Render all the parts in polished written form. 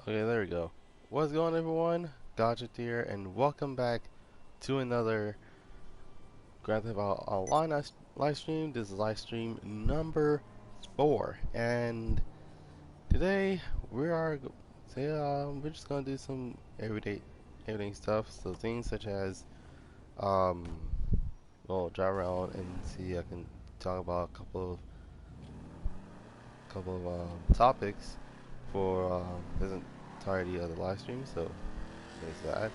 Okay, there we go. What's going on, everyone? Goddrifter here, and welcome back to another Grand Theft Auto Online live stream. This is live stream number 4, and today we're just gonna do some everyday stuff. So things such as um, well, drive around and see. I can talk about a couple of topics for the entirety of the live stream. So there's that.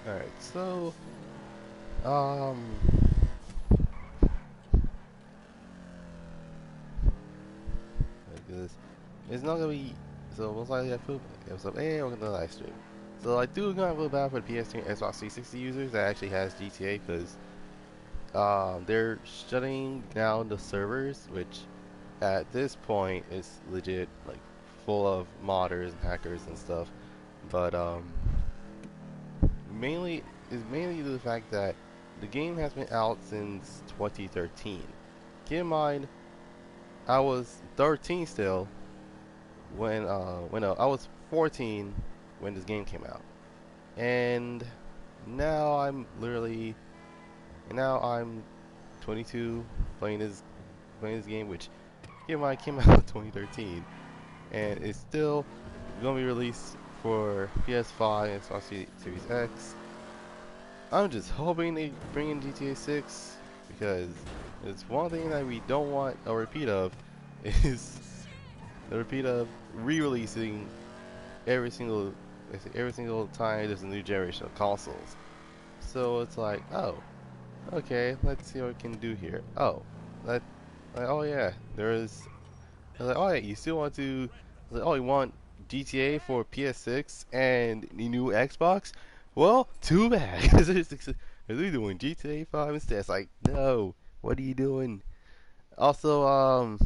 Alright, so, um, like this. It's not gonna be, so most likely I feel, episode A, we're gonna live stream. So I do gonna feel bad for the PS2 and Xbox 360 users that actually has GTA, because, they're shutting down the servers, which at this point is legit, like, full of modders and hackers and stuff. But, mainly, is mainly due to the fact that the game has been out since 2013. Keep in mind, I was 13 still when I was 14 when this game came out, and now I'm 22 playing this game, which keep in mind came out in 2013, and it's still gonna be released for PS5 and Xbox Series X. I'm just hoping they bring in GTA 6 because it's one thing that we don't want a repeat of is the repeat of re-releasing every single time there's a new generation of consoles. So it's like, oh, okay, let's see what we can do here. Oh yeah, there is. I was like, oh yeah, you still want to? I was like, oh, you want GTA for PS6 and the new Xbox? Well, too bad, because they're doing GTA 5 instead. It's like, no, what are you doing? Also,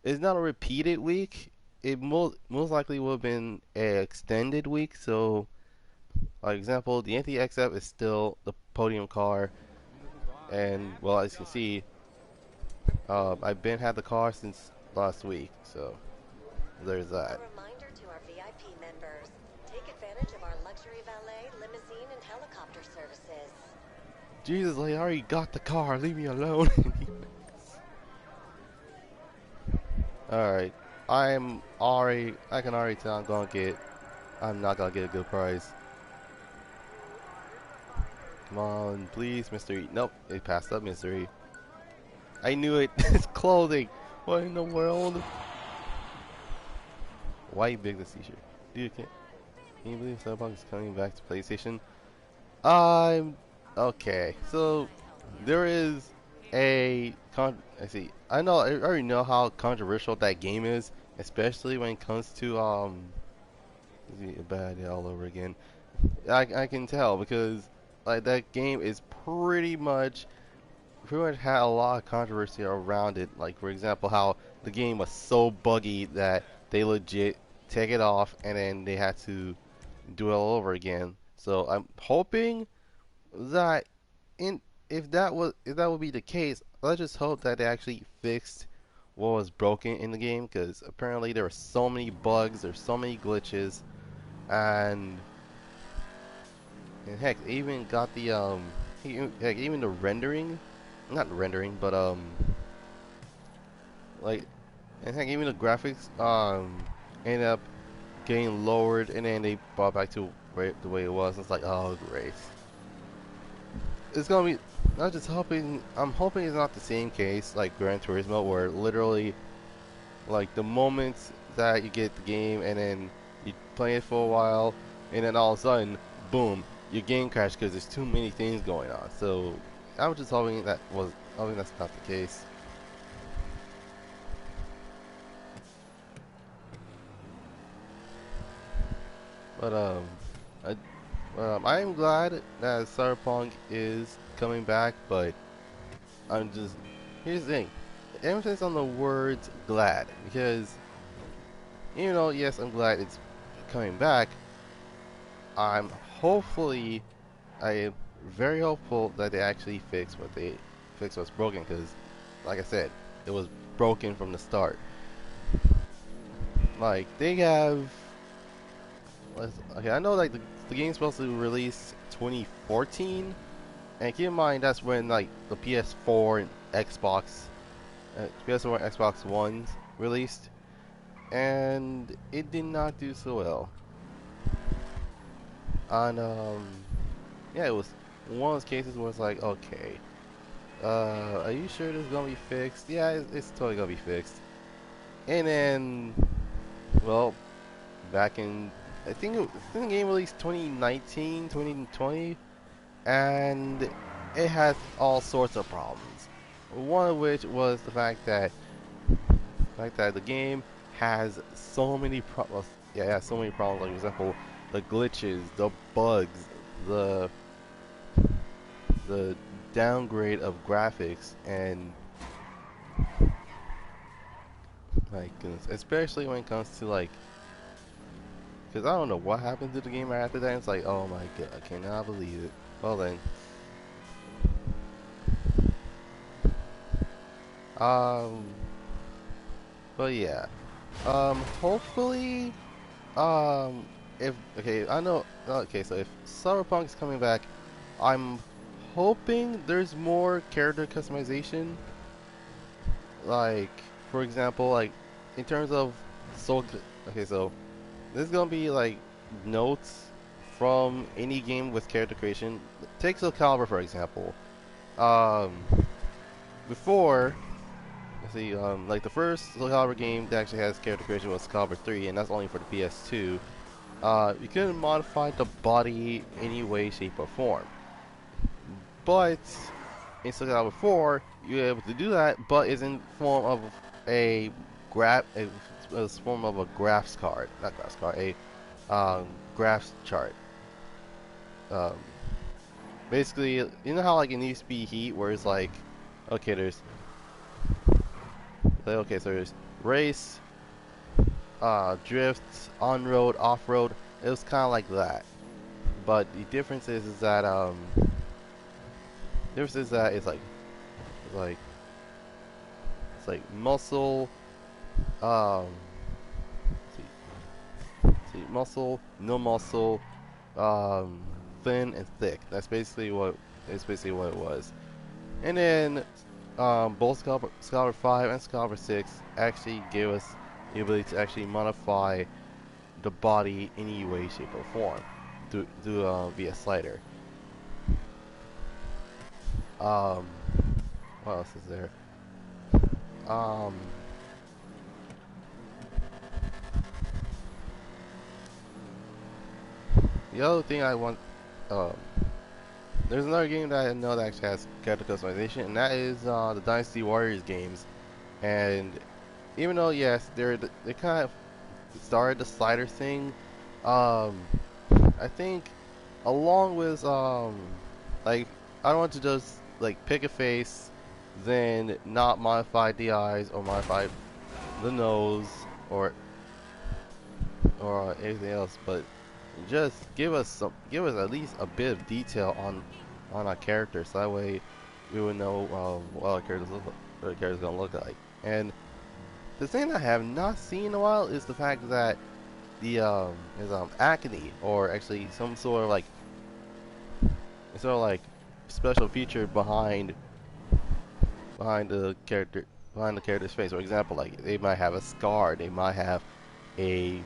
it's not a repeated week. It most likely would have been an extended week. So, like example, the NT-XF is still the podium car, and well, as you can see, I've been had the car since last week. So there's that. A reminder to our VIP members, take advantage of our luxury valet, limousine, and helicopter services. Jesus, I already got the car. Leave me alone. Alright. I can already tell I'm not gonna get a good price. Come on, please, Mr. E. Nope, it passed up, Mr. E. I knew it. It's clothing. What in the world? Why you big this t-shirt? Dude, can you believe Cyberpunk is coming back to PlayStation? I'm okay. So there is I see. I already know how controversial that game is, especially when it comes to is it bad all over again. I can tell because like that game is pretty much had a lot of controversy around it. Like for example, how the game was so buggy that they legit take it off and then they had to do it all over again. So I'm hoping that in if that would be the case, let's just hope that they actually fixed what was broken in the game, because apparently there were so many bugs, there's so many glitches, and heck, they even got the heck, even the rendering, not rendering, but like, and heck, even the graphics ended up getting lowered, and then they brought back to the way it was. It's like, oh great. It's gonna be. I'm just hoping. I'm hoping it's not the same case like Gran Turismo, where literally, like the moment that you get the game and then you play it for a while, and then all of a sudden, boom, your game crashed because there's too many things going on. So I'm just hoping that's not the case. But I am glad that Cyberpunk is coming back, but I'm just here's the thing. Emphasis on the words glad, because yes, I'm glad it's coming back. I'm hopefully I very hopeful that they actually fix what's broken, because, like I said, it was broken from the start. Like they have, okay, I know like the game's supposed to release 2014, and keep in mind that's when like the PS4 and PS4 and Xbox Ones released, and it did not do so well. And yeah, it was one of those cases where it's like, okay, are you sure this is gonna be fixed? Yeah, it's totally gonna be fixed. And then, well, back in, I think the game released 2019, 2020, and it has all sorts of problems. One of which was the game has so many problems. Yeah, it has so many problems. Like, for example, the glitches, the bugs, the the downgrade of graphics, and like, goodness, especially when it comes to like, because I don't know what happened to the game after that. It's like, oh my god, I cannot believe it. Well then, um, but yeah, hopefully, if okay, I know. Okay, so if Cyberpunk is coming back, I'm hoping there's more character customization. Like, for example, like in terms of soul. Okay, so this is gonna be like notes from any game with character creation. Take Soul Calibur for example. Um, before, let's see, like the first Soul Calibur game that actually has character creation was Calibur 3, and that's only for the PS2. You couldn't modify the body any way, shape, or form. But in Soul Calibur 4, you're able to do that, but it's in form of a it's form of a graphs card, not graphs card, a graphs chart. Um, basically, you know how like it needs to be heat, where it's like, okay, so there's race, drift, on road, off road. It was kind of like that, but the difference is that it's like it's like muscle, um, muscle, no muscle, um, thin and thick. That's basically what it was. And then both Scholar 5 and Scholar 6 actually gave us the ability to actually modify the body any way, shape, or form via slider. Um, what else is there? Um, the other thing I want, um, there's another game that I know that actually has character customization, and that is the Dynasty Warriors games. And even though yes, they kind of started the slider thing, um, I think along with like I don't want to just like pick a face, then not modify the eyes or modify the nose or anything else, but just give us at least a bit of detail on our characters, so that way we would know what our characters gonna look like. And the thing I have not seen in a while is the fact that the is acne, or actually some sort of like special feature behind the character behind the character's face. For example, like they might have a scar, they might have a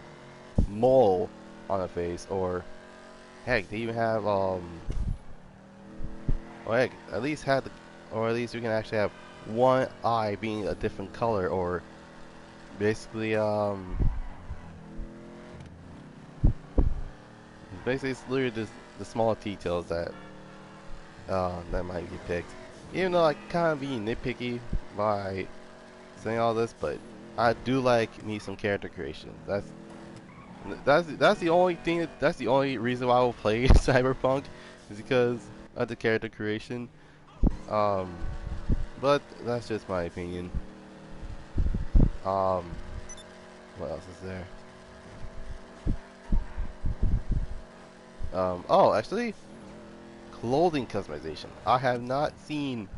mole on the face, or heck, they even have or heck, at least have the, or at least you can actually have one eye being a different color, or basically it's literally just the small details that might be picked. Even though I kind of being nitpicky by saying all this, but I do like me some character creation. That's the only thing. That's the only reason why I will play Cyberpunk, is because of the character creation. Um, but that's just my opinion. Um, what else is there? Oh, actually, clothing customization. I have not seen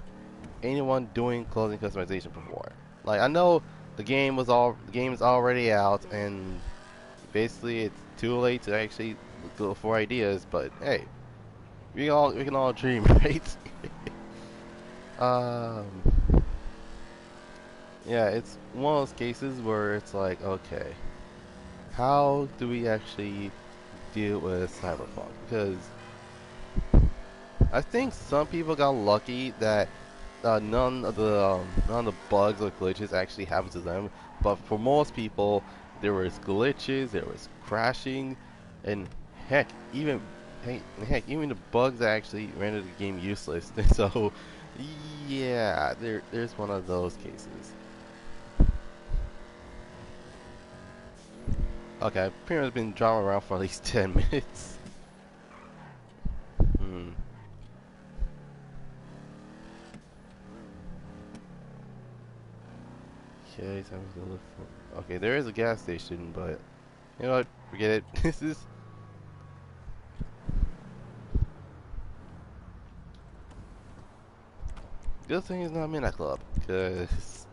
anyone doing clothing customization before. Like I know the game is already out, and basically it's too late to actually go for ideas. But hey, we can all dream, right? um, yeah, it's one of those cases where it's like, okay, how do we actually deal with Cyberpunk? Because I think some people got lucky that none of the bugs or glitches actually happened to them. But for most people, there was glitches, there was crashing, and heck, even the bugs that actually rendered the game useless. So, yeah, there's one of those cases. Okay, I've pretty much been driving around for at least 10 minutes. Hmm. Okay, time to look for. Okay, there is a gas station, but you know what? Forget it. This is. Good thing it's not Midnight Club, because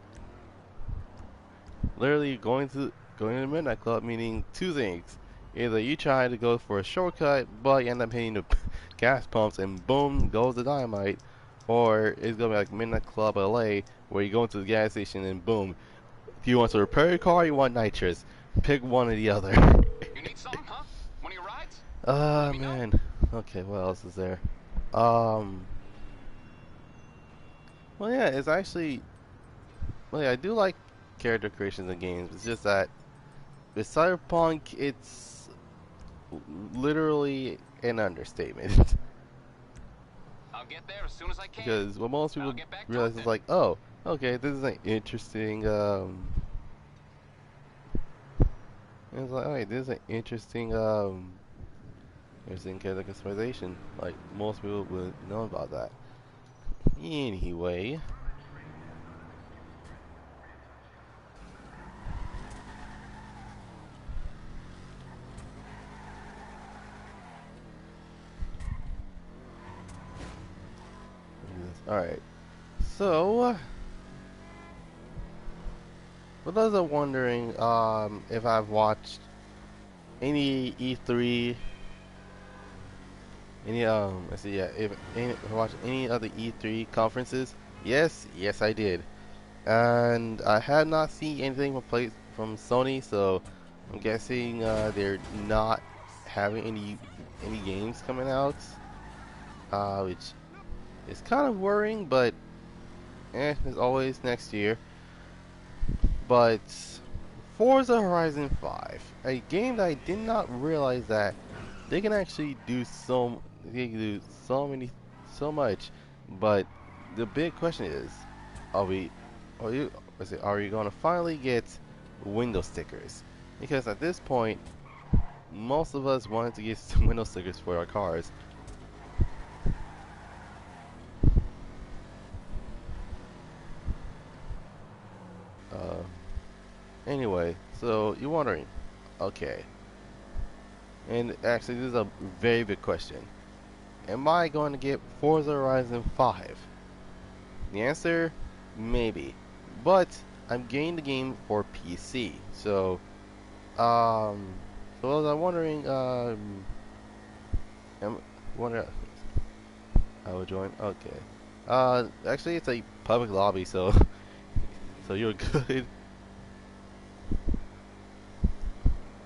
literally going to the Midnight Club meaning two things. Either you try to go for a shortcut, but you end up hitting the gas pumps and boom goes the dynamite, or it's gonna be like Midnight Club LA where you go into the gas station and boom. Do you want to repair your car or you want nitrous? Pick one or the other. You need something, huh? One of your rides? Ah, Let me know. man. Okay, what else is there? Um, well, yeah, it's actually, well, yeah, I do like character creations in games. It's just that with Cyberpunk, it's literally an understatement. I'll get there as soon as I can. Because what most I'll people get back realize is talking. like, oh, okay, this is an interesting, it's like, okay, this is an interesting character customization. Like, most people would know about that. Anyway, alright. So, for those that are wondering, if I've watched any E3, let's see, yeah, if I watched any other E3 conferences, yes, I did, and I have not seen anything from Sony, so I'm guessing they're not having any games coming out, which is kind of worrying, but as always, next year. But Forza Horizon 5, a game that I did not realize that they can actually they can do so much. But the big question is, are we, are you gonna finally get window stickers? Because at this point, most of us wanted to get some window stickers for our cars. Uh, anyway, so you're wondering, okay, and actually this is a very big question. Am I going to get Forza Horizon 5? The answer, maybe. But I'm getting the game for PC. Um, so I was wondering, am, wonder, I will join. Okay. Actually, it's a public lobby, so so you're good.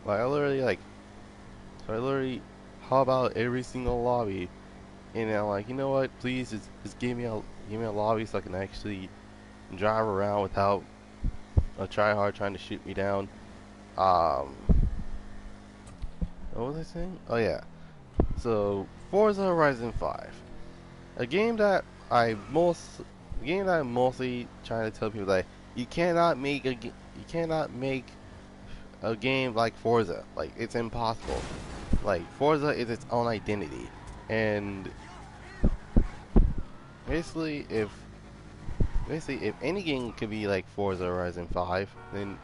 Like I literally hop out every single lobby, and I'm like, you know what? Please just give me a lobby so I can actually drive around without a tryhard trying to shoot me down. Um, what was I saying? Oh yeah. So Forza Horizon 5, a game that I most, a game that I'm mostly trying to tell people that you cannot make a game like Forza. Like it's impossible. Like Forza is its own identity, and basically if any game could be like Forza Horizon 5, then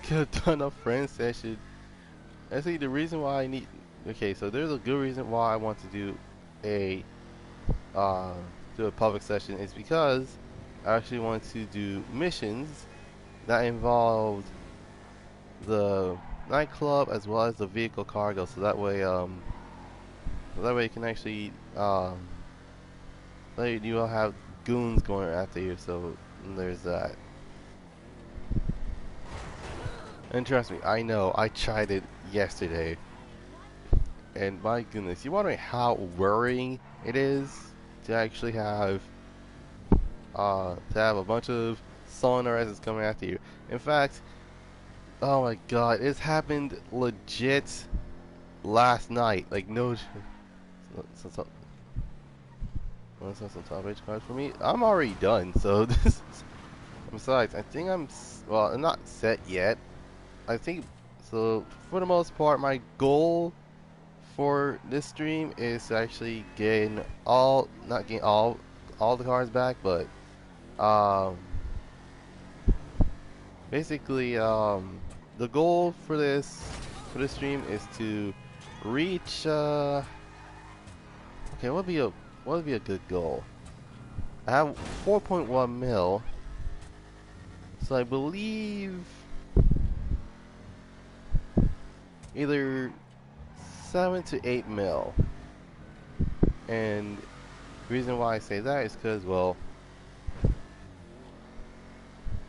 get a ton of friends that should. Actually, the reason why I need okay, so there's a good reason why I want to a uh, do a public session. Is because I actually want to do missions that involved the nightclub as well as the vehicle cargo. So that way you can actually you will have goons going after you. So there's that. And trust me, I know I tried it yesterday, and my goodness, you wondering how worrying it is to actually to have a bunch of sunrises coming after you. In fact, oh my god, it's happened legit last night. Like no, let's have some top H cards for me. I'm already done. So this. Besides, I think well, I'm not set yet. I think so. For the most part, my goal for this stream is to actually gain not gain all the cards back, but um, basically the goal for this stream is to reach okay, what would be a good goal? I have 4.1 mil, so I believe either 7 to 8 mil. And the reason why I say that is because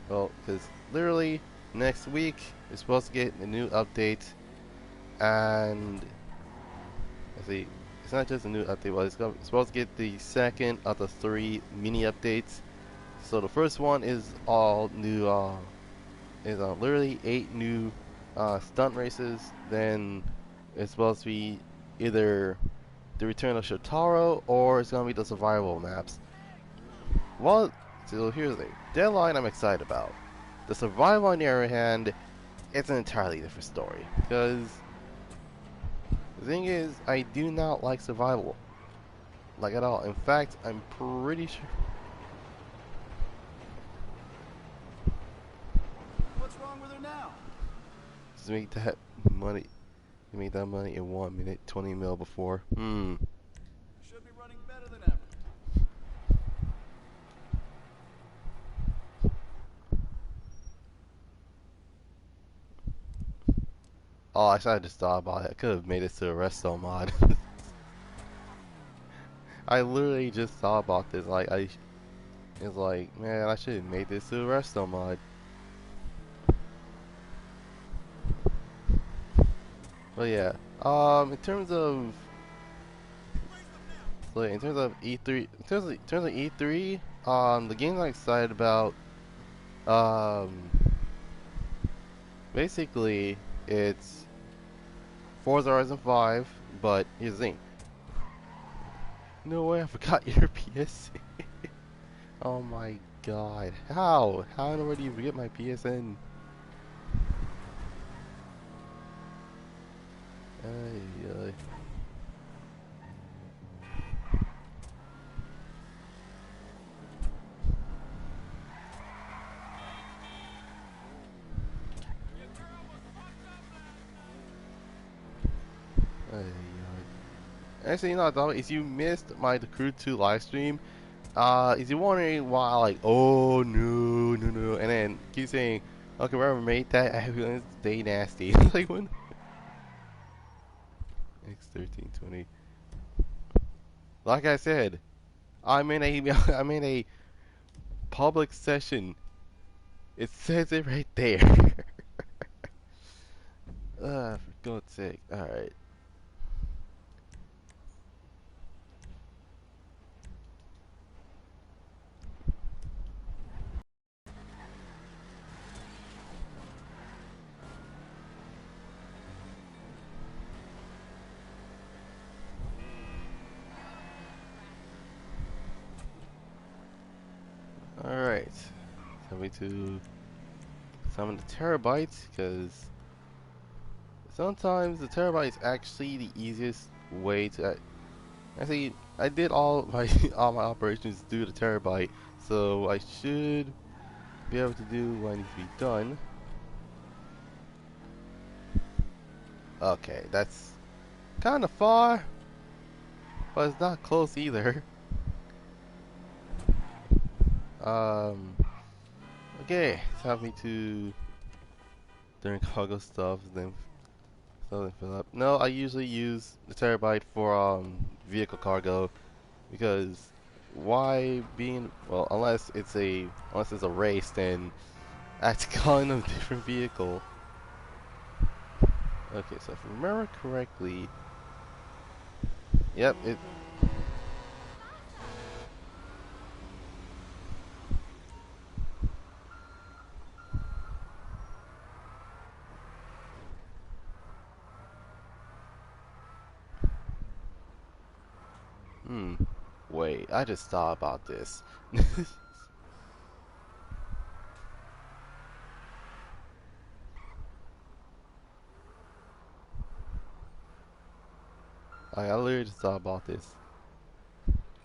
because literally next week we're supposed to get a new update, and let's see, it's not just a new update, but it's supposed to get the second of the 3 mini updates. So the first one is all new, is literally 8 new stunt races. Then it's supposed to be either the return of Shotaro or it's gonna be the survival maps. Well, so here's the deadline I'm excited about. The survival, on the other hand, it's an entirely different story. Because the thing is, I do not like survival, like at all. In fact, I'm pretty sure. What's wrong with her now? Just make that money. You make that money in 1 minute, 20 mil before. Should be running better than ever. Oh, actually, I just thought about it. I could have made it to a resto mod. I literally just thought about this. It's like, man, I should have made this to a resto mod. But yeah, in terms of E3, in terms of E3, the games I'm excited about, um, basically it's Forza Horizon 5. But here's the thing. No way, I forgot your PSN. Oh my god, how? How in the world do you forget my PSN? Ay, ay. Ay, ay. Actually, you know what, if you missed my The Crew 2 live stream, is you wondering why, like, oh no, no, no, and then keep saying, okay, whoever made that, I feel stay nasty. Like, when X1320. Like I said, I'm in a I'm in a public session. It says it right there. For God's sake. Alright. Alright. Coming to some of the terabytes, because sometimes the terabyte is actually the easiest way to. Actually, I did all my all my operations through the terabyte, so I should be able to do what needs to be done. Okay, that's kind of far, but it's not close either. Okay, it's time for me to during cargo stuff, then fill up. No, I usually use the terabyte for vehicle cargo because why being well unless it's a race, then I have to call in a different vehicle. Okay, so if I remember correctly, yep, it. Wait, I just thought about this. I literally just thought about this.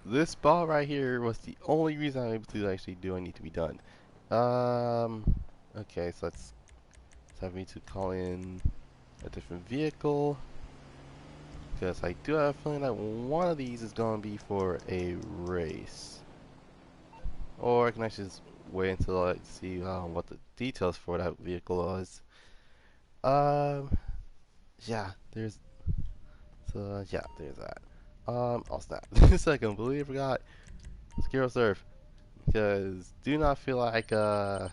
This spot right here was the only reason I'm able to actually do what I need to be done. Okay, so let's have me to call in a different vehicle. Because I do have a feeling that one of these is going to be for a race. Or I can actually just wait until I see what the details for that vehicle is. Yeah, there's that. Oh snap. I completely forgot Skiro Surf. Because do not feel like yeah,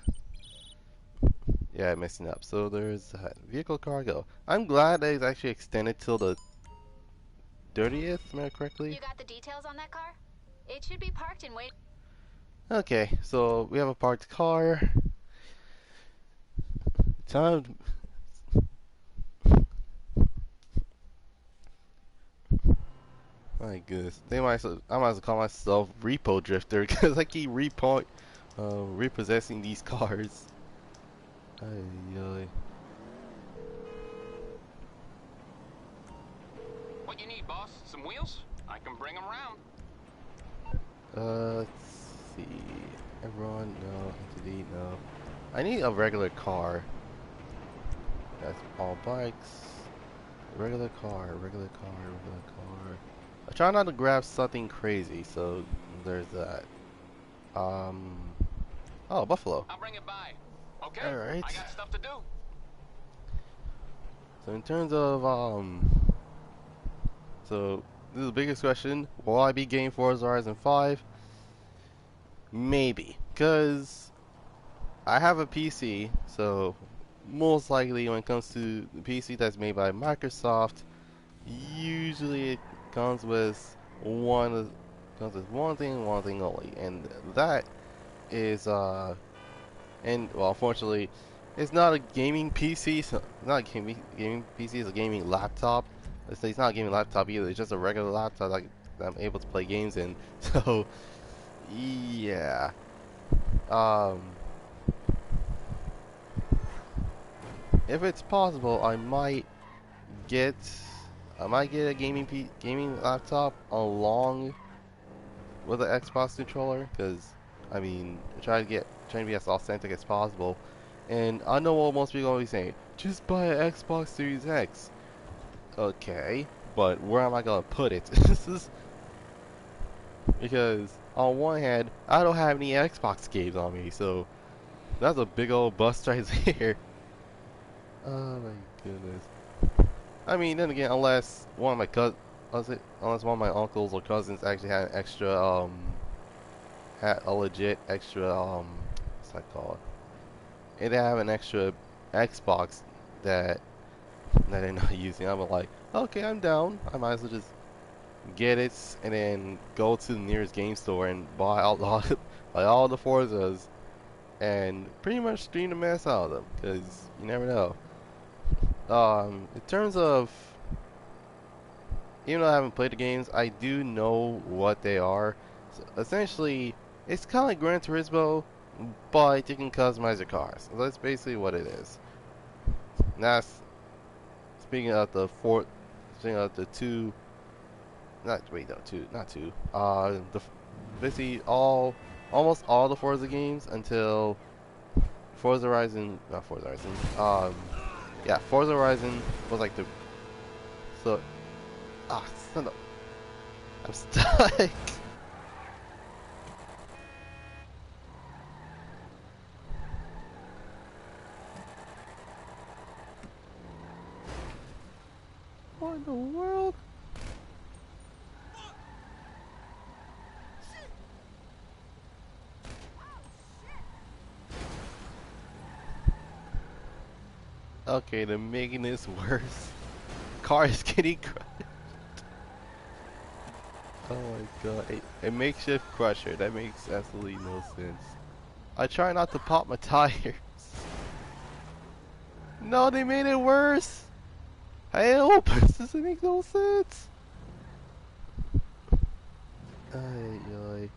messing up. So there's vehicle cargo. I'm glad that it's actually extended till the 30th, am I correctly? You got the details on that car? It should be parked and wait. Okay, so we have a parked car. Time. My goodness, I might as well call myself Repo Drifter because I keep repossessing these cars. Ay, What you need, boss? Some wheels? I can bring them around. let's see. Everyone, no. Entity, no. I need a regular car. That's all bikes. Regular car, regular car, regular car. I try not to grab something crazy, so there's that. Oh, Buffalo. I'll bring it by. Okay? Alright. I got stuff to do. So in terms of, so this is the biggest question. Will I be getting Forza Horizon 5? Maybe. Because I have a PC, so most likely when it comes to the PC that's made by Microsoft, usually it comes with one one thing only, and that is and well, unfortunately, it's not a gaming PC. So not a gaming PC. It's a gaming laptop. It's not a gaming laptop either. It's just a regular laptop that I'm able to play games in. So yeah, um, if it's possible, get a gaming laptop along with an Xbox controller, because I mean, trying to be as authentic as possible. And I know what most people are always saying, just buy an Xbox Series X. Okay, but where am I gonna put it? Because on one hand, I don't have any Xbox games on me, so that's a big old bust right there. Oh my goodness. I mean, then again, unless one of my unless one of my uncles or cousins actually had an extra had a legit extra what's that called? And they have an extra Xbox that they're not using. I'm like, okay, I'm down. I might as well just get it and then go to the nearest game store and buy buy all the Forzas and pretty much stream the mess out of them, because you never know. In terms of, even though I haven't played the games, I do know what they are. So essentially, it's kind of like Gran Turismo, but you can customize your cars. So that's basically what it is. Now, speaking of speaking of the two, not two. Basically almost all the Forza games until Forza Horizon, not Forza Horizon. Yeah, Forza Horizon was like the so Ah, son of... I'm stuck. What in the world? Okay, they're making this worse. Car is getting crushed. Oh my god. A makeshift crusher. That makes absolutely no sense. I try not to pop my tires. No, they made it worse. Help! This doesn't make no sense. Ay, ay.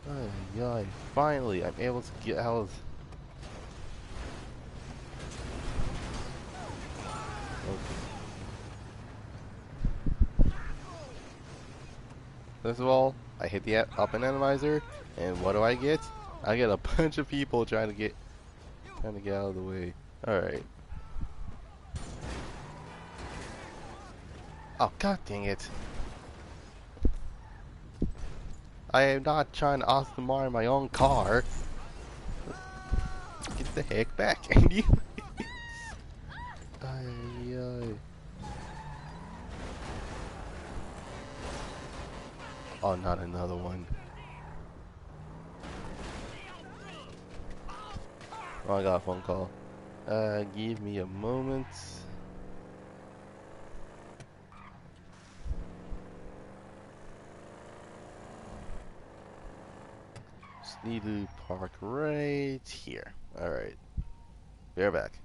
Ay, ay. Finally, I'm able to get out of... Okay. First of all, I hit the up and analyzer, and what do I get? I get a bunch of people trying to get out of the way. Alright. Oh, god dang it. I am not trying to Aston Martin my own car. Get the heck back, Andy. Ay, ay. Oh, not another one. Oh, I got a phone call. Give me a moment. Just need to park right here. Alright. We're back.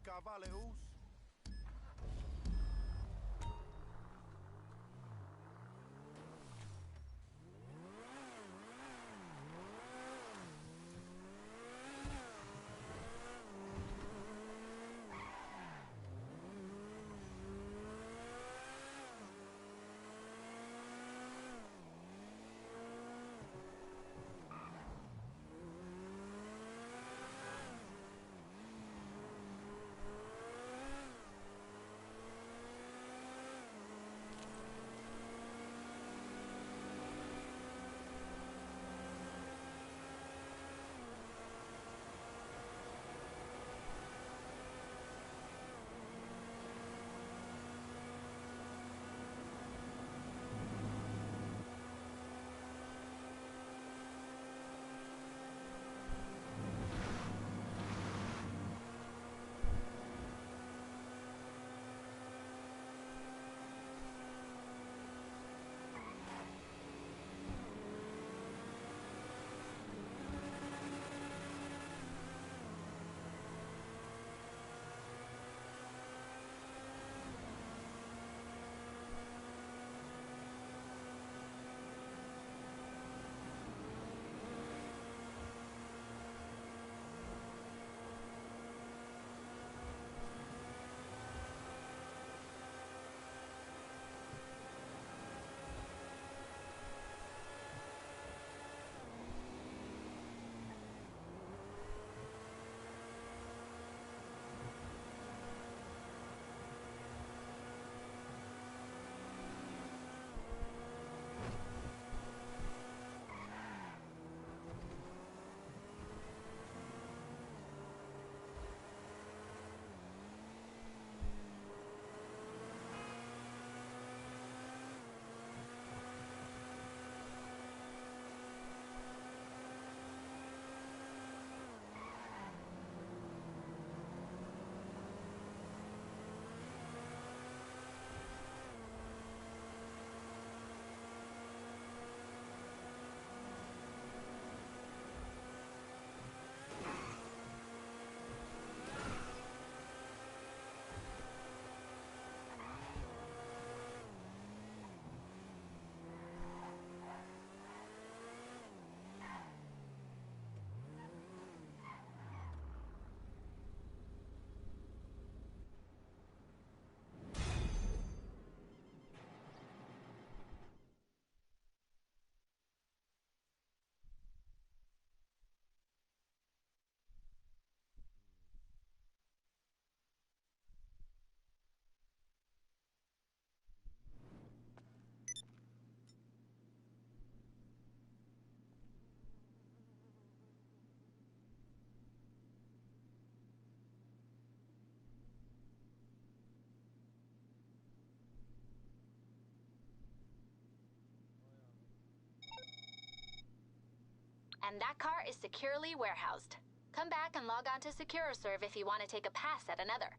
cavaleus. And that car is securely warehoused. Come back and log on to SecuroServe if you want to take a pass at another.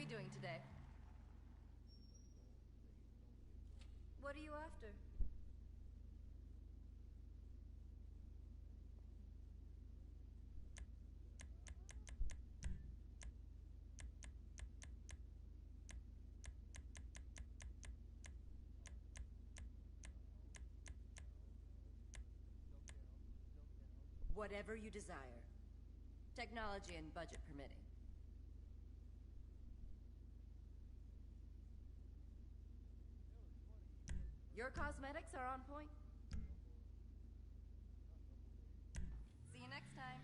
we doing today? What are you after? Whatever you desire. Technology and budget permitting. Your cosmetics are on point. See you next time.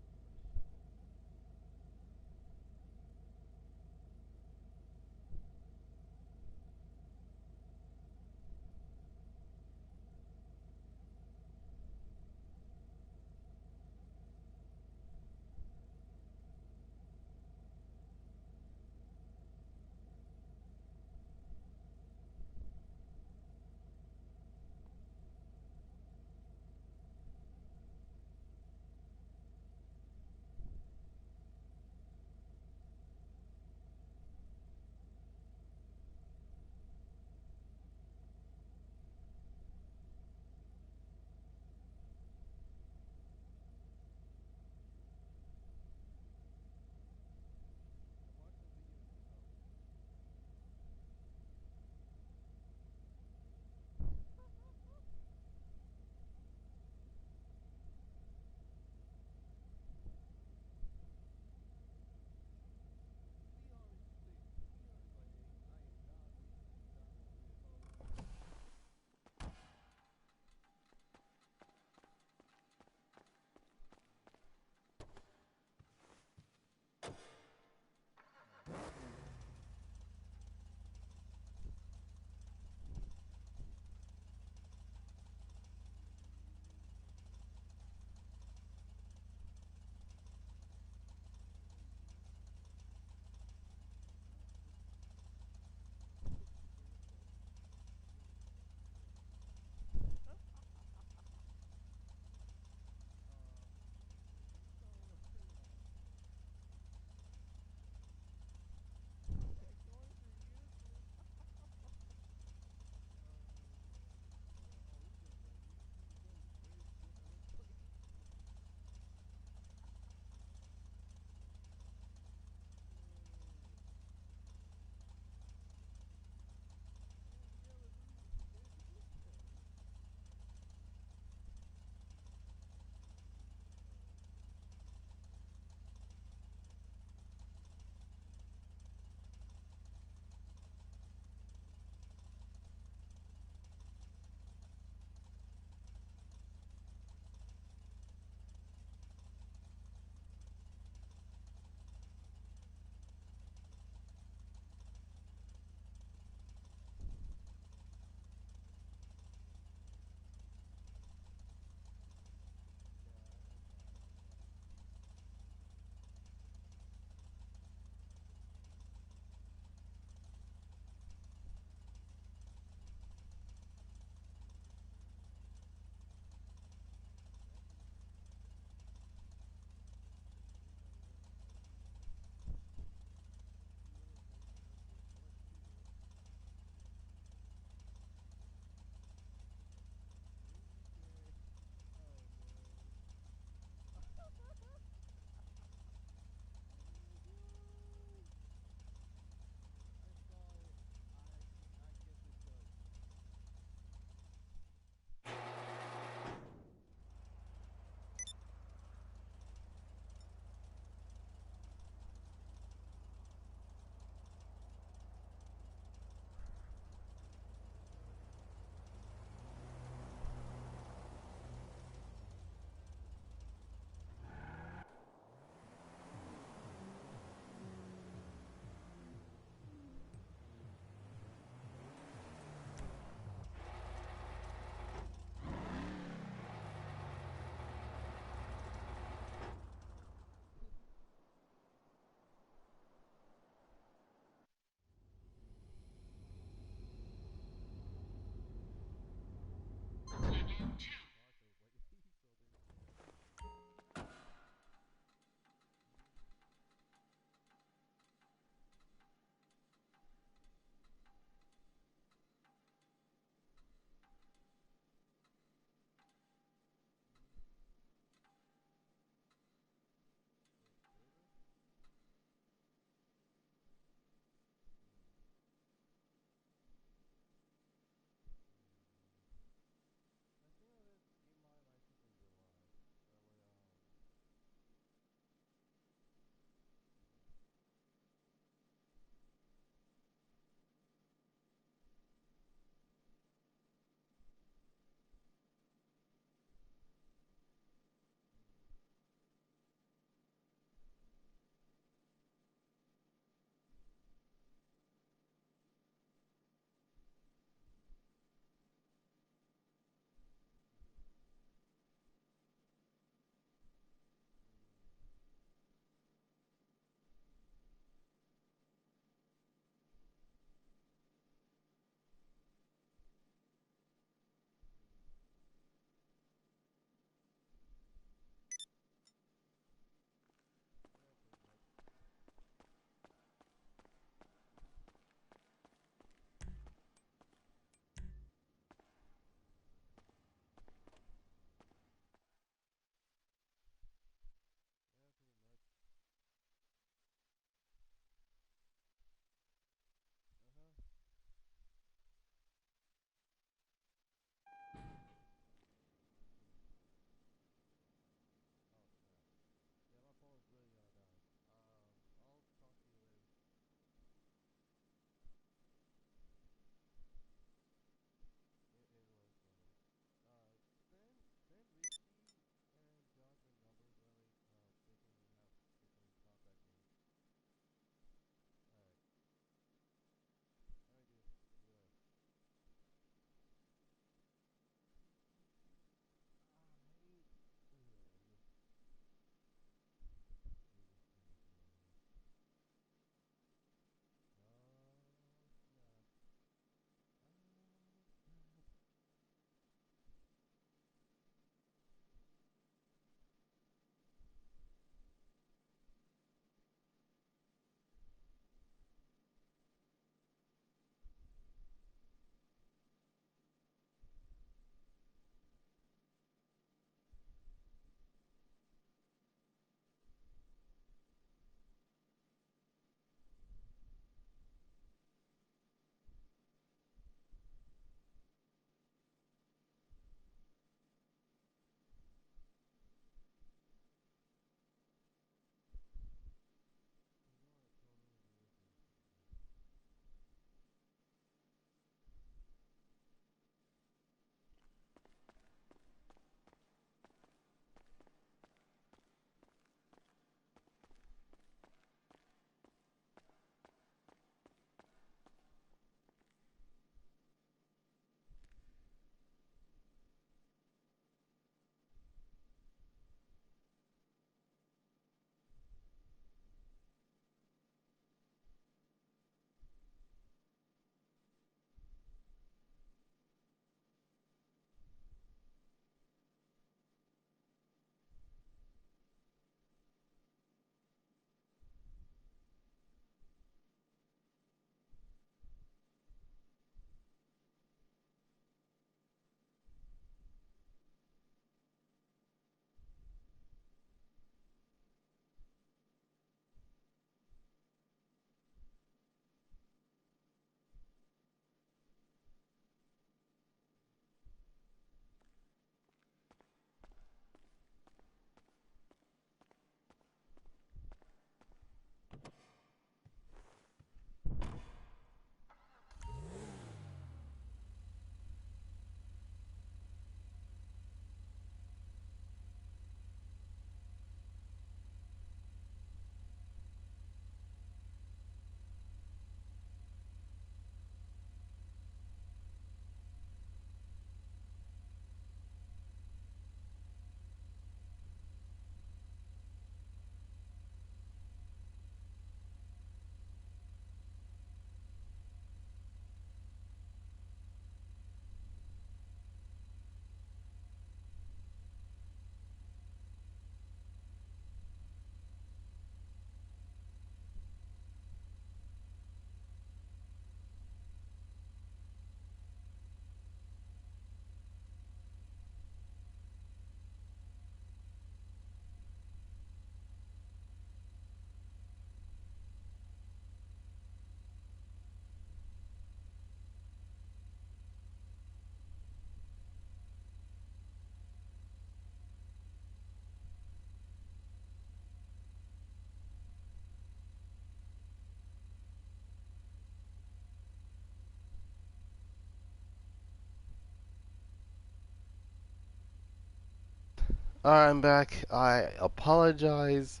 Alright, I'm back. I apologize.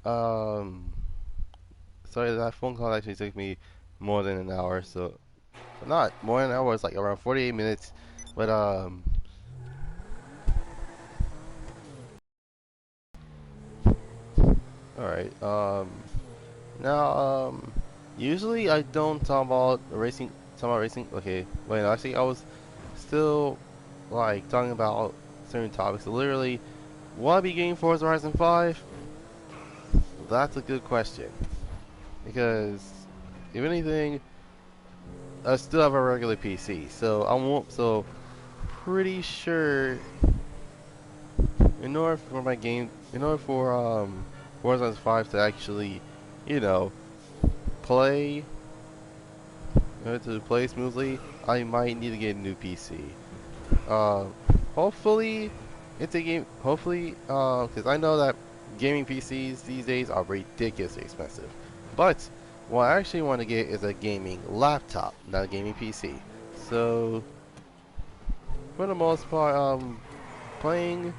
Um, sorry, that phone call actually took me more than an hour, so not more than an hour, it's like around 48 minutes. But alright. Now usually I don't talk about racing. Talk about racing. Okay, wait. No, actually, I was still like talking about certain topics. So literally, will I be getting Forza Horizon 5? That's a good question because if anything, I still have a regular PC, so I won't. So pretty sure in order for my game, in order for Forza Horizon 5 to actually, you know, play, to play smoothly, I might need to get a new PC. Uh, hopefully, it's a game. Hopefully, because I know that gaming PCs these days are ridiculously expensive. But what I actually want to get is a gaming laptop, not a gaming PC. So, for the most part, playing,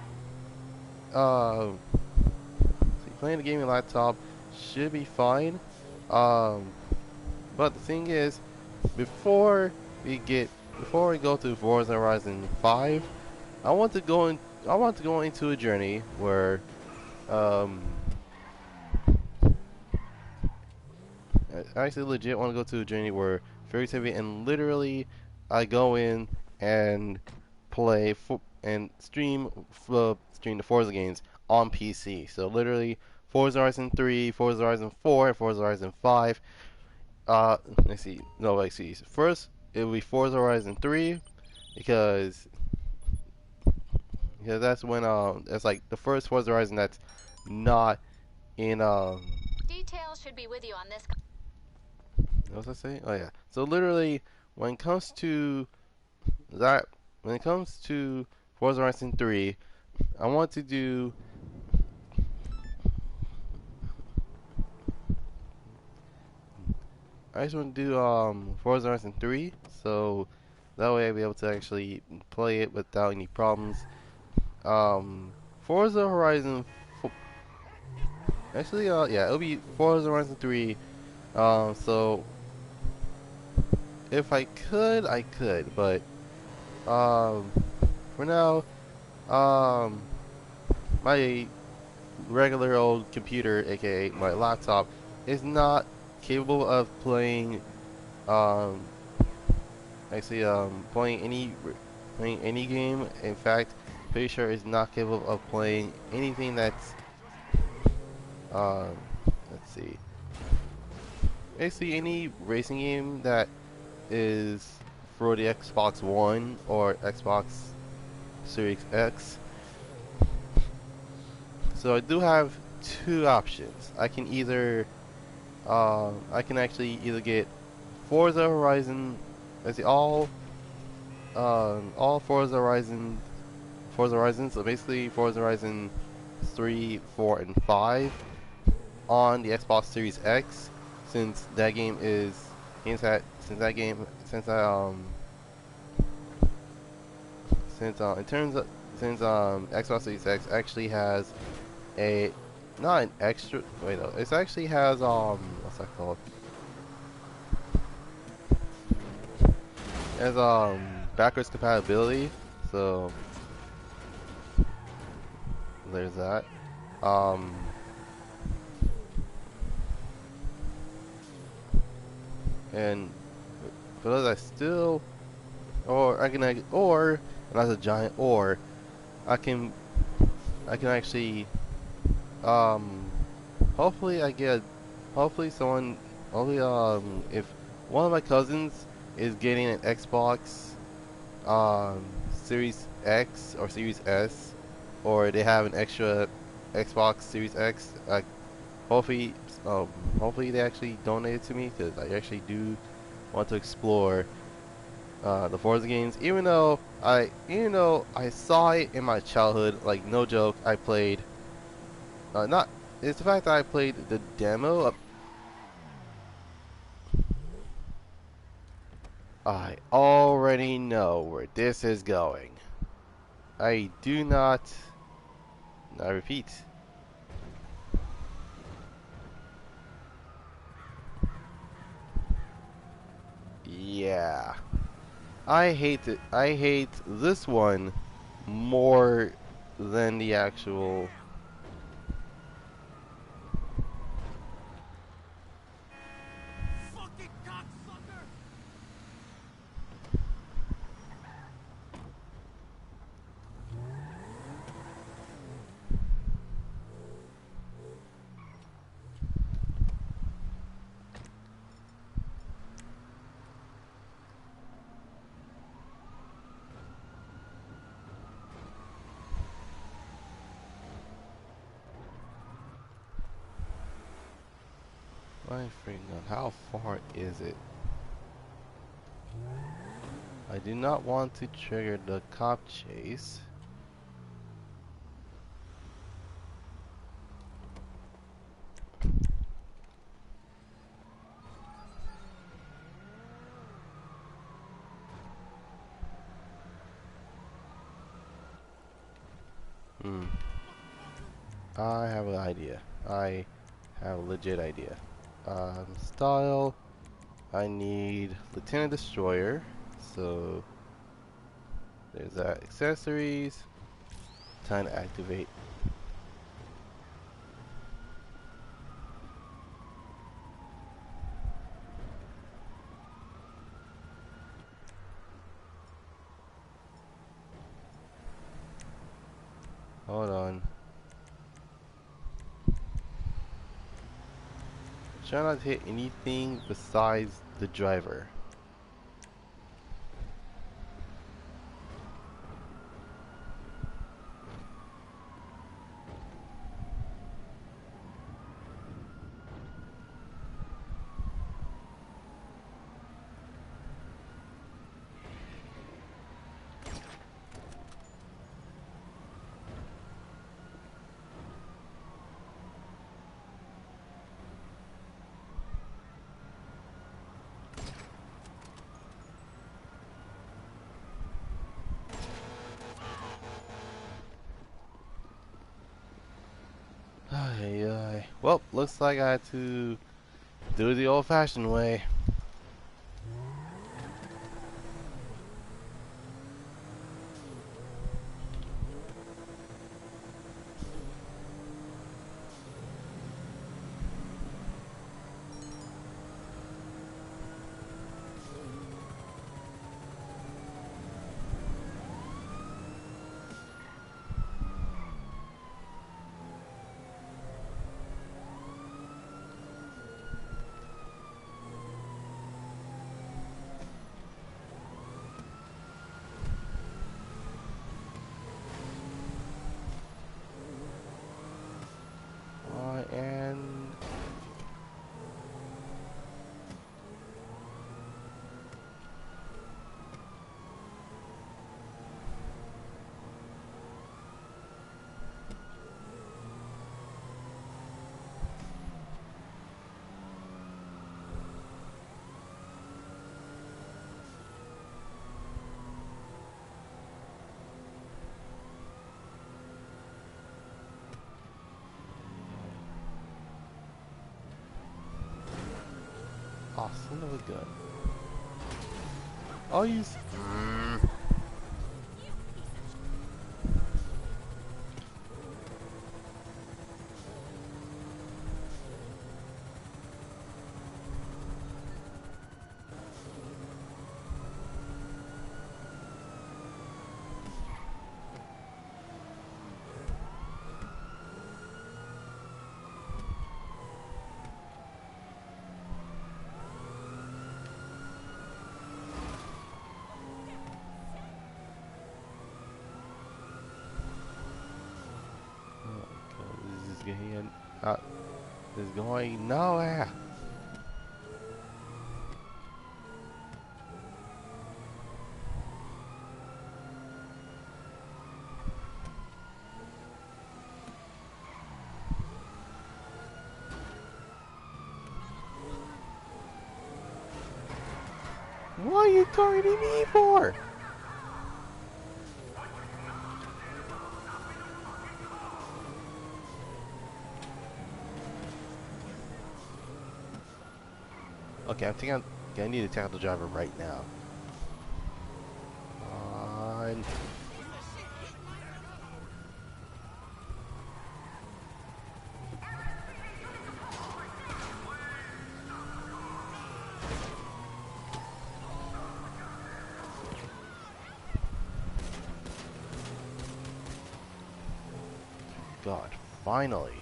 uh, playing the gaming laptop should be fine. Um, but the thing is, before we get, before we go to Forza Horizon 5, I want to go in. I want to go into a journey where, um, I actually legit want to go to a journey where very heavy and literally, I go in and play and stream the Forza games on PC. So literally, Forza Horizon 3, Forza Horizon 4, and Forza Horizon 5. Let's see. No, let's see. First, it will be Forza Horizon 3 because that's when it's like the first Forza Horizon that's not in Details should be with you on this. what was I saying? Oh yeah. So literally, when it comes to that, when it comes to Forza Horizon 3, I want to do. I just want to do Forza Horizon 3, so that way I'll be able to actually play it without any problems. Forza Horizon. Actually, yeah, it'll be Forza Horizon 3. So if I could, I could, but um, for now, um, my regular old computer, aka my laptop, is not capable of playing, um, actually, playing any game. In fact, pretty sure it's not capable of playing anything that's, um, let's see, basically any racing game that is for the Xbox One or Xbox Series X. So I do have two options. I can actually either get Forza Horizon, let's see, all Forza Horizon. So basically Forza Horizon 3, 4, and 5 on the Xbox Series X, since that game is, since that game, since that since in terms of since Xbox Series X actually has a not an extra wait no it actually has what's that called, it has backwards compatibility, so there's that. um and for those that still, or I can, or, and that's a giant or, I can I can actually, um hopefully I get, hopefully someone, hopefully if one of my cousins is getting an Xbox um Series X or Series S, or they have an extra Xbox Series X, hopefully um hopefully they actually donate it to me, because I actually do want to explore the Forza games, even though I saw it in my childhood, like no joke, I played, not, it's the fact that I played the demo of, I already know where this is going. I do not. I repeat. Yeah. I hate it. I hate this one more than the actual. Fucking cocksucker! My freaking god, how far is it? I do not want to trigger the cop chase. I have an idea. I have a legit idea. Style. I need Lieutenant Destroyer. So there's that. Accessories. Time to activate. Hold on. Try not to hit anything besides the driver. Well, looks like I had to do it the old-fashioned way. And oh, son of a gun. Oh, you. This is getting out. This is going nowhere. What are you targeting me for? Okay, okay, I need to tackle the driver right now. On. God, finally.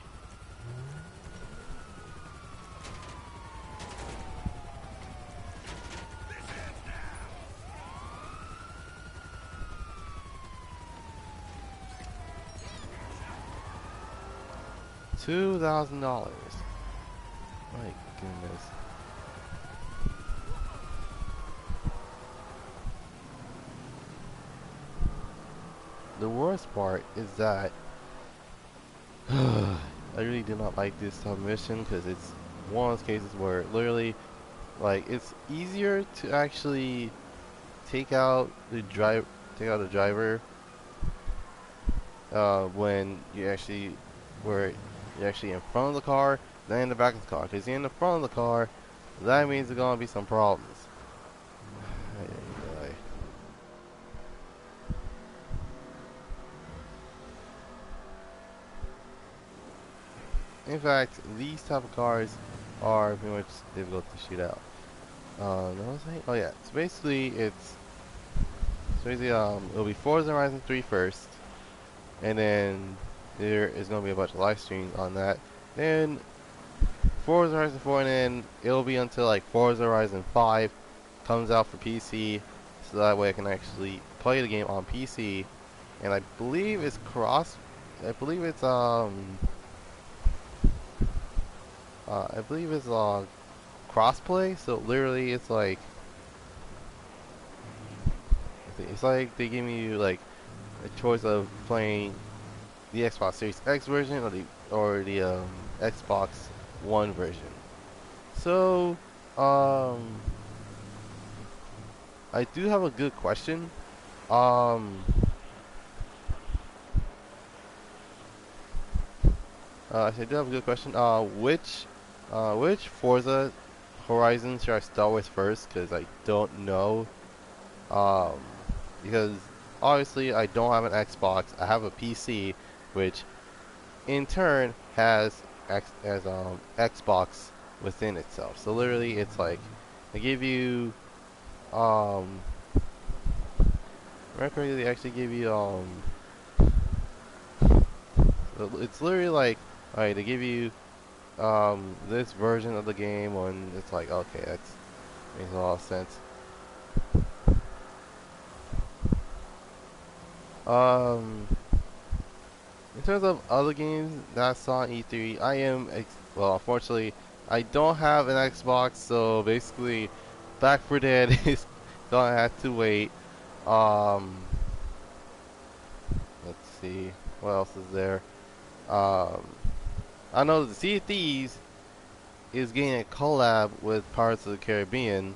$2,000. My goodness. The worst part is that I really do not like this submission because it's one of those cases where literally, like, it's easier to actually take out the driver when you actually where you're actually in front of the car than in the back of the car. Because in the front of the car, that means there's gonna be some problems. Ay, ay, ay. In fact, these type of cars are pretty much difficult to shoot out. What was I saying? Oh yeah, so basically it'll be Forza Horizon 3 first, and then there is gonna be a bunch of live streams on that. Then Forza Horizon 4, and then it'll be until like Forza Horizon 5 comes out for PC, so that way I can actually play the game on PC. And I believe it's I believe it's crossplay. So literally, it's like they give you like a choice of playing the Xbox Series X version or the Xbox One version. So um, I do have a good question. Um, I do have a good question. Which Forza Horizon should I start with first? Because I don't know. Um, because obviously I don't have an Xbox. I have a PC, which in turn has Xbox within itself. So literally, it's like they give you um. Remember correctly, they actually give you It's literally like, alright, they give you this version of the game, and it's like, okay, that makes a lot of sense. Um, in terms of other games that I saw on E3, well, unfortunately, I don't have an Xbox, so basically, Back 4 Dead is gonna have to wait. Um, let's see, what else is there? Um, I know the Sea of Thieves is getting a collab with Pirates of the Caribbean,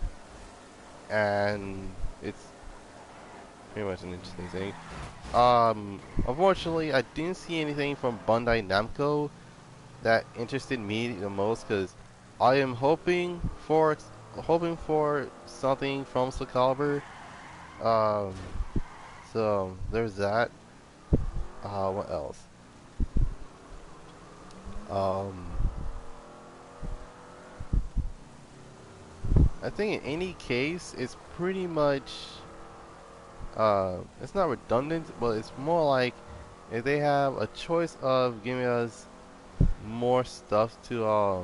and it's pretty much an interesting thing. Unfortunately, I didn't see anything from Bandai Namco that interested me the most because I am hoping for something from Soul Calibur. Um, so there's that. What else? Um, I think in any case, it's pretty much it's not redundant, but it's more like if they have a choice of giving us more stuff to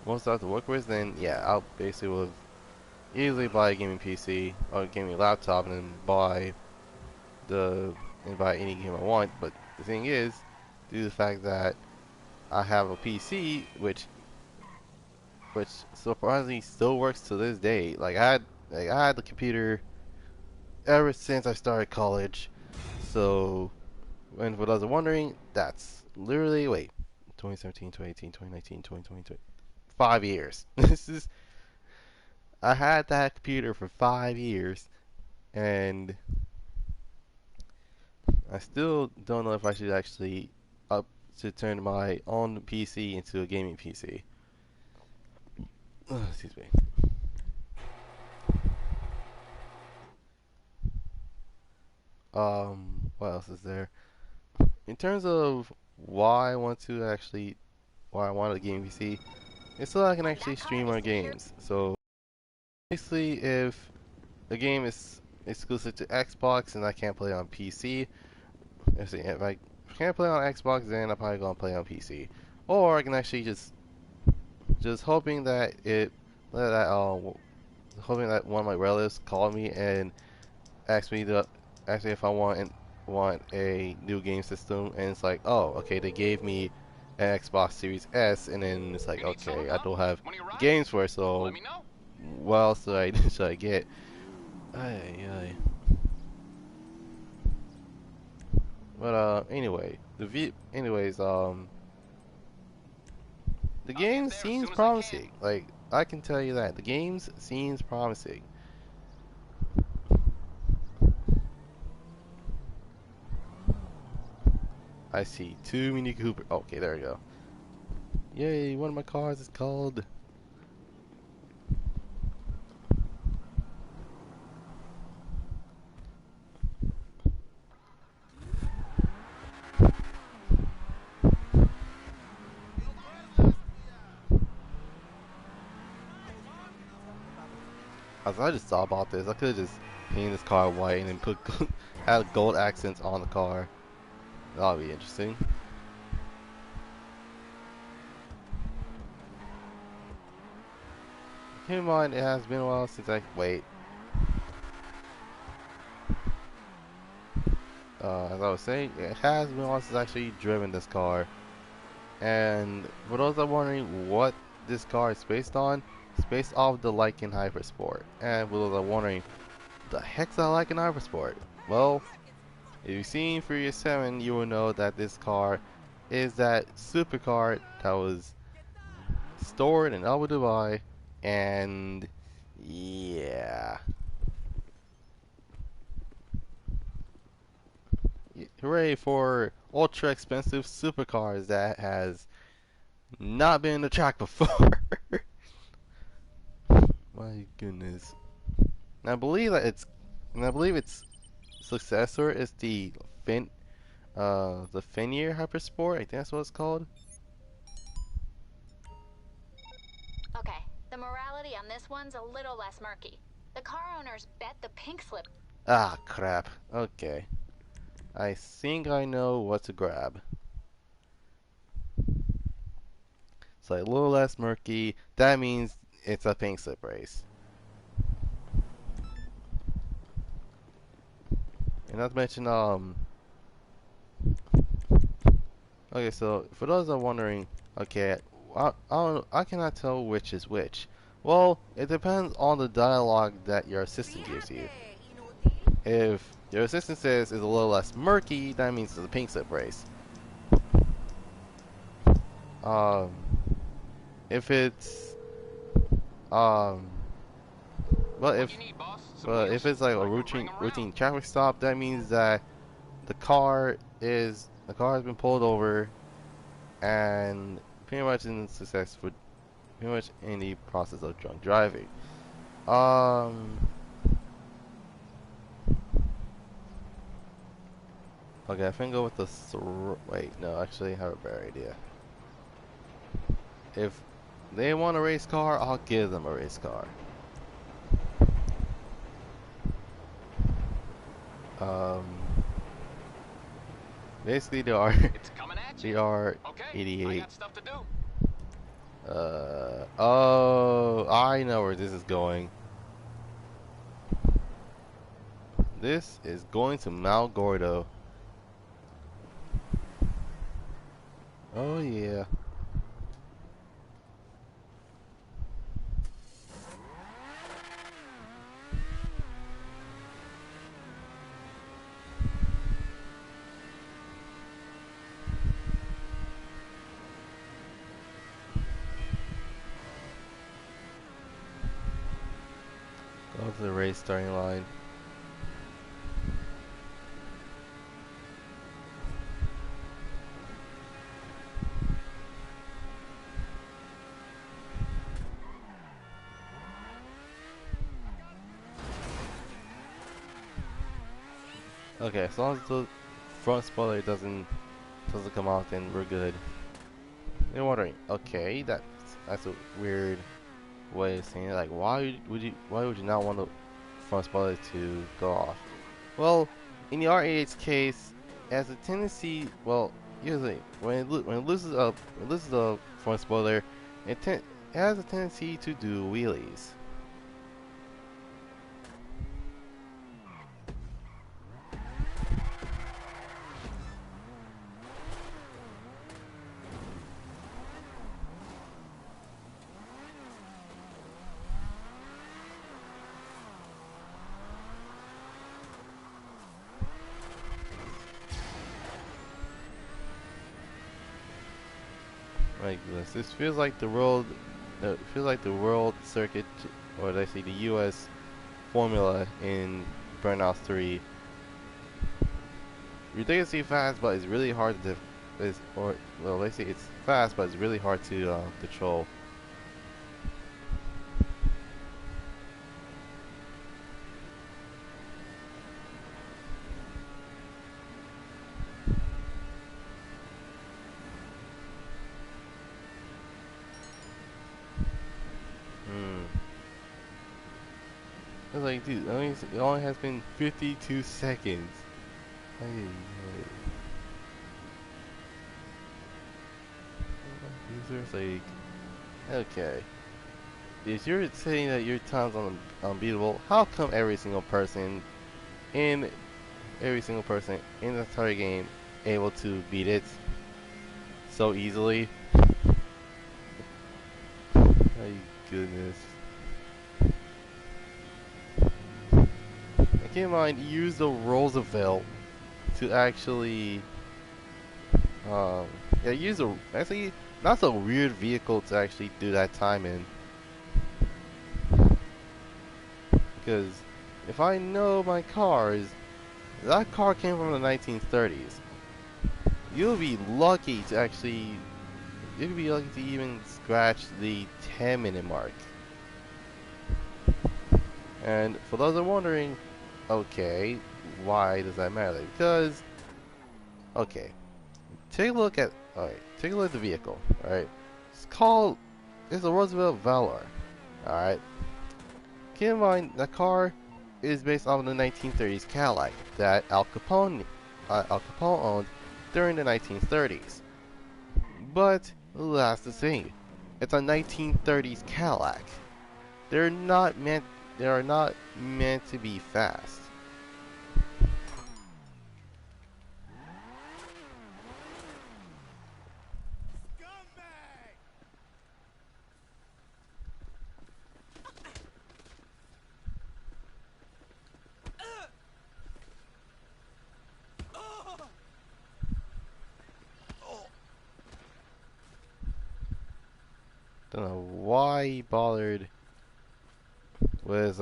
work with, then yeah, I'll basically would easily buy a gaming PC or a gaming laptop and then the buy any game I want. But the thing is, due to the fact that I have a PC, which surprisingly still works to this day. I had the computer ever since I started college. So, and for those who are wondering, that's literally, wait, 2017, 2018, 2019, 2020, 5 years. I had that computer for 5 years, and I still don't know if I should actually up to turn my own PC into a gaming PC. Excuse me. What else is there? In terms of why I want to actually, why I wanted a game PC, it's so I can And actually that car stream is my secure. games. So basically, if the game is exclusive to Xbox and I can't play on PC, if I can't play on Xbox, then I'm probably gonna play on PC. Or I can actually just hoping that hoping that one of my relatives call me and ask me to ask me if I want a new game system, and it's like, oh, okay, they gave me an Xbox Series S, and then it's like, You need some, okay, I huh? don't have When you arrive, games for it, let so me know. what else should I should I get? Ay, ay. But anyway, the I'll get game there as seems soon as I can. promising. Like, I can tell you that the game seems promising. I see two Mini Cooper. Okay, there we go. Yay! One of my cars is called. I just thought about this. I could have just painted this car white and then put had gold accents on the car. That would be interesting. Keep in mind, it has been a while since I wait. As I was saying, it has been a while since I actually driven this car. And for those that are wondering what this car is based on, it's based off the Lycan Hypersport. And for those that are wondering, the heck's that Lycan Hypersport? Well, if you've seen Furious 7, you will know that this car is that supercar that was stored in Abu Dhabi, and yeah. Hooray for ultra expensive supercars that has not been in the track before. My goodness. And I believe its successor is the Fenrir Hypersport. I think that's what it's called. Okay, the morality on this one's a little less murky. The car owners bet the pink slip. Ah, crap. Okay. I think I know what to grab. So a little less murky. That means it's a pink slip race. And not to mention, okay, so for those that are wondering, okay, I cannot tell which is which. Well, it depends on the dialogue that your assistant gives you. If your assistant says it's a little less murky, that means it's a pink slip race. Um, if it's um, but What do you need, boss? Some if wheels? it's like a I can bring 'em routine round. traffic stop, that means that the car has been pulled over and pretty much in success for pretty much in the process of drunk driving. Um, okay, I think go with the wait, no, actually, I have a better idea. If they want a race car, I'll give them a race car. Um, basically, they are It's coming at they you. are Okay, I 88. got stuff to do. Oh, I know where this is going. This is going to Mount Gordo. Oh yeah. Go to the race starting line. Okay, as long as the front spoiler doesn't come out, then we're good. You're wondering, okay, that's a weird way of saying it. Like, why would you not want the front spoiler to go off? Well, in the R88's case, it has a tendency. Well, usually when it loses a front spoiler, it has a tendency to do wheelies. Like this. This feels like the world. It feels like the world circuit, or let's say the U.S. formula in Burnout 3. Ridiculously fast, but it's really hard to. Well, let's say it's fast, but it's really hard to control. I was like, dude, it only has been 52 seconds. Users like, okay. If you're saying that your time's unbeatable, how come every single person in the entire game able to beat it so easily? My goodness. And keep in mind, use the Roosevelt to actually, yeah, actually, that's a weird vehicle to actually do that time in. Because if I know my cars, that car came from the 1930s. You'll be lucky to actually, you'll be lucky to even scratch the 10-minute mark. And for those that are wondering, okay, why does that matter? Because, okay, take a look at the vehicle. All right, it's a Roosevelt Valor. All right, keep in mind the car is based on the 1930s Cadillac that Al Capone owned during the 1930s. But that's the thing, it's a 1930s Cadillac. They are not meant to be fast. Don't know why he bothered with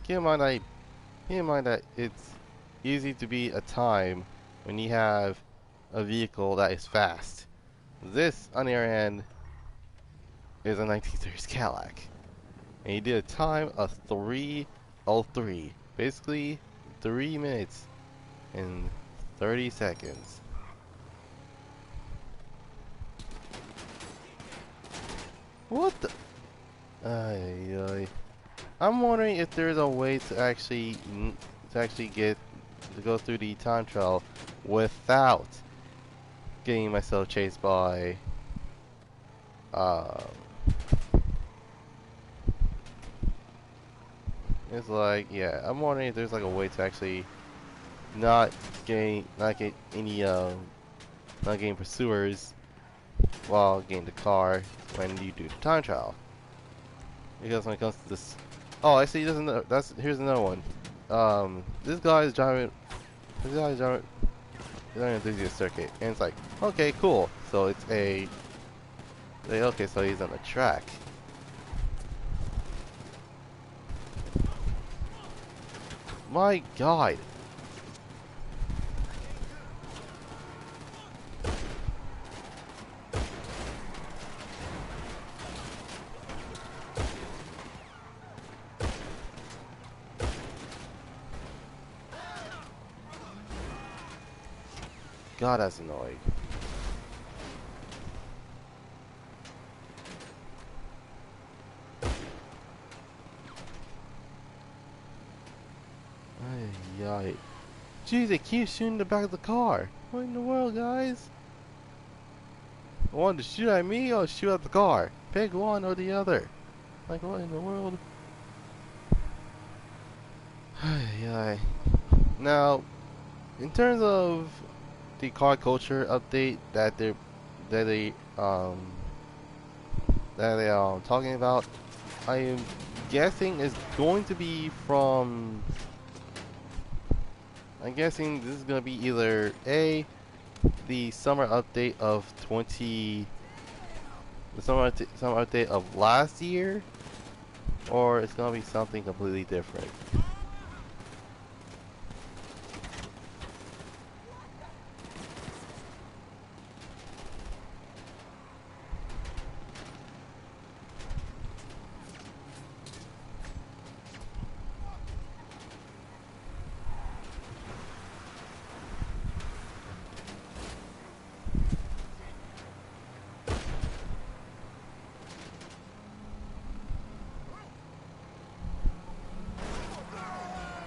keep in mind that it's easy to beat a time when you have a vehicle that is fast. This, on the other hand, is a 1930s Cadillac, and he did a time of 3:03, basically 3 minutes and 30 seconds. What the? I'm wondering if there's a way to actually go through the time trial without getting myself chased by it's like, yeah, I'm wondering if there's like a way to actually not get any not getting pursuers while getting the car when you do the time trial. Because when it comes to this, oh, I see. Here's another one. This guy is driving. This guy is driving. He's on an enthusiast circuit, and it's like, okay, cool. So it's okay, so he's on the track. My God. God, that's annoying. Ay, ay. Jeez, they keep shooting the back of the car. What in the world, guys? Want to shoot at me or shoot at the car? Pick one or the other. Like, what in the world? Ay, ay. Now, in terms of the car culture update that they um talking about, I am guessing is going to be from. I'm guessing this is going to be either A, the summer update of summer update of last year, or it's going to be something completely different.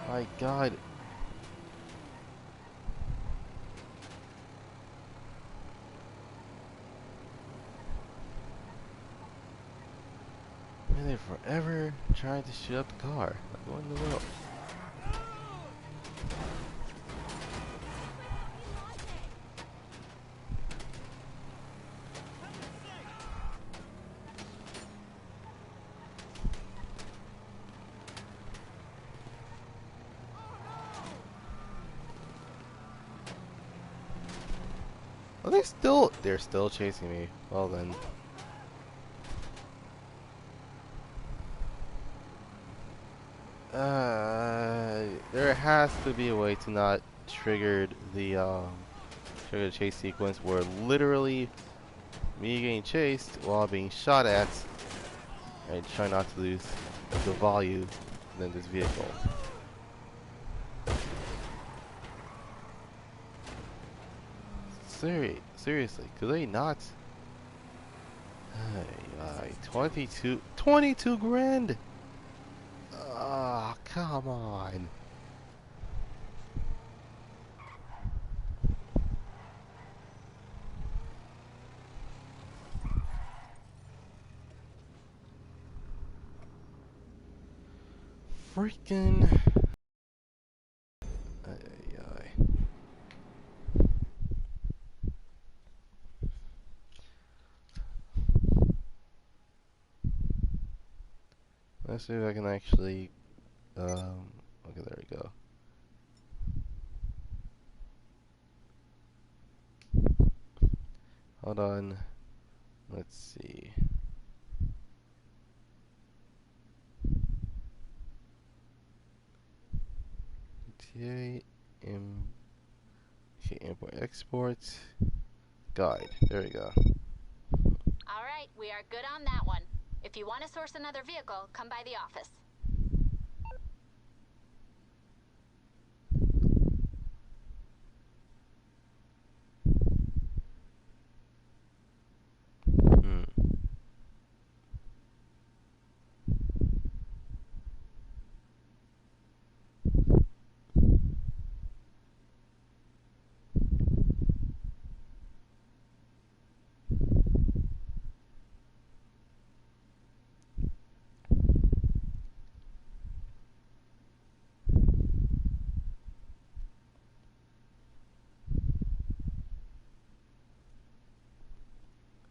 My God. Man, they're forever trying to shoot up the car. Like, what in the world? Are they still? They're still chasing me. Well then. There has to be a way to not trigger the chase sequence where literally me getting chased while being shot at and try not to lose the value in this vehicle. Seriously, could they not? Ay, 22 grand? Ah, come on. Freaking. Ay. Let's see if I can actually. Okay, there we go. Hold on. Let's see. TA import export guide. There we go. All right, we are good on that one. If you want to source another vehicle, come by the office. Hmm.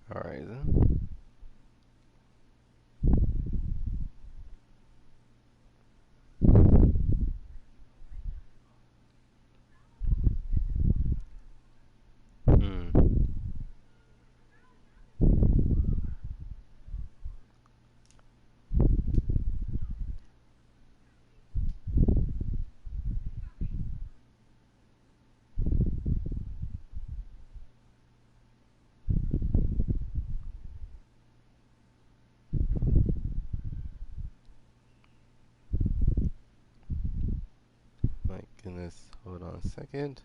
Alright then. Hmm. My goodness. Hold on a second.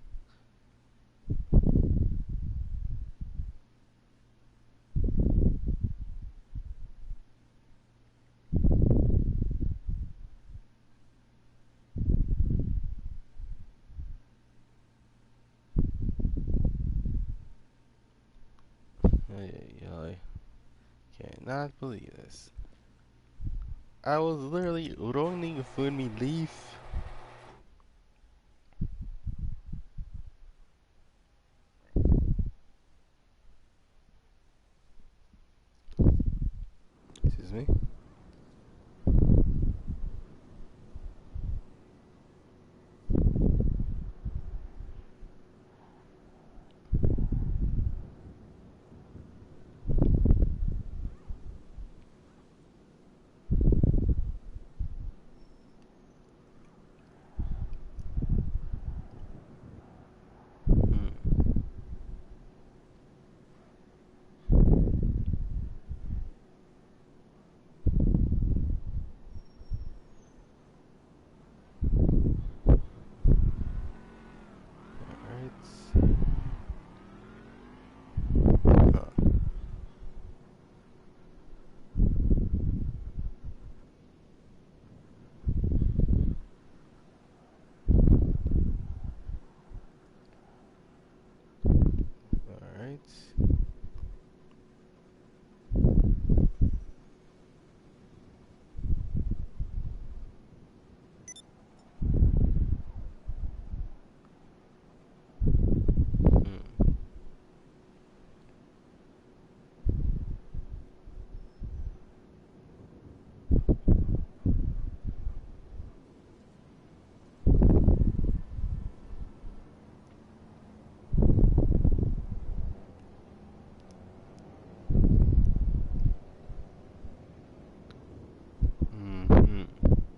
cannot believe this. I was literally rolling a funny leaf. Excuse me.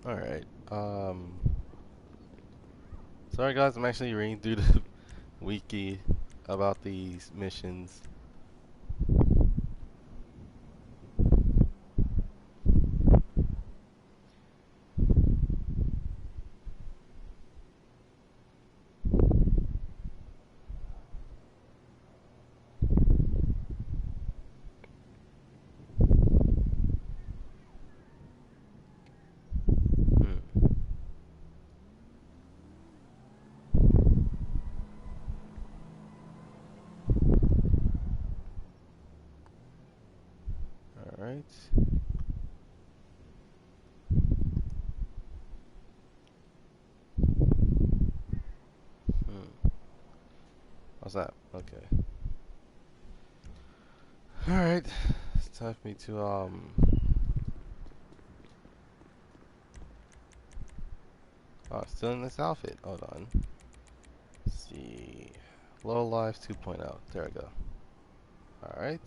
Alright. Sorry guys, I'm actually reading through the wiki about these missions. Alright. What's that? Okay. Alright. It's time for me to oh, still in this outfit. Hold on. Let's see. Low Life 2.0. There we go. Alright.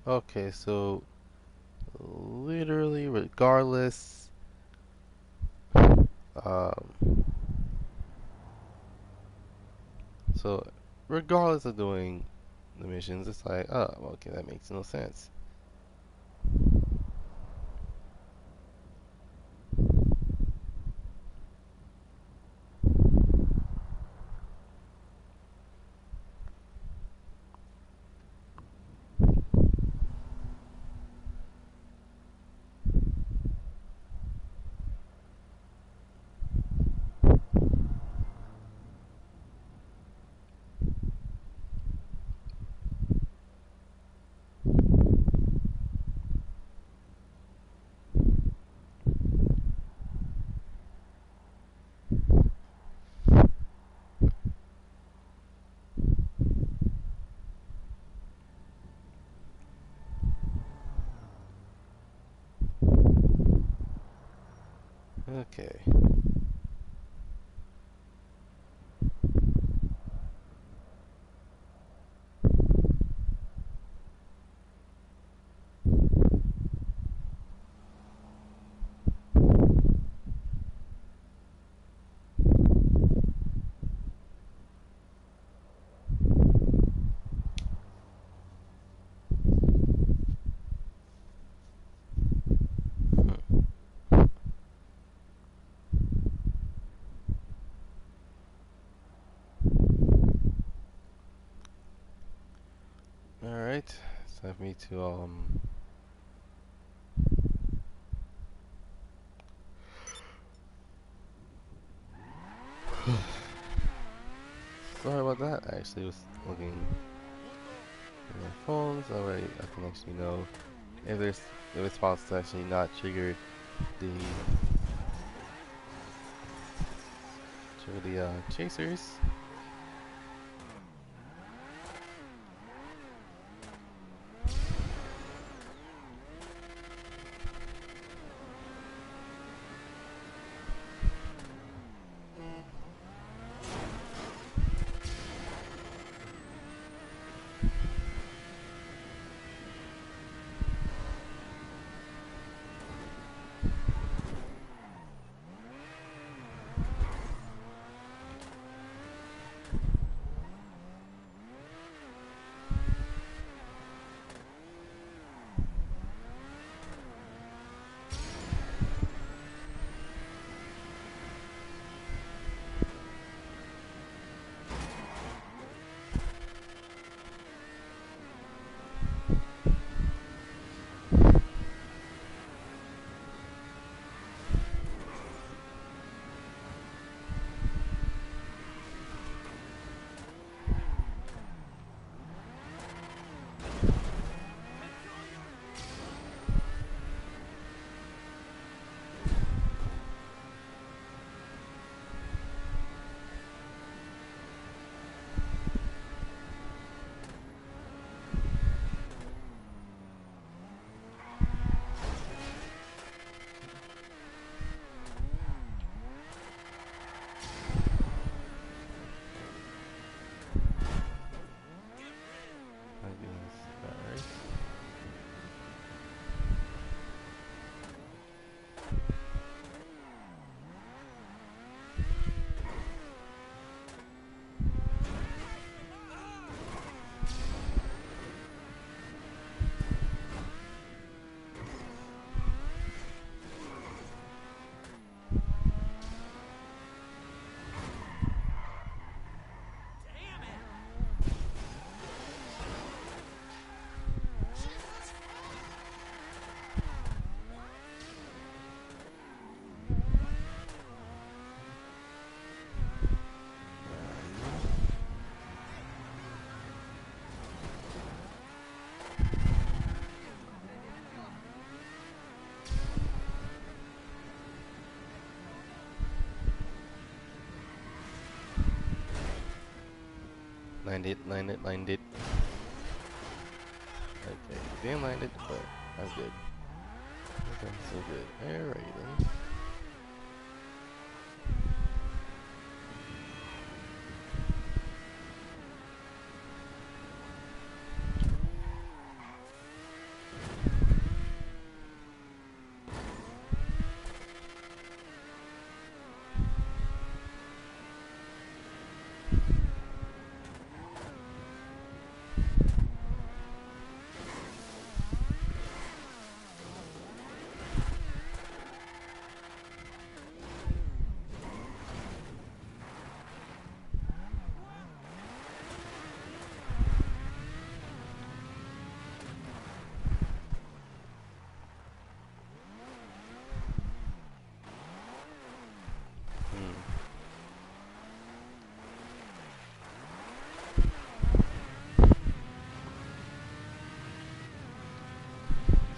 Okay, so literally regardless so regardless of doing the missions, it's like, oh, okay, that makes no sense. Okay. Alright, it's time for me to sorry about that. I actually was looking at my phone, so I can actually know if there's the response to actually not trigger the chasers. My goodness. Alright. Landed. Okay, didn't land it, but I'm good. Okay, so good. Alright then.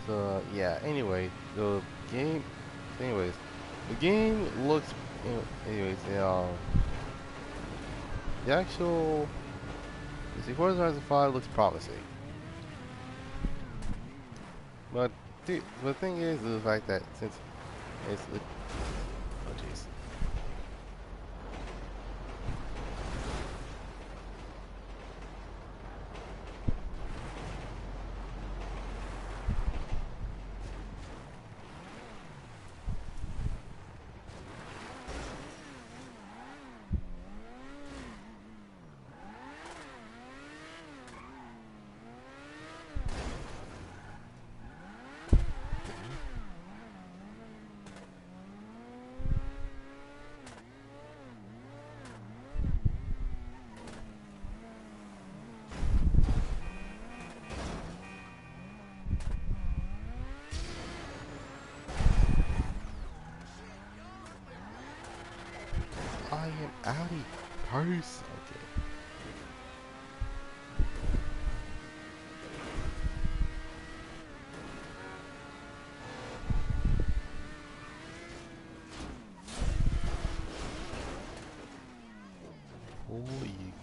So yeah. Game. Anyways, the game looks. Anyways, the actual. The Forza Horizon 5 looks promising, but the thing is the fact that since it's Audi purse. Okay. Oh, you.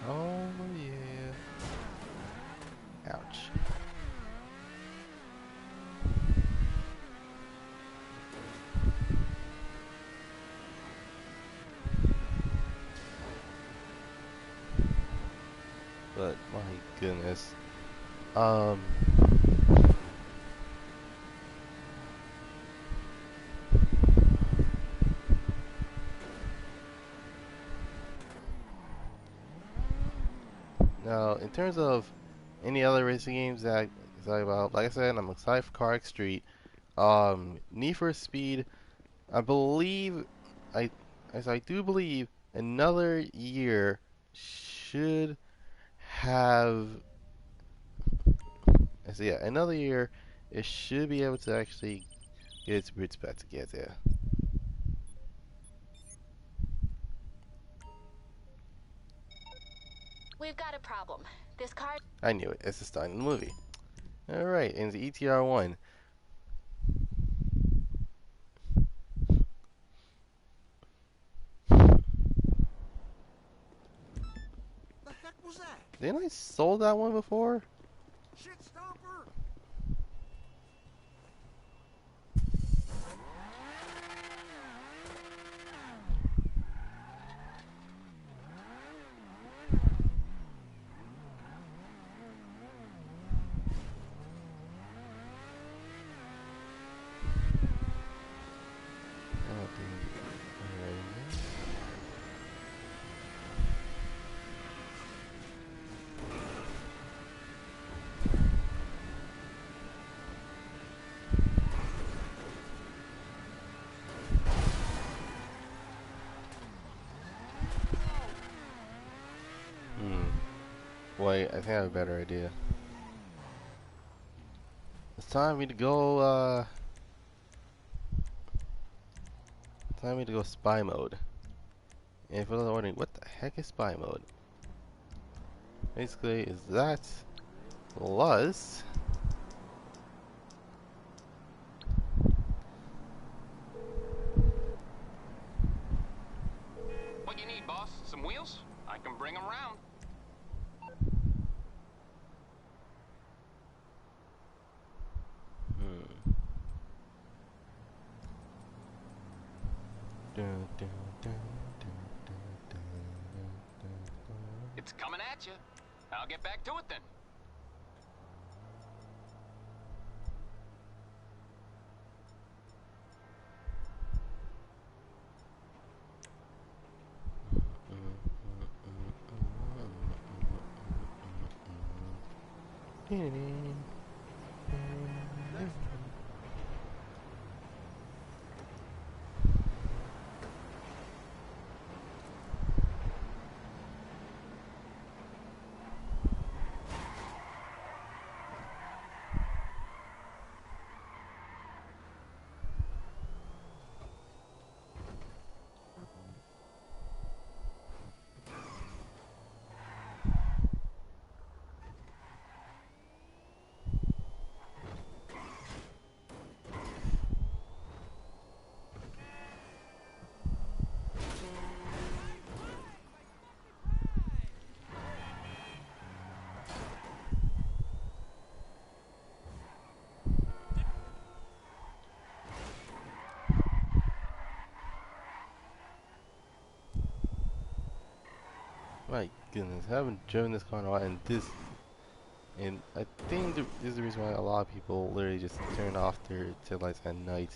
Oh yeah. Ouch. But my goodness. Um Now, in terms of any other racing games that I'm excited about, like I said, I'm excited for Car X Street. Need for Speed, I believe, I as I do believe, another year should have. I see, yeah, another year, it should be able to actually get its roots back together. We've got a problem. This car. I knew it. It's the start of the movie. All right, and the ETR1. The heck was that? Didn't I sold that one before? Shit stomper! Oh, dang. Wait, I think I have a better idea. It's time for me to go, time for me to go spy mode. And if you're wondering, what the heck is spy mode? Basically, is that plus What you need, boss? Some wheels? I can bring them round. Dun, dun, dun, dun, dun, dun, dun, dun. It's coming at you. I'll get back to it then. My goodness, I haven't driven this car in a while, and I think this is the reason why a lot of people literally just turn off their taillights at night.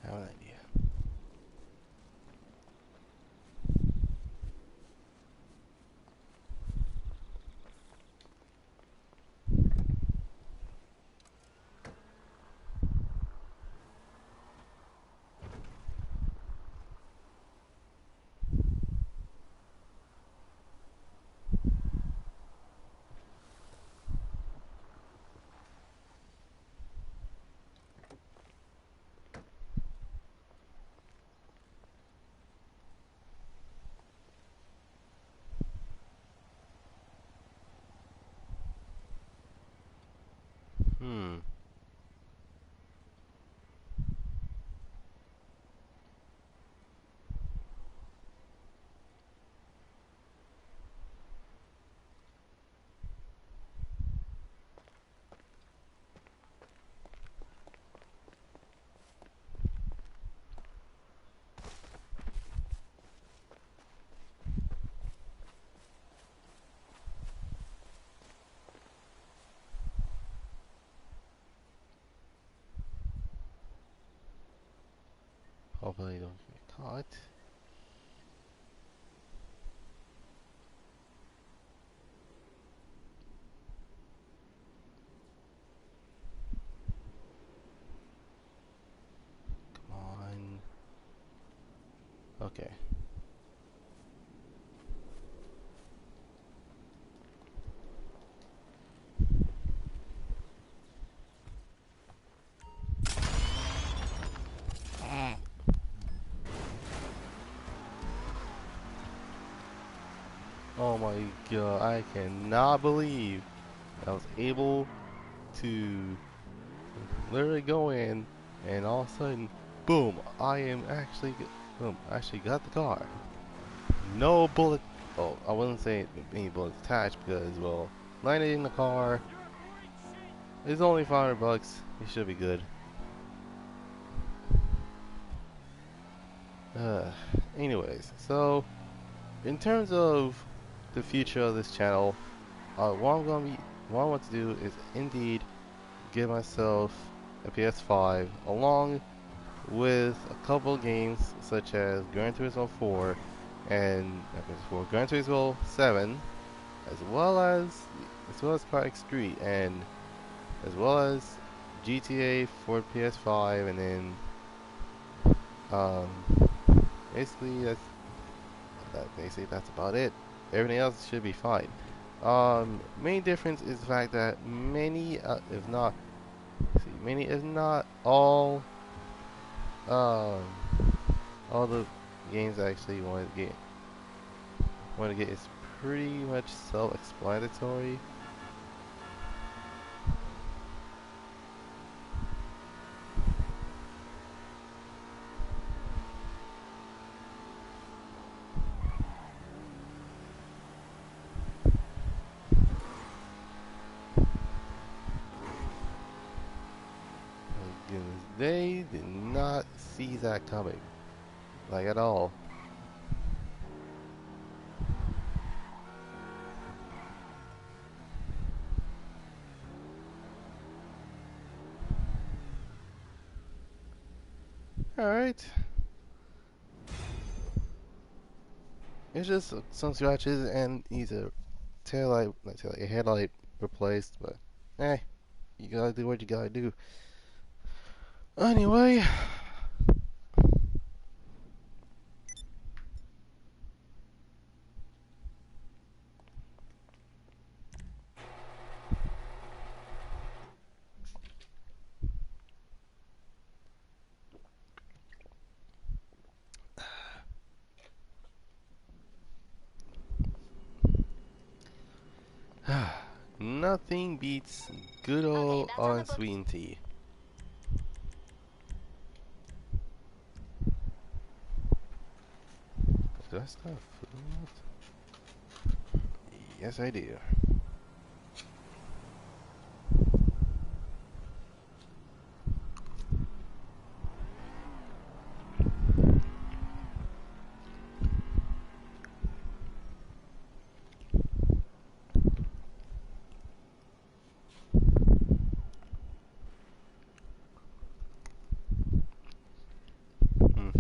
I have an idea. Hmm. Hopefully, don't get caught. Come on. Okay. Oh my god, I cannot believe I was able to literally go in and all of a sudden, boom, I am actually, boom, I actually got the car. No bullet, oh, I wouldn't say any bullets attached because, well, landed in the car, it's only 500 bucks, it should be good. Uh, Anyways, so, in terms of the future of this channel, what I want to do is indeed get myself a PS5 along with a couple games such as Gran Turismo 4 and Gran Turismo 7, as well as Car X3 and as well as GTA for PS5, and then um, basically that's about it. Everything else should be fine. Main difference is the fact that many, if not um, all the games I actually want to get is pretty much self-explanatory. My goodness, they did not see that coming, like at all. All right, it's just some scratches and needs a a headlight replaced, but hey, you gotta do what you gotta do. Anyway, nothing beats good Okay, old that's on the books. unsweetened tea. Do I still have food left? Yes, I do. Hmm.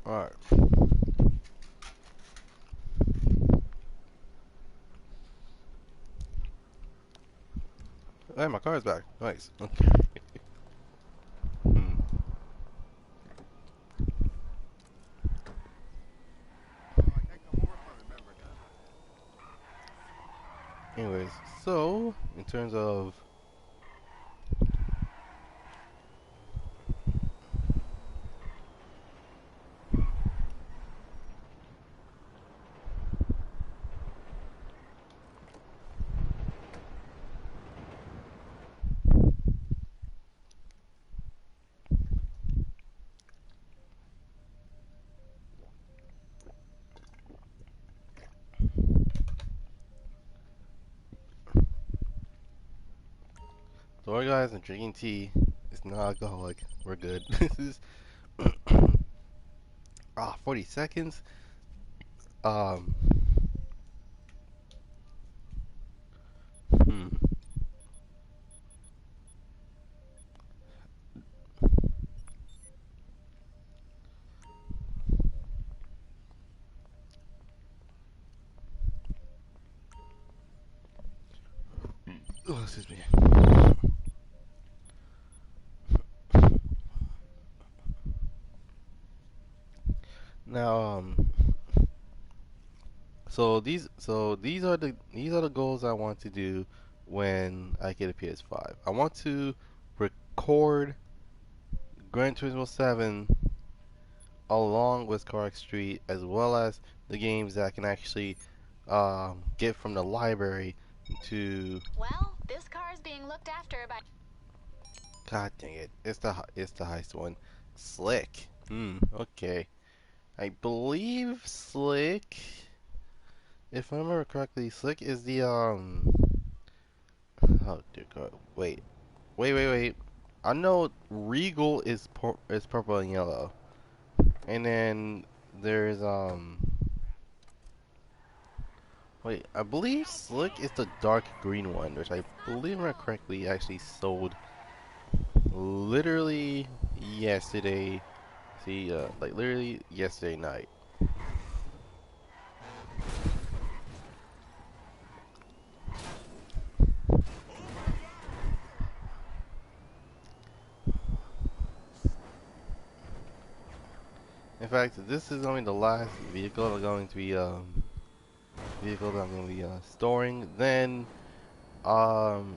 All right. Hey, my car's back. Nice. Okay. Hmm. Anyways, so in terms of sorry guys, I'm drinking tea. It's not alcoholic. We're good. This is 40 seconds. Um. Hmm. Oh, excuse me. Now, these are the goals I want to do when I get a PS5. I want to record Gran Turismo 7 along with Correct Street, as well as the games that I can actually get from the library to. Well, this car is being looked after by. God dang it! It's the heist one. Slick. Okay. I believe Slick. If I remember correctly, Slick is the Oh dear God! Wait. I know Regal is purple and yellow, and then there's Wait, I believe Slick is the dark green one, which I believe, if I remember correctly, actually sold literally yesterday. See, like literally yesterday night. In fact, this is only the last vehicle that I'm going to be storing. Then um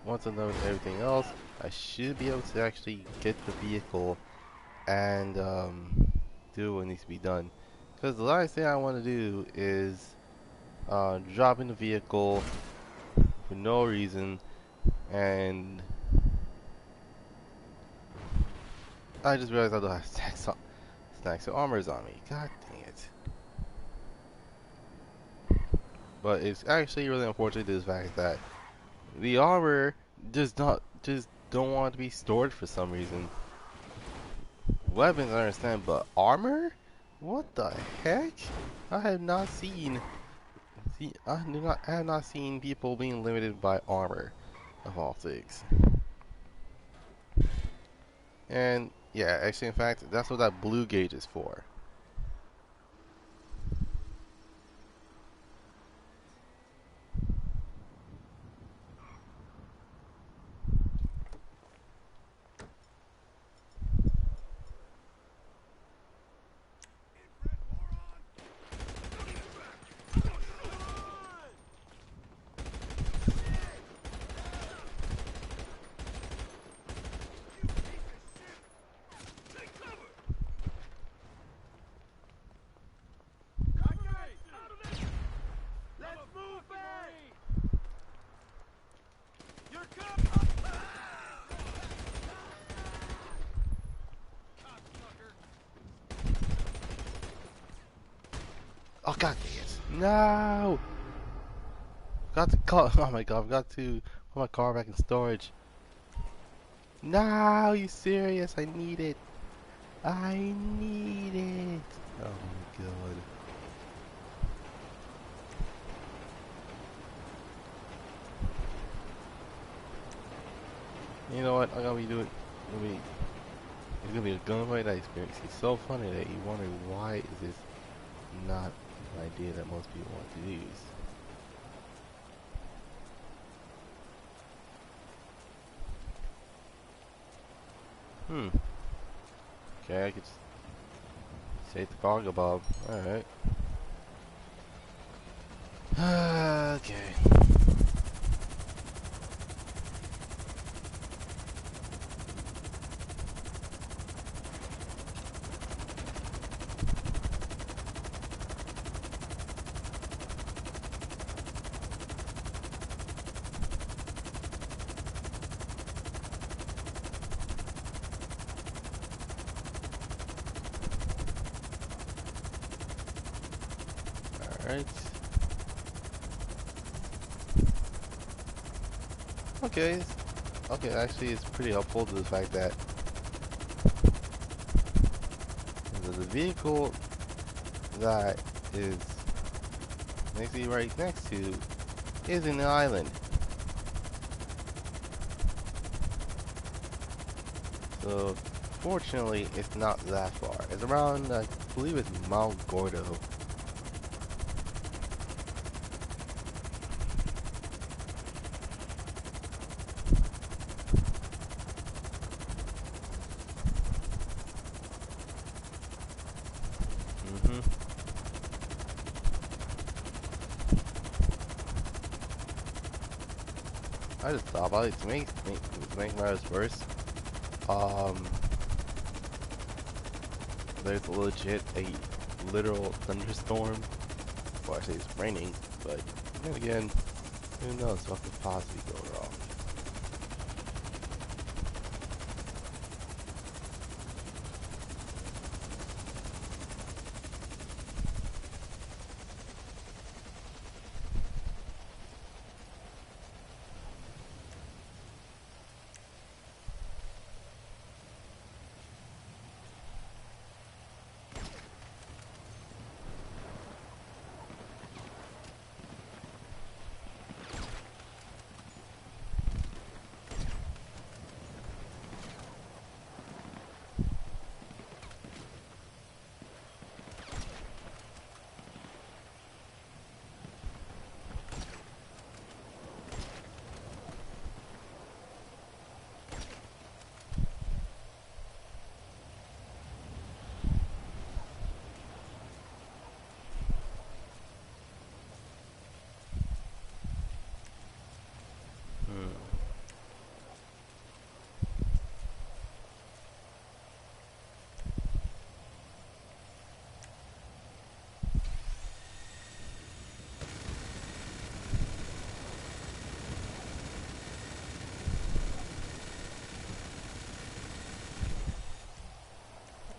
once I'm done with everything else, I should be able to actually get the vehicle and do what needs to be done. Because the last thing I want to do is drop in the vehicle for no reason, and I just realized I don't have stacks of armors on me. God dang it. But it's actually really unfortunate to the fact that the armor just don't want to be stored for some reason. Weapons I understand, but armor? What the heck? I have not seen I have not seen people being limited by armor of all things. And yeah, actually in fact that's what that blue gauge is for. Oh god dang it. No! Got to call. Oh my god, I've got to put my car back in storage. No, you serious? I need it. I need it. Oh my god. You know what? I'm gonna be doing. It's gonna be a gunfight that experience. It's so funny that you wonder why is this not an idea that most people want to use. Okay, I could save the cargo bob. Alright. Okay. Alright. Okay. Okay, actually it's pretty helpful to the fact that the vehicle that is right next to is in the island. So fortunately it's not that far. It's around I believe it's Mount Gordo. I just thought about it to make matters worse. Um, there's legit a literal thunderstorm. Well, actually, it's raining, but then again, who knows what could possibly go wrong?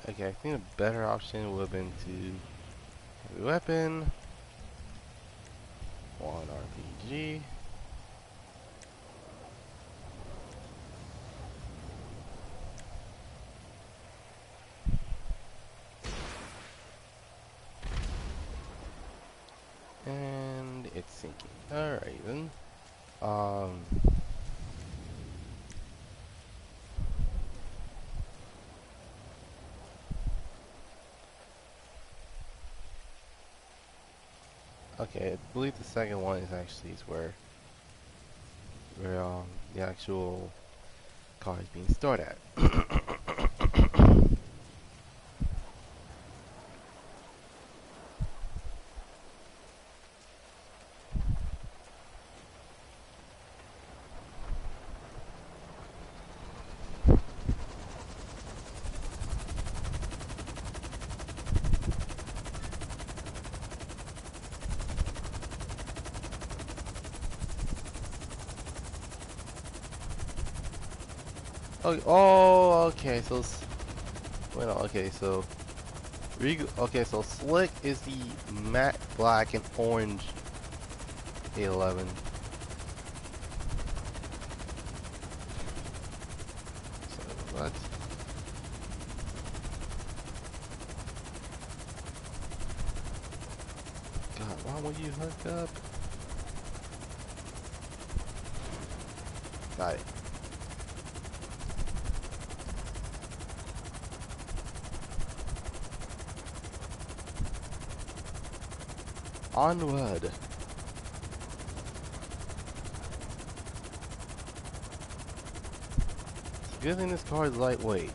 Okay, I think a better option would have been to heavy weapon, one RPG. And it's sinking. Alright then. Okay, I believe the second one is actually where the actual car is being stored at. Oh, okay. So, wait, no, okay. So, okay. So, Slick is the matte black and orange A11. So what? God, why would you hook up? Got it. Onward. Good thing this car is lightweight.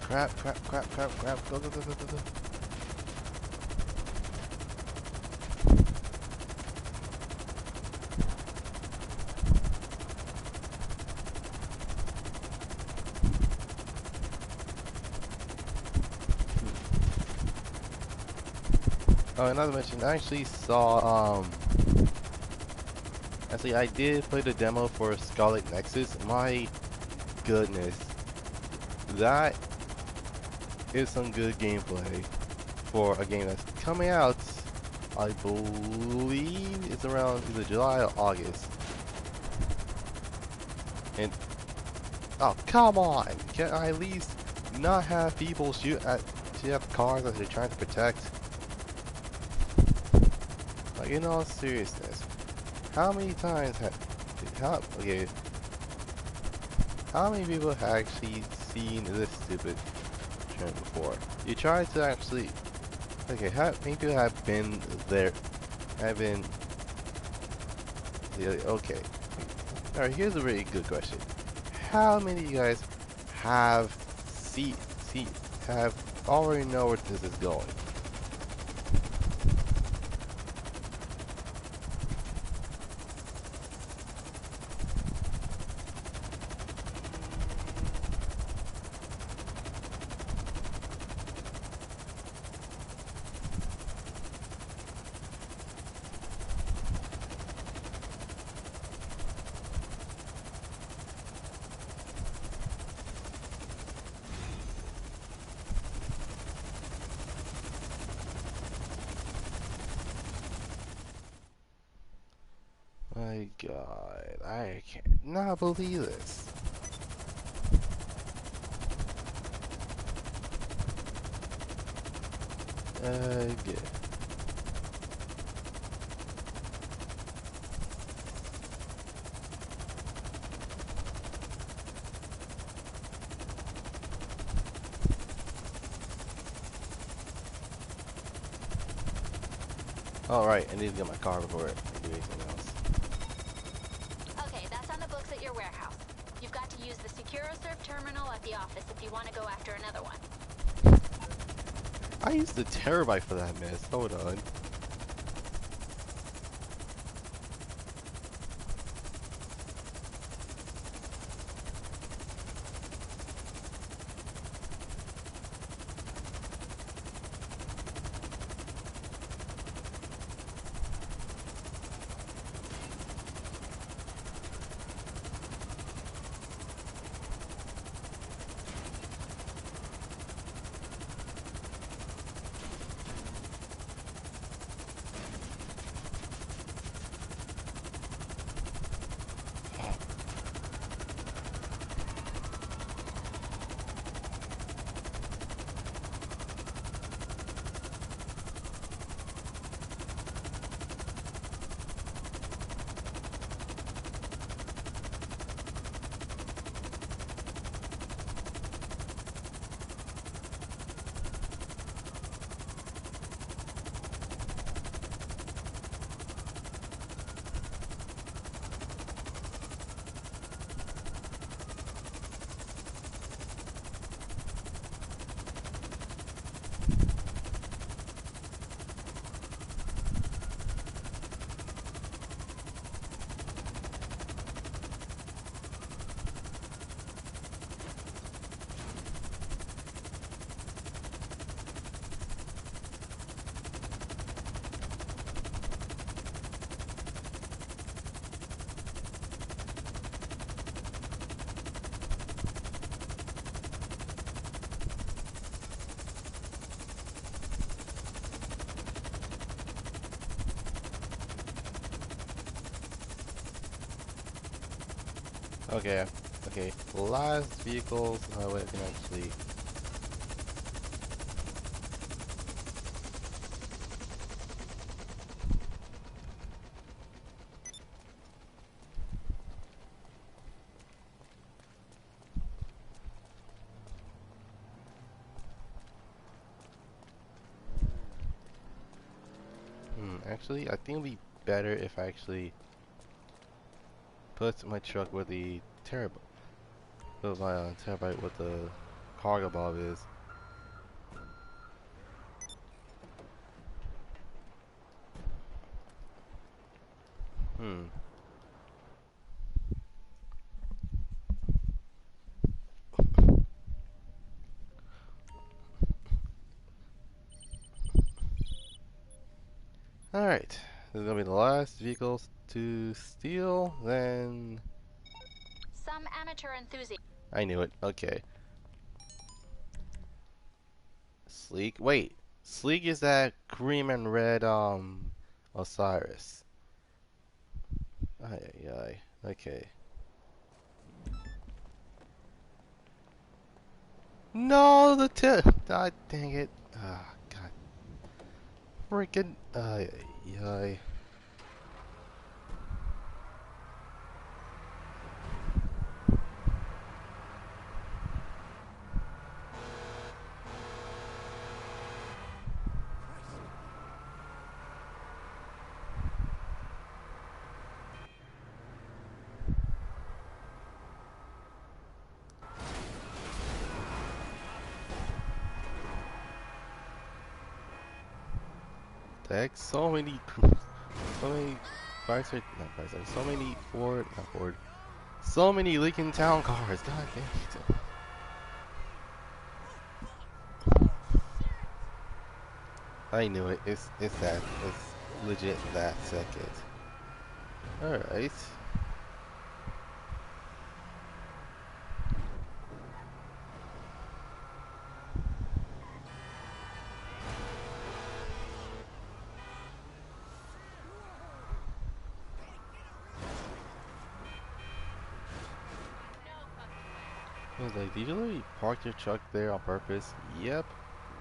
Crap, crap, crap, crap, crap. Go, go, go, go, go, go. Oh, another mention. I actually saw actually I did play the demo for Scarlet Nexus. My goodness, that is some good gameplay for a game that's coming out. I believe it's around either July or August. And oh, come on! Can I at least not have people shoot at cars that they're trying to protect? Like, in all seriousness, how many times how many people have actually seen this stupid trend before? You try to actually, okay, how many people have been there, have been, okay. Alright, here's a really good question. How many of you guys have have already know where this is going? My God, I can't not believe this. Good. Alright, I need to get my car before I do anything else. Okay, that's on the books at your warehouse. You've got to use the SecuroServe terminal at the office if you want to go after another one. I used the terabyte for that mess. Hold on. Okay, okay. Last vehicles, how I can actually. Actually, I think it'd be better if I actually put my truck where the terabyte, put my terabyte what the cargo bob is. Hmm. Alright. This is gonna be the last vehicles to steal, then Some amateur enthusiast. I knew it. Okay. Sleek. Wait. Sleek is that cream and red Osiris. Ay ay ay. Okay. No, the tip. God dang it. Ah, God. Freaking. Ay ay ay. Heck, so many Chrysler, not Chrysler, so many Ford, not Ford, so many Lincoln Town cars. God damn it. I knew it. It's that. It's legit that second. All right. I was like, did you literally park your truck there on purpose? Yep.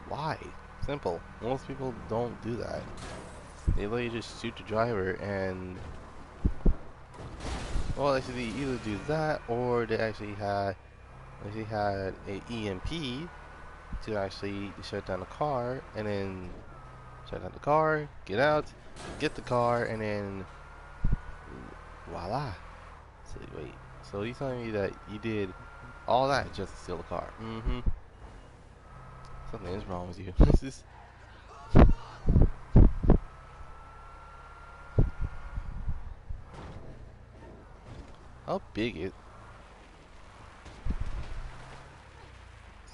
Why? Simple. Most people don't do that. They literally just shoot the driver and, well, actually they either do that or they actually had a EMP to actually shut down the car, and then shut down the car, get out, get the car, and then voila. So wait, so you telling me that you did all that just to steal the car? Mm-hmm. Something is wrong with you. This is how big is?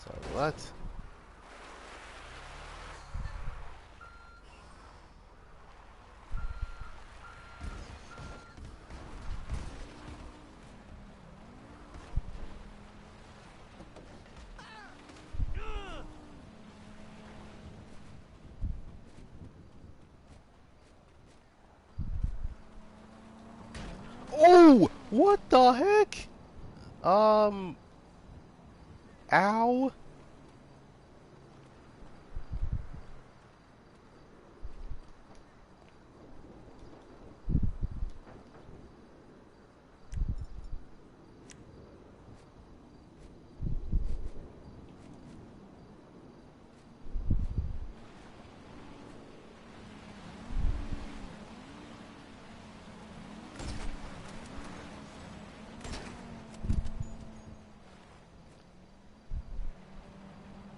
So what? Oh, what the heck? Ow.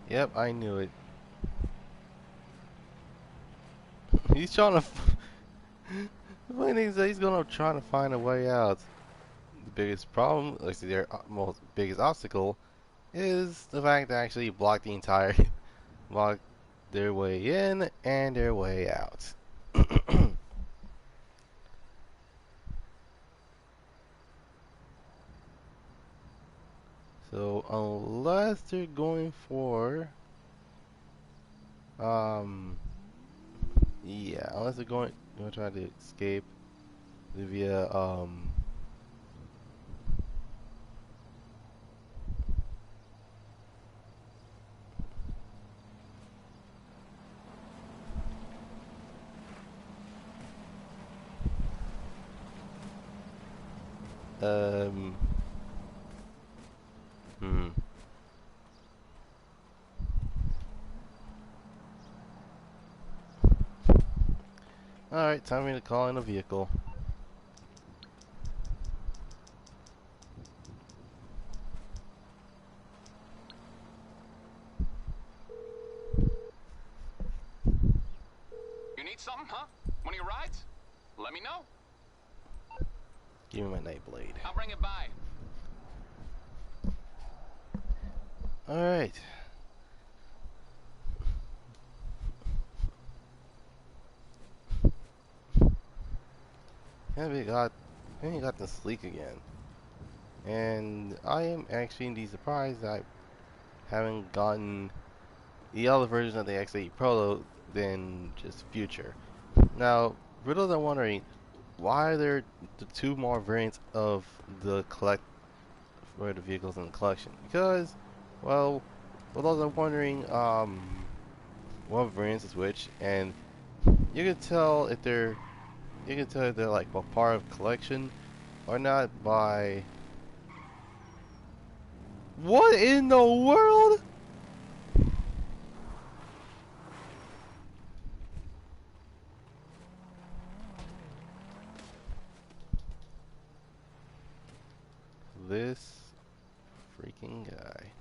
Yep, I knew it. He's trying to. The funny thing is that he's gonna try to find a way out. The biggest problem, like their most biggest obstacle, is the fact that actually block the entire, block their way in and their way out. So unless they're going for, yeah, unless they're going to try to escape via, um, hmm. Alright, time for me to call in a vehicle. You need something, huh? One of your rides? Let me know. Give me my night blade. I'll bring it by. Alright. haven't gotten sleek again. And I am actually indeed surprised that I haven't gotten the other version of the X8 Pro than just Future. Now, for those that are wondering, why are there the two more variants of the for the vehicles in the collection? Because, well, for those that are wondering, what variants is which, and you can tell if they're like a part of collection or not by what in the world? This freaking guy.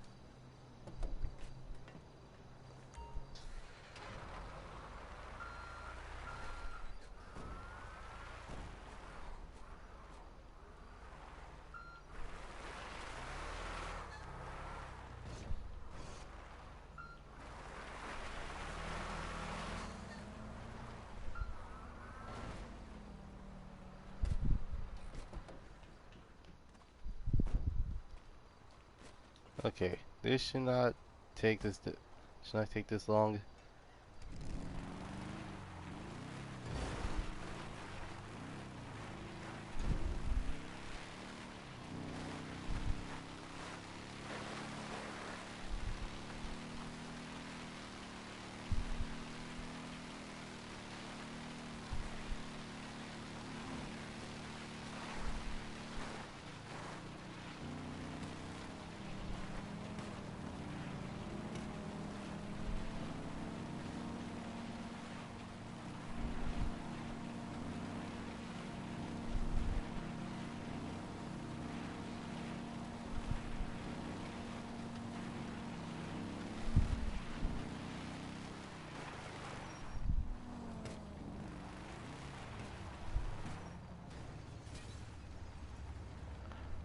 Okay, this should not take this long.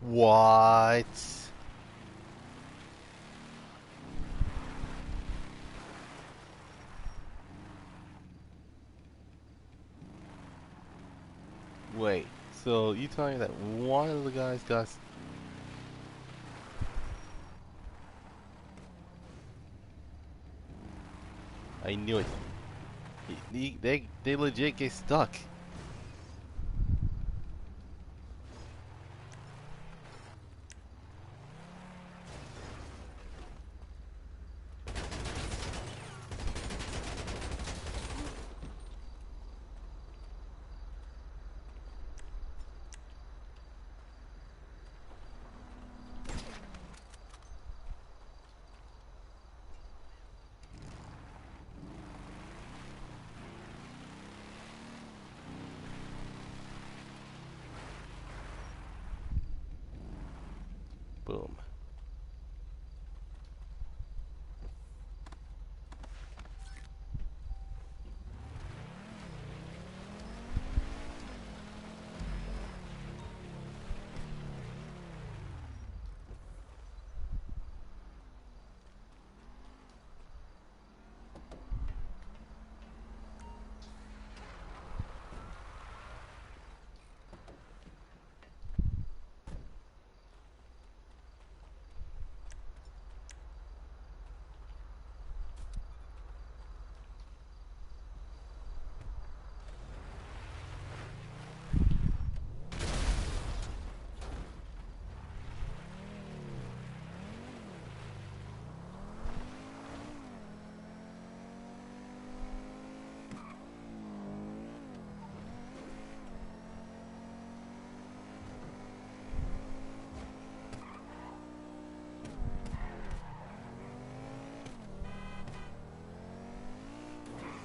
What? Wait, so you telling me that one of the guys got I knew it. They legit get stuck. Boom.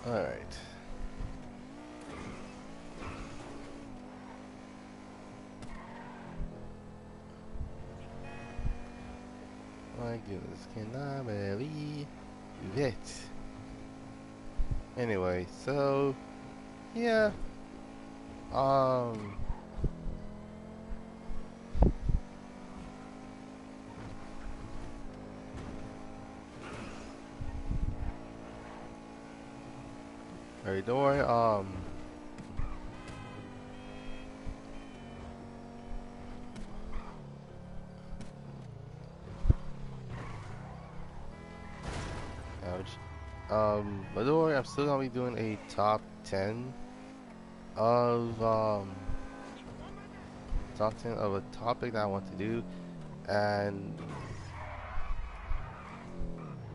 Alright. My goodness, cannot believe it. Anyway, so yeah. Um Alright, don't worry, But don't worry, I'm still gonna be doing a top 10 of a topic that I want to do, and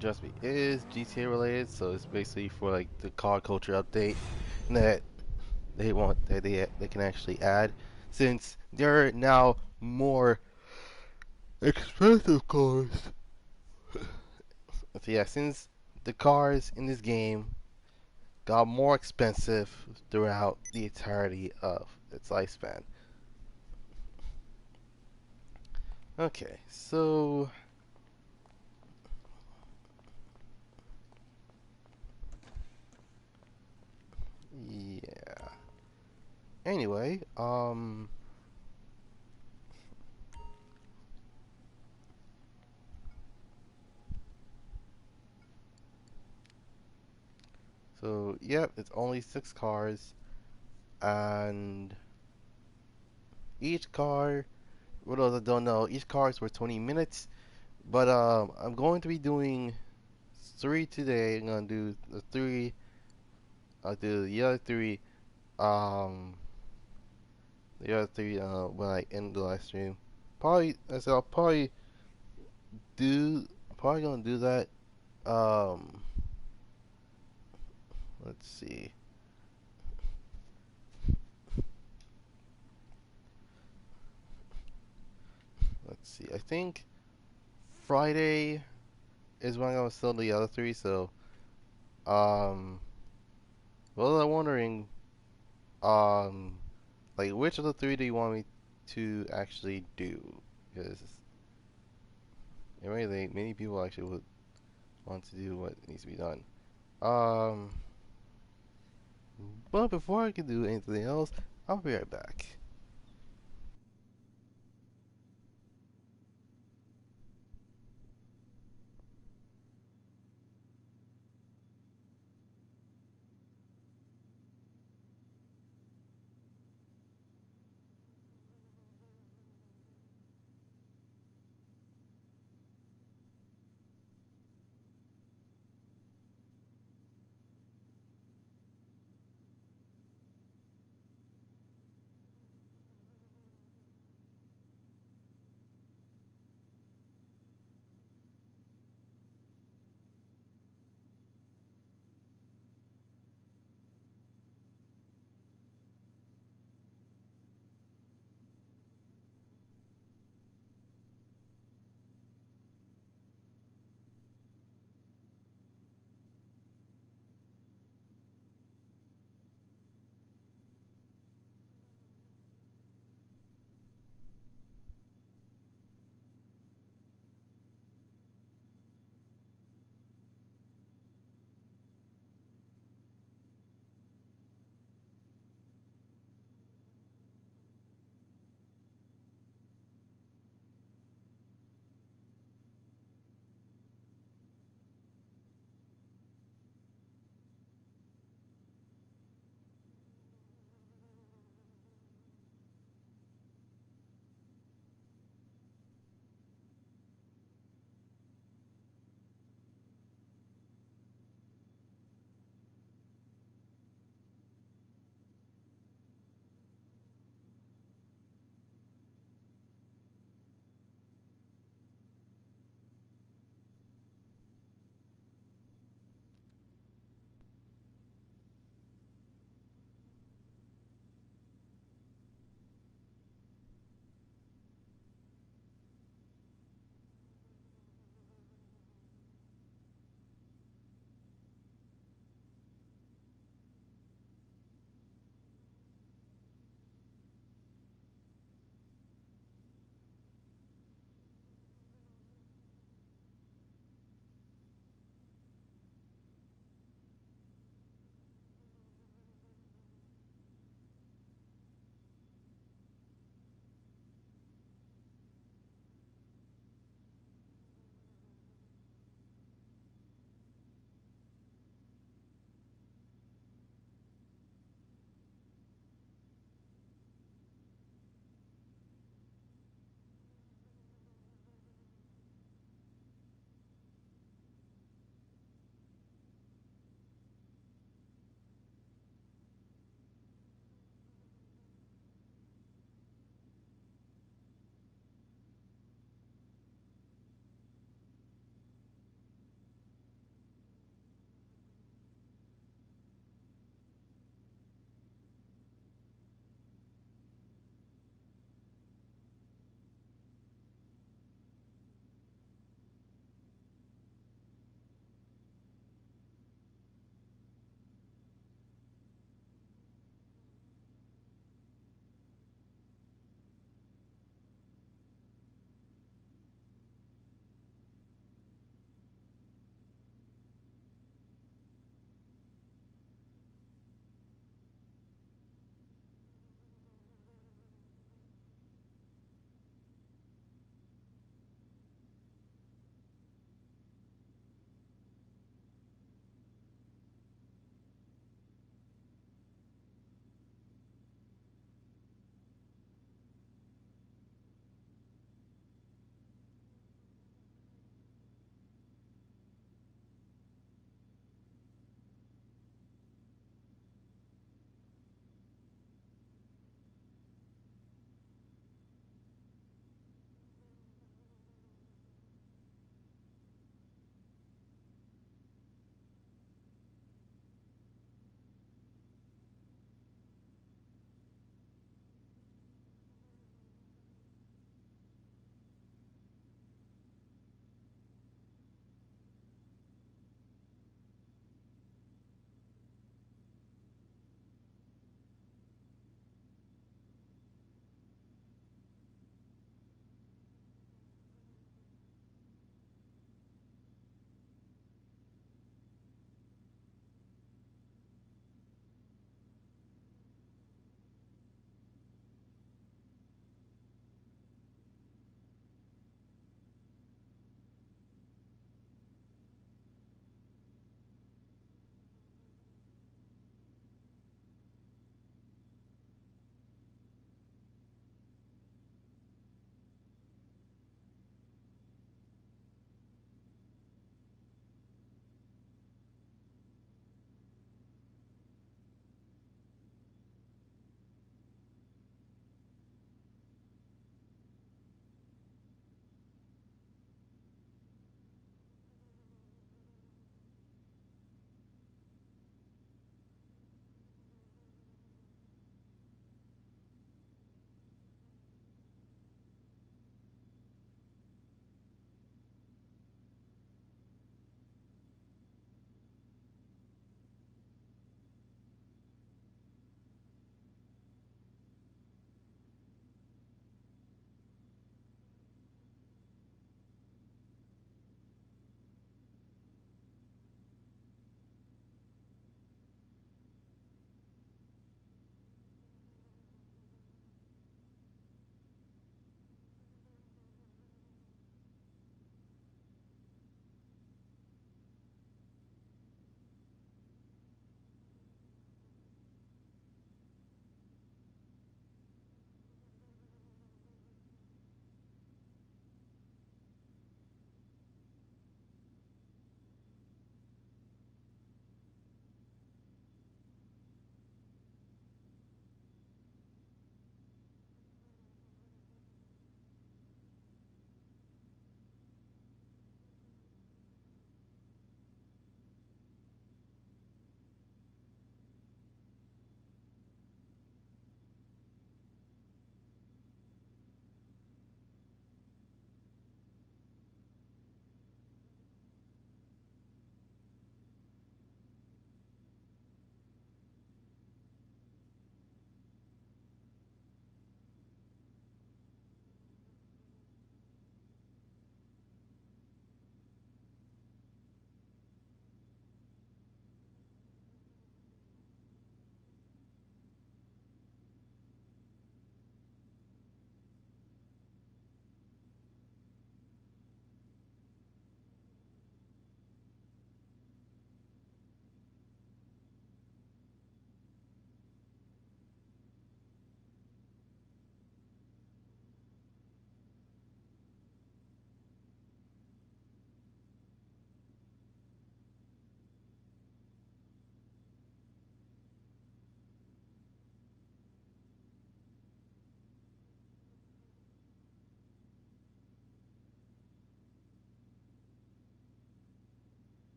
trust me, it is GTA related, so it's basically for like the car culture update that they can actually add, since there are now more expensive cars. So yeah, since the cars in this game got more expensive throughout the entirety of its lifespan. Okay, so yeah. Anyway, so yep, it's only 6 cars, and each car, for those that don't know, each car is for 20 minutes. But I'm going to be doing 3 today. I'm gonna do the 3. I'll do the other 3. Um, the other 3 when I end the live stream. Probably, I said I'll do. Probably gonna do that. Um, let's see. Let's see. I think Friday is when I'm gonna sell the other 3. So um, well, I'm wondering um, like which of the 3 do you want me to actually do? Because really, many people actually would want to do what needs to be done. Um, but before I can do anything else, I'll be right back.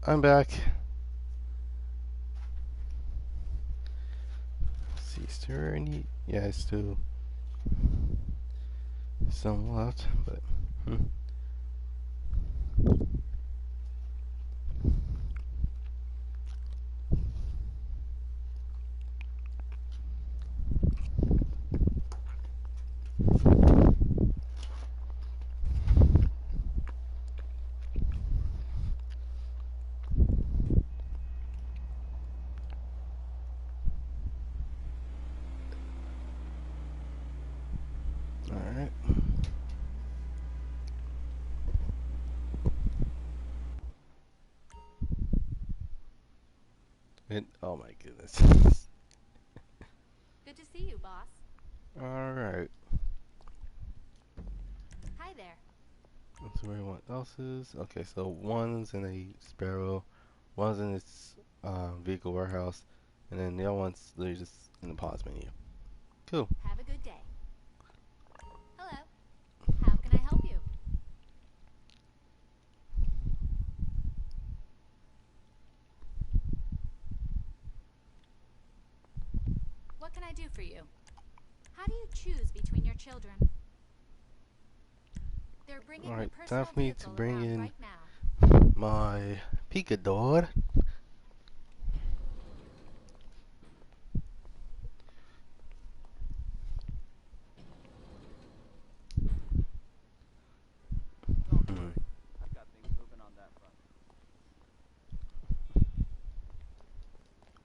I'm back. Let's see, is there any? Yeah, it's still some left, but. Alright. And oh my goodness. Good to see you, boss. Alright. Hi there. Let's see where everyone else is. Okay, so one's in a Sparrow, one's in its vehicle warehouse, and then the other one's literally just in the pause menu. Cool. Have a good day. Hello. How can I help you? What can I do for you? How do you choose between your children? They're bringing Alright, the time personal for me to vehicle bring around in right now. my picador. Don't worry. I've got things moving on that front.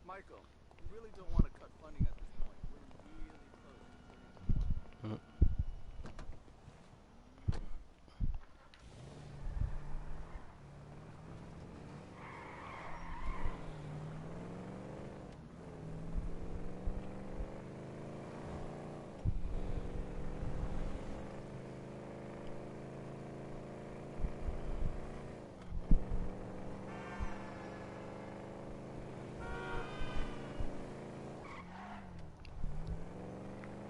Michael, we really don't want to cut funding at this point. We're really close to putting the plan.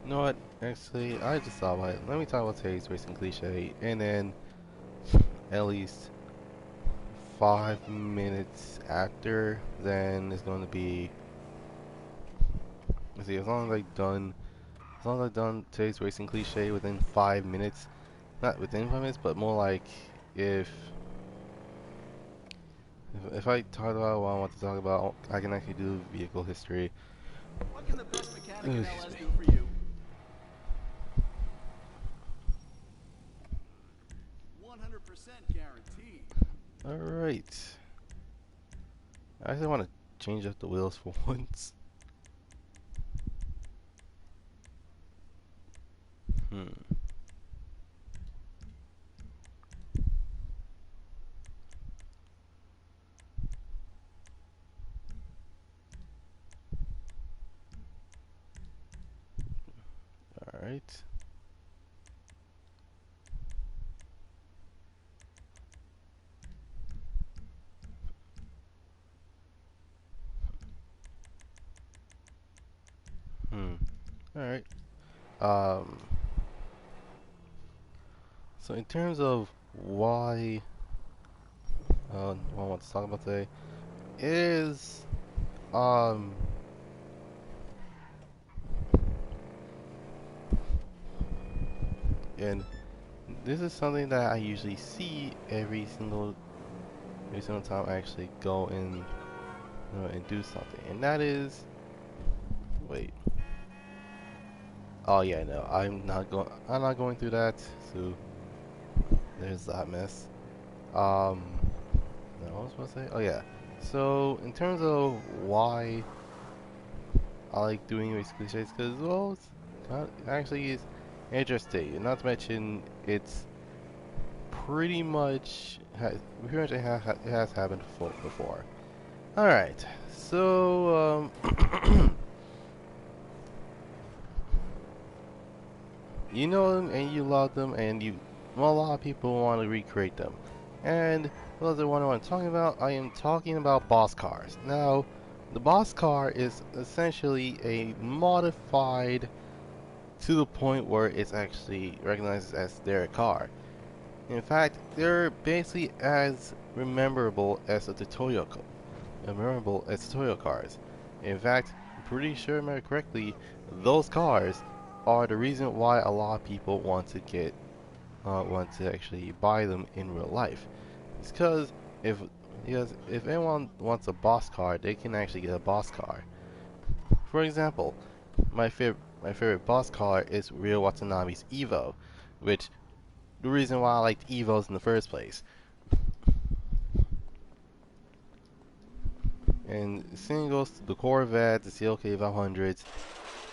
You know what? Actually, I just thought about it. Let me talk about today's racing cliche, and then at least 5 minutes after, then it's going to be. Let's see, as long as I've done today's racing cliche within 5 minutes, not within 5 minutes, but more like if if I talk about what I want to talk about, I can actually do vehicle history. What can the best mechanic in Excuse LS me. do for you? 100% guaranteed. Alright. I actually want to change up the wheels for once. Alright. Alright. Um, so in terms of why, what I want to talk about today is, um, and this is something that I usually see every single time I actually go and do something, and that is, wait. Oh yeah, no, I'm not going through that. So there's that mess. No, what was I supposed to say? Oh yeah. So in terms of why I like doing race cliches, because well, actually is interesting. And not to mention, it's pretty much it has happened before. All right. So you know them and you love them, and well, a lot of people want to recreate them. And well, the one I'm talking about, I am talking about boss cars. Now, the boss car is essentially a modified to the point where it's actually recognized as their car. In fact, they're basically as memorable as the tutorial memorable as tutorial cars. In fact, I'm pretty sure I remember correctly, those cars are the reason why a lot of people want to actually buy them in real life. It's if because if anyone wants a boss car, they can actually get a boss car. For example, my favorite boss car is Ryo Watanabe's Evo, which the reason why I liked Evos in the first place. And same goes to the Corvette, the CLK 500s.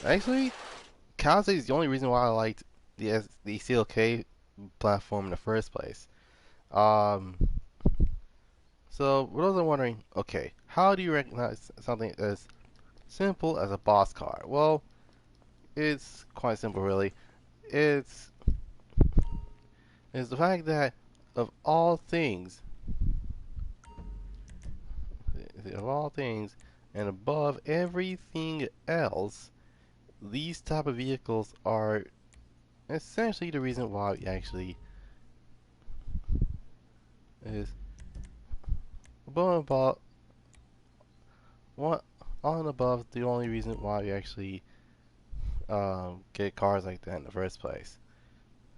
Actually, Kaze is the only reason why I liked the CLK platform in the first place. Um, so for those are wondering, okay, how do you recognize something as simple as a boss car? Well, it's quite simple, really. It's it's the fact that of all things, of all things, and above everything else, these type of vehicles are essentially the reason why we actually is above and above what on and above the only reason why we actually get cars like that in the first place.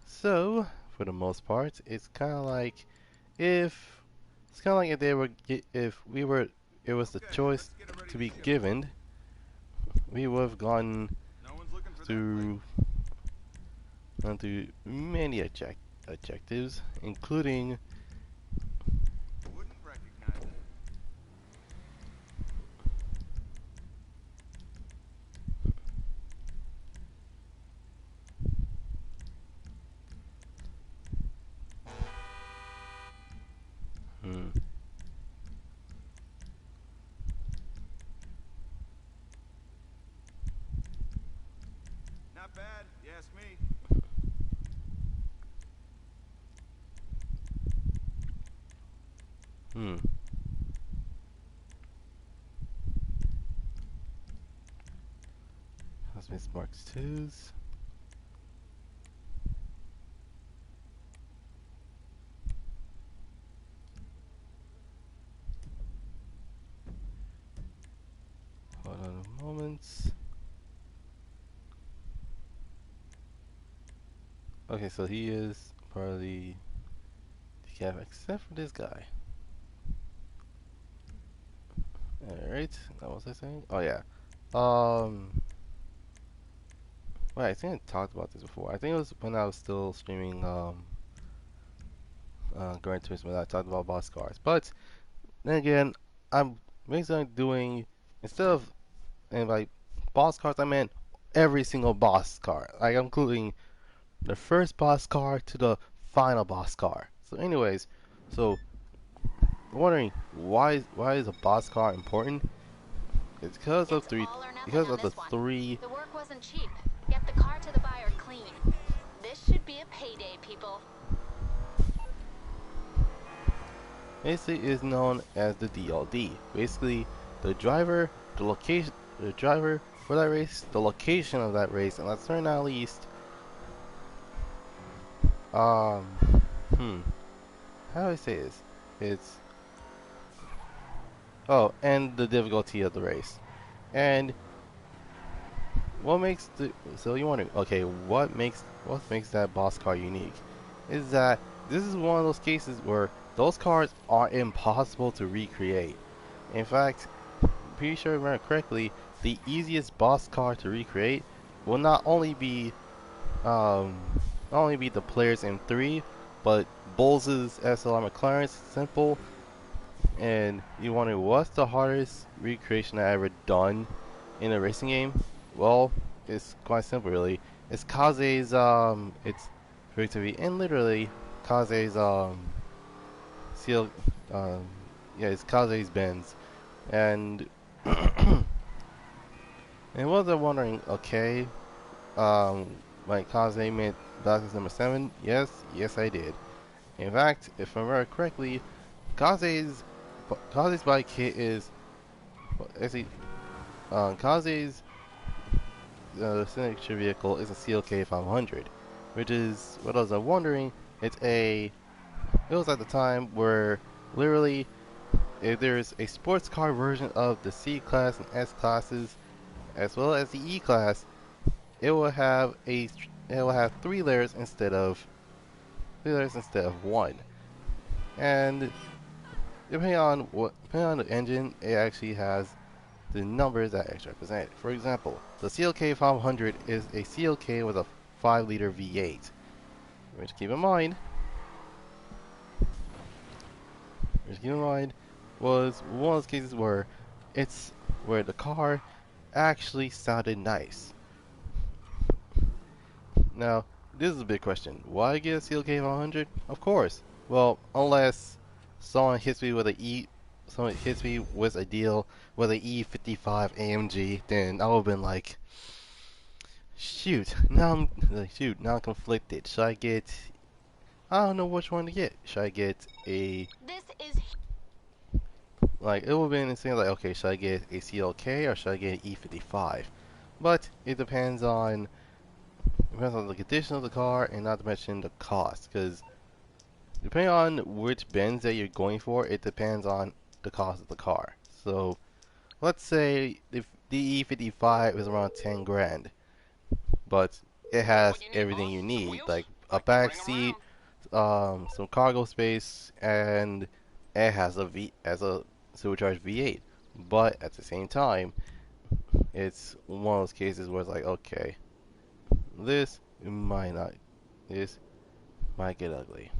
So for the most part, it's kind of like if if they were if we were it was the choice to be given, we would have gone No one's looking for that through through many objectives, including plate. Wouldn't recognize it. hmm, Not bad, you ask me. hmm. Cosmic Marks 2s. Hold on a moment. Okay, so he is part of the cab, except for this guy. Alright, what was I saying? Oh yeah. Wait, I think I talked about this before. I think it was when I was still streaming Gran Turismo that I talked about boss cars. But then again, I'm basically doing instead of and like boss cars, I meant every single boss car. Like I'm including the first boss car to the final boss car. So anyways, so wondering why is a boss car important? It's because of It's all or nothing because on of the this one. three. The work wasn't cheap. Get the car to the buyer clean. This should be a payday, people. Basically is known as the DLD. Basically, the driver, the driver for that race, the location of that race, and last but not least, um, hmm, how do I say this? It's and the difficulty of the race. And what makes the so you wonder, okay, what makes that boss car unique? Is that this is one of those cases where those cars are impossible to recreate. In fact, pretty sure I remember correctly, the easiest boss car to recreate will um not only be the player's M3, but Bowles' SLR McLaren's simple. And you wonder what's the hardest recreation I ever done in a racing game? Well, it's quite simple really. It's Kaze's it's Victory and literally Kaze's seal yeah, it's Kaze's Benz. And and was I wondering, okay, like Kaze made Blackness number 7? Yes I did. In fact, if I remember correctly, Kaze's Kaze's bike kit is actually Kaze's signature vehicle is a CLK 500, which is what I was wondering. It was at the time where Literally, if there's a sports car version of the C class and S classes, as well as the E class, it will have three layers instead of one. And depending on the engine, it actually has the numbers that it's represented. For example, the CLK 500 is a CLK with a 5-liter V8, which keep in mind, was one of those cases where the car actually sounded nice. Now, this is a big question. Why get a CLK 500? Of course. Well, unless someone hits me with a deal with a E55 AMG, then I would have been like, now I'm conflicted. Should I get? I don't know which one to get. Should I get a This is like? It would have been insane. Like, okay, should I get a CLK or should I get an E55? But it depends on the condition of the car and not to mention the cost, because depending on which bends that you're going for, it depends on the cost of the car. So let's say if the E55 is around 10 grand, but it Got what has you need, everything boss? you Some need, wheels? like a I can back bring 'em seat, around. some cargo space, and it has a supercharged V8. But at the same time, it's one of those cases where it's like, okay, this might not, this might get ugly.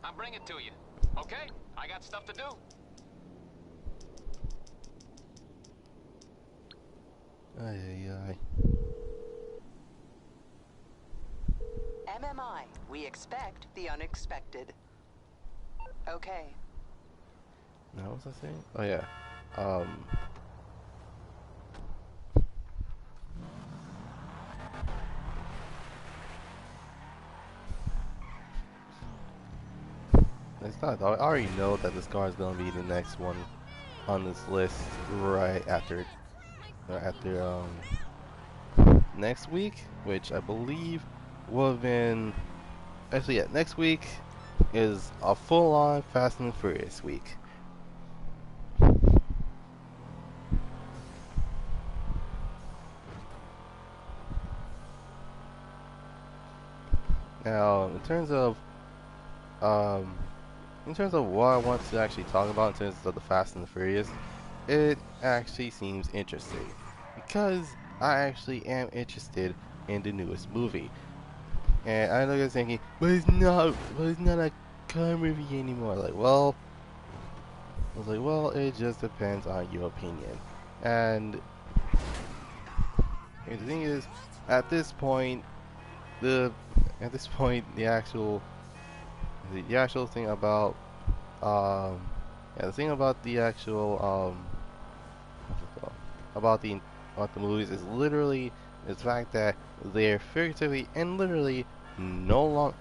I'll bring it to you. Okay, I got stuff to do. Ay, ay. MMI, we expect the unexpected. Okay. Now what was I saying? Oh yeah. Um. It's not. I already know that this car is gonna be the next one on this list right after next week, which I believe will have been actually yeah, next week is a full-on Fast and Furious week. Now, um, in terms of what I want to actually talk about in terms of the Fast and the Furious, it actually seems interesting because I actually am interested in the newest movie. And I know you're thinking, but it's not a car movie anymore. I was like, well, it just depends on your opinion. And the thing is, at this point, the the actual thing about the thing about the actual what's it called? About the movies is literally the fact that they're figuratively and literally no long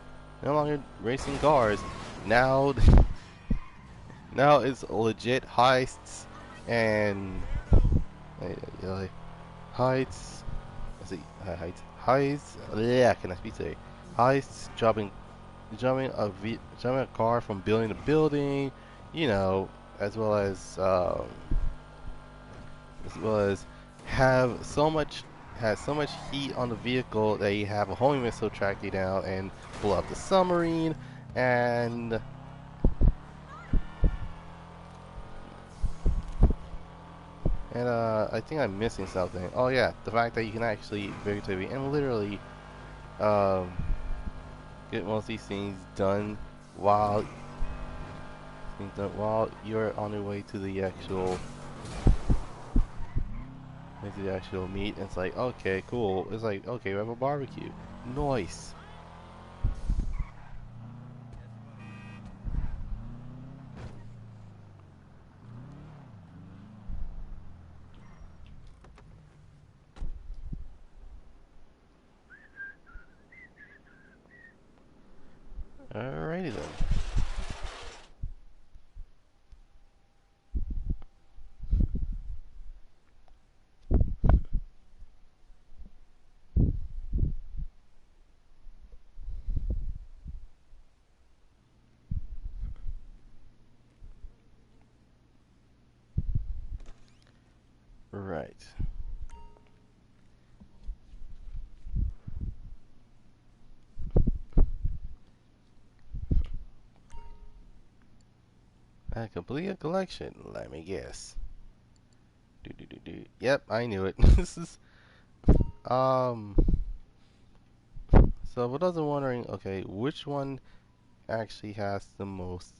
no longer racing cars. Now now it's legit heists and like heights. Let's see, heights. Yeah, can I speak today? Heists, jumping a car from building to building, you know, as well as have so much has so much heat on the vehicle that you have a homing missile track you down and blow up the submarine, and I think I'm missing something. Oh yeah, the fact that you can actually figuratively and literally um, get most of these things done while you're on your way to the actual meat. It's like, okay, cool. It's like, okay, we have a barbecue. Nice. Alrighty then. Alright. I complete a collection. Let me guess. Yep, I knew it. This is um. So, for those are wondering, okay, which one actually has the most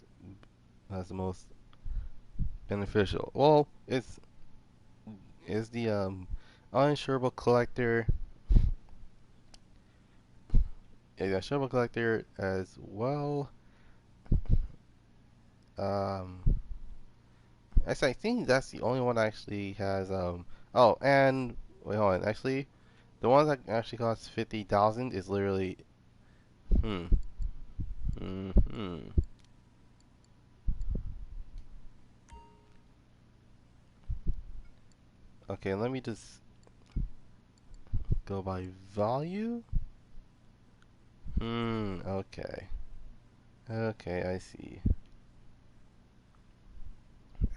beneficial? Well, it's the uninsurable collector. Yeah, the uninsurable collector as well. Um, actually, I think that's the only one that actually has Oh, and wait, hold on. Actually, the one that actually costs 50,000 is literally hmm hmm. Okay, let me just go by value. Okay. Okay, I see.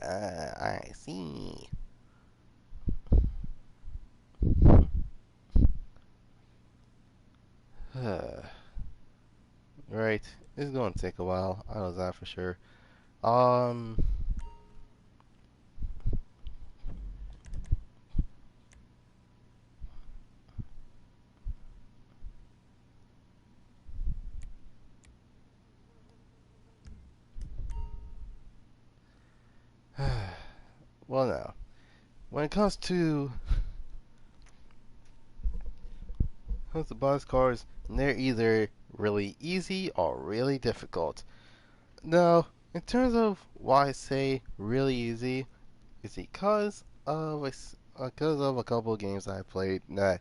I see. Right. It's going to take a while. I know that for sure. Um. Well, now, when it comes to boss cars, they're either really easy or really difficult. Now, in terms of why I say really easy, is because of a couple of games I played that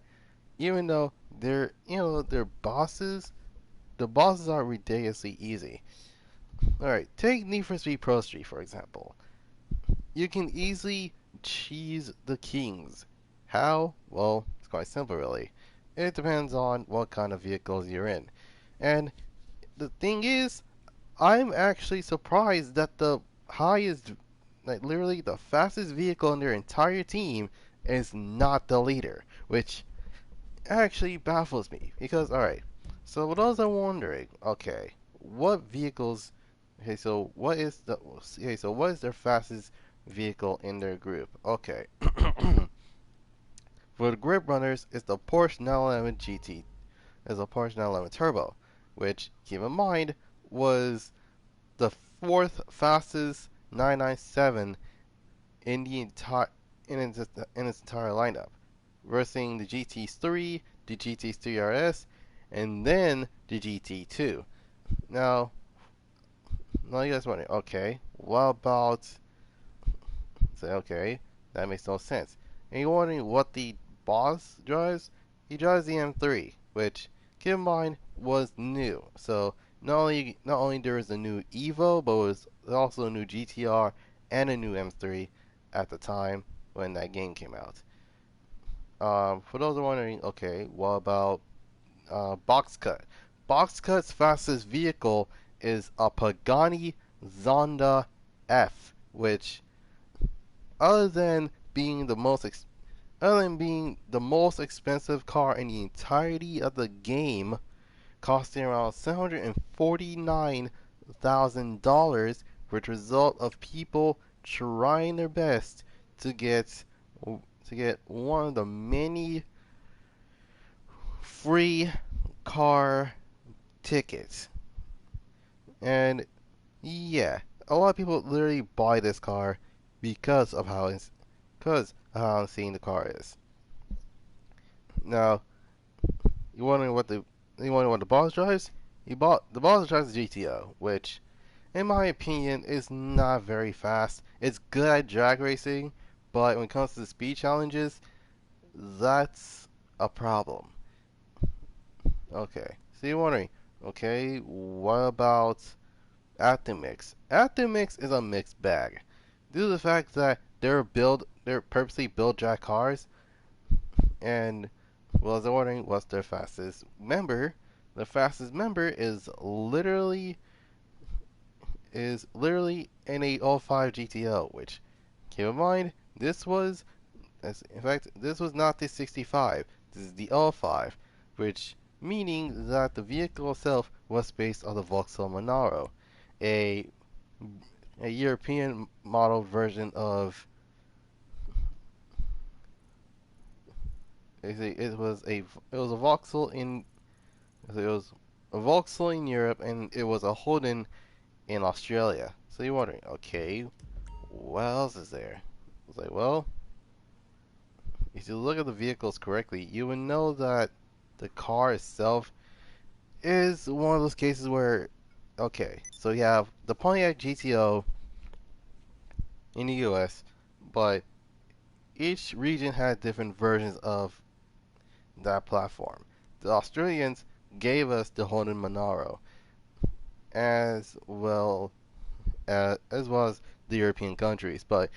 even though they're bosses, the bosses are ridiculously easy. All right, take Need for Speed Pro Street for example. You can easily cheese the kings. How? Well, it's quite simple really. It depends on what kind of vehicles you're in. And the thing is, I'm actually surprised that the highest, like literally the fastest vehicle in their entire team is not the leader, which actually baffles me. Because, alright, so what else I'm wondering, okay, what vehicles, what is their fastest vehicle in their group? Okay, for the grip runners, it's the Porsche 911 GT, it's a Porsche 911 Turbo, which, keep in mind, was the fourth fastest 997 in the entire in its entire lineup, versus the GT3, the GT3 RS, and then the GT2. Now, you guys wondering, okay, what about say, okay, that makes no sense. And you're wondering what the boss drives? He drives the M3, which, keep in mind, was new. So not only there was a new Evo, but was also a new GTR and a new M3 at the time when that game came out. For those who are wondering, okay, what about Box Cut? Box Cut's fastest vehicle is a Pagani Zonda F, which other than being the most expensive car in the entirety of the game, costing around $749,000, which result of people trying their best to get one of the many free car tickets. And yeah, a lot of people literally buy this car because of how insane the car is. Now, you wondering what the boss drives? The boss drives the GTO, which, in my opinion, is not very fast. It's good at drag racing, but when it comes to the speed challenges, that's a problem. Okay, so you're wondering, okay, what about Atomix? Atomix is a mixed bag. Due to the fact that they're purposely built drag cars, and well, as I'm wondering what's their fastest member. The fastest member is literally an 805 GTO, which keep in mind this was In fact, this was not the 65. This is the L5, which meaning that the vehicle itself was based on the Vauxhall Monaro, a a European model version of it was a Vauxhall in Europe, and it was a Holden in Australia. So you're wondering, okay, what else is there? It's like, well, if you look at the vehicles correctly, you would know that the car itself is one of those cases where, okay, so you have the Pontiac GTO in the US, but each region had different versions of that platform. The Australians gave us the Holden Monaro, as well as the European countries. But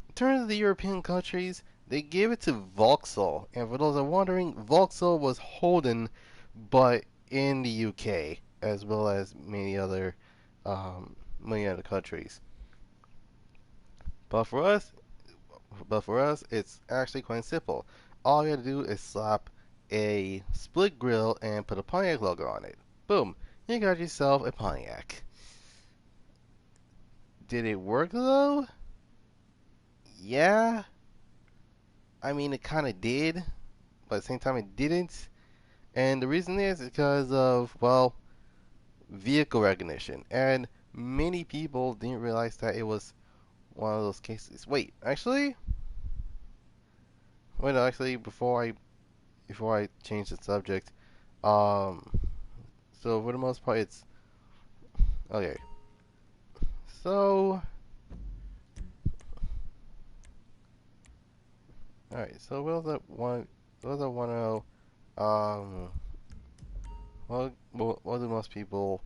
in terms of the European countries, they gave it to Vauxhall. And for those that are wondering, Vauxhall was Holden, but in the UK, as well as many other countries. But for us, it's actually quite simple. All you have to do is slap a split grill and put a Pontiac logo on it. Boom, you got yourself a Pontiac. Did it work though? Yeah. I mean, it kind of did, but at the same time, it didn't. And the reason is because of, well, vehicle recognition. And many people didn't realize that it was one of those cases. Wait, no, actually, before I change the subject, um, so for the most part, it's okay. So, all right. So, those that want to know, what do most people?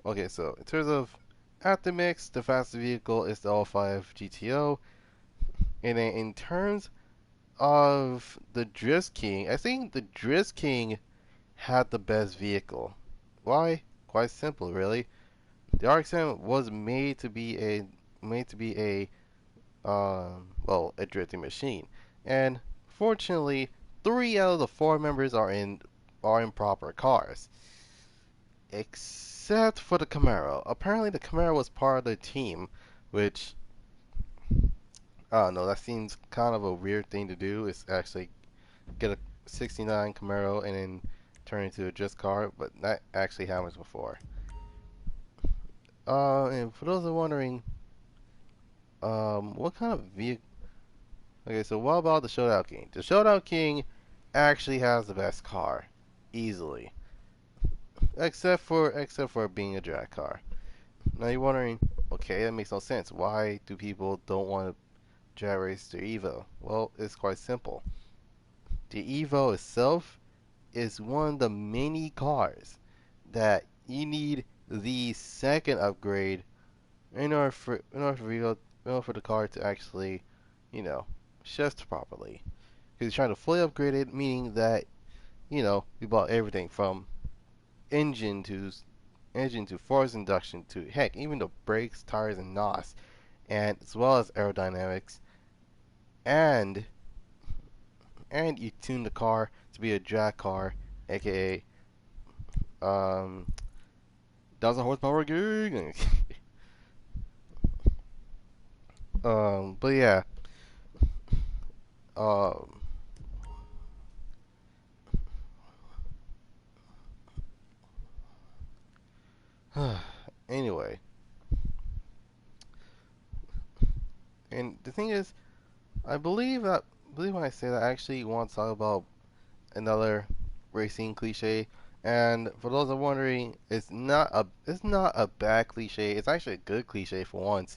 Okay, so in terms of at the mix, the fastest vehicle is the L5 GTO, and then in terms of the Drift King, I think the Drift King had the best vehicle. Why? Quite simple, really. The RX-7 was made to be a drifting machine, and fortunately, 3 out of the 4 members are in proper cars, except for the Camaro. Apparently, the Camaro was part of the team, which I don't know. That seems kind of a weird thing to do. Is actually get a '69 Camaro and then turn it into a drift car, but that actually happens before. And for those who are wondering, what kind of vehicle? Okay, so what about the Showdown King? The Showdown King actually has the best car, easily, except for being a drag car. Now you're wondering, okay, that makes no sense. Why do people don't want to drag race their Evo? Well, it's quite simple. The Evo itself is one of the many cars that you need the second upgrade in order for the car to actually, you know, shift properly. Because you're trying to fully upgrade it, meaning that we bought everything from engine to force induction to heck, even the brakes, tires, and NOS, and as well as aerodynamics, and you tune the car to be a drag car, aka 1,000 horsepower gang. But yeah. Um, anyway, and the thing is, I believe when I say that, I actually want to talk about another racing cliche. And for those that are wondering, it's not a bad cliche. It's actually a good cliche for once.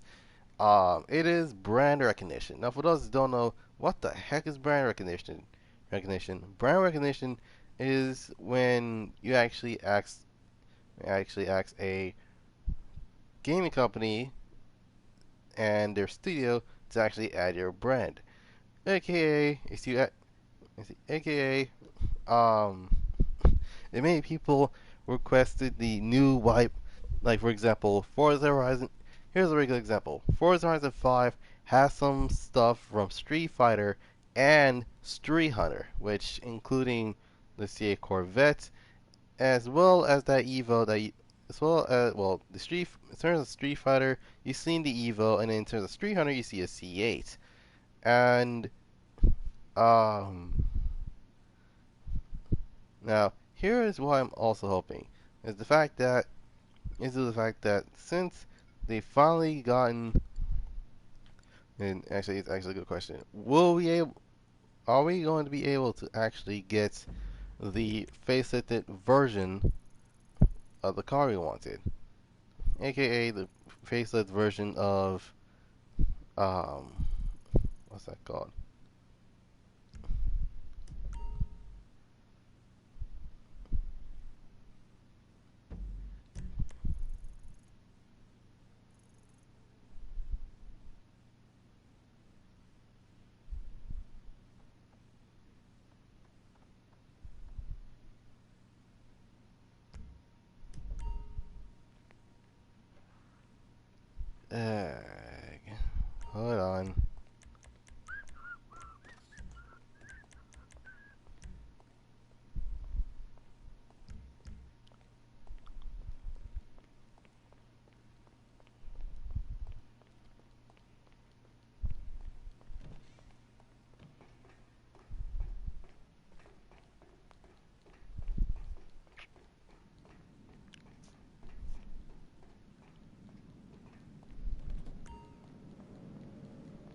It is brand recognition. Now, for those that don't know, what the heck is brand recognition? Brand recognition is when you actually ask a gaming company and their studio to actually add your brand, aka if you aka um, many people requested the new wipe, like for example, Forza Horizon. Here's a regular example. Forza Horizon 5 has some stuff from Street Fighter and Street Hunter, which including the CA Corvette, as well as that Evo as well as well the Street in terms of Street Fighter, you've seen the Evo, and in terms of Street Hunter, you see a C8, and um now here is what I'm also hoping is the fact that since they've finally gotten, and actually it's actually a good question, are we going to be able to actually get the facelifted version of the car we wanted, aka the facelift version of um what's that called? Egg. Hold on.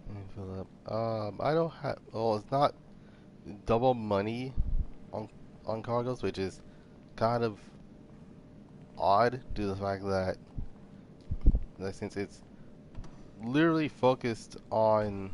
Let me fill up. I don't have. Well, it's not double money on cargoes, which is kind of odd due to the fact that since it's literally focused on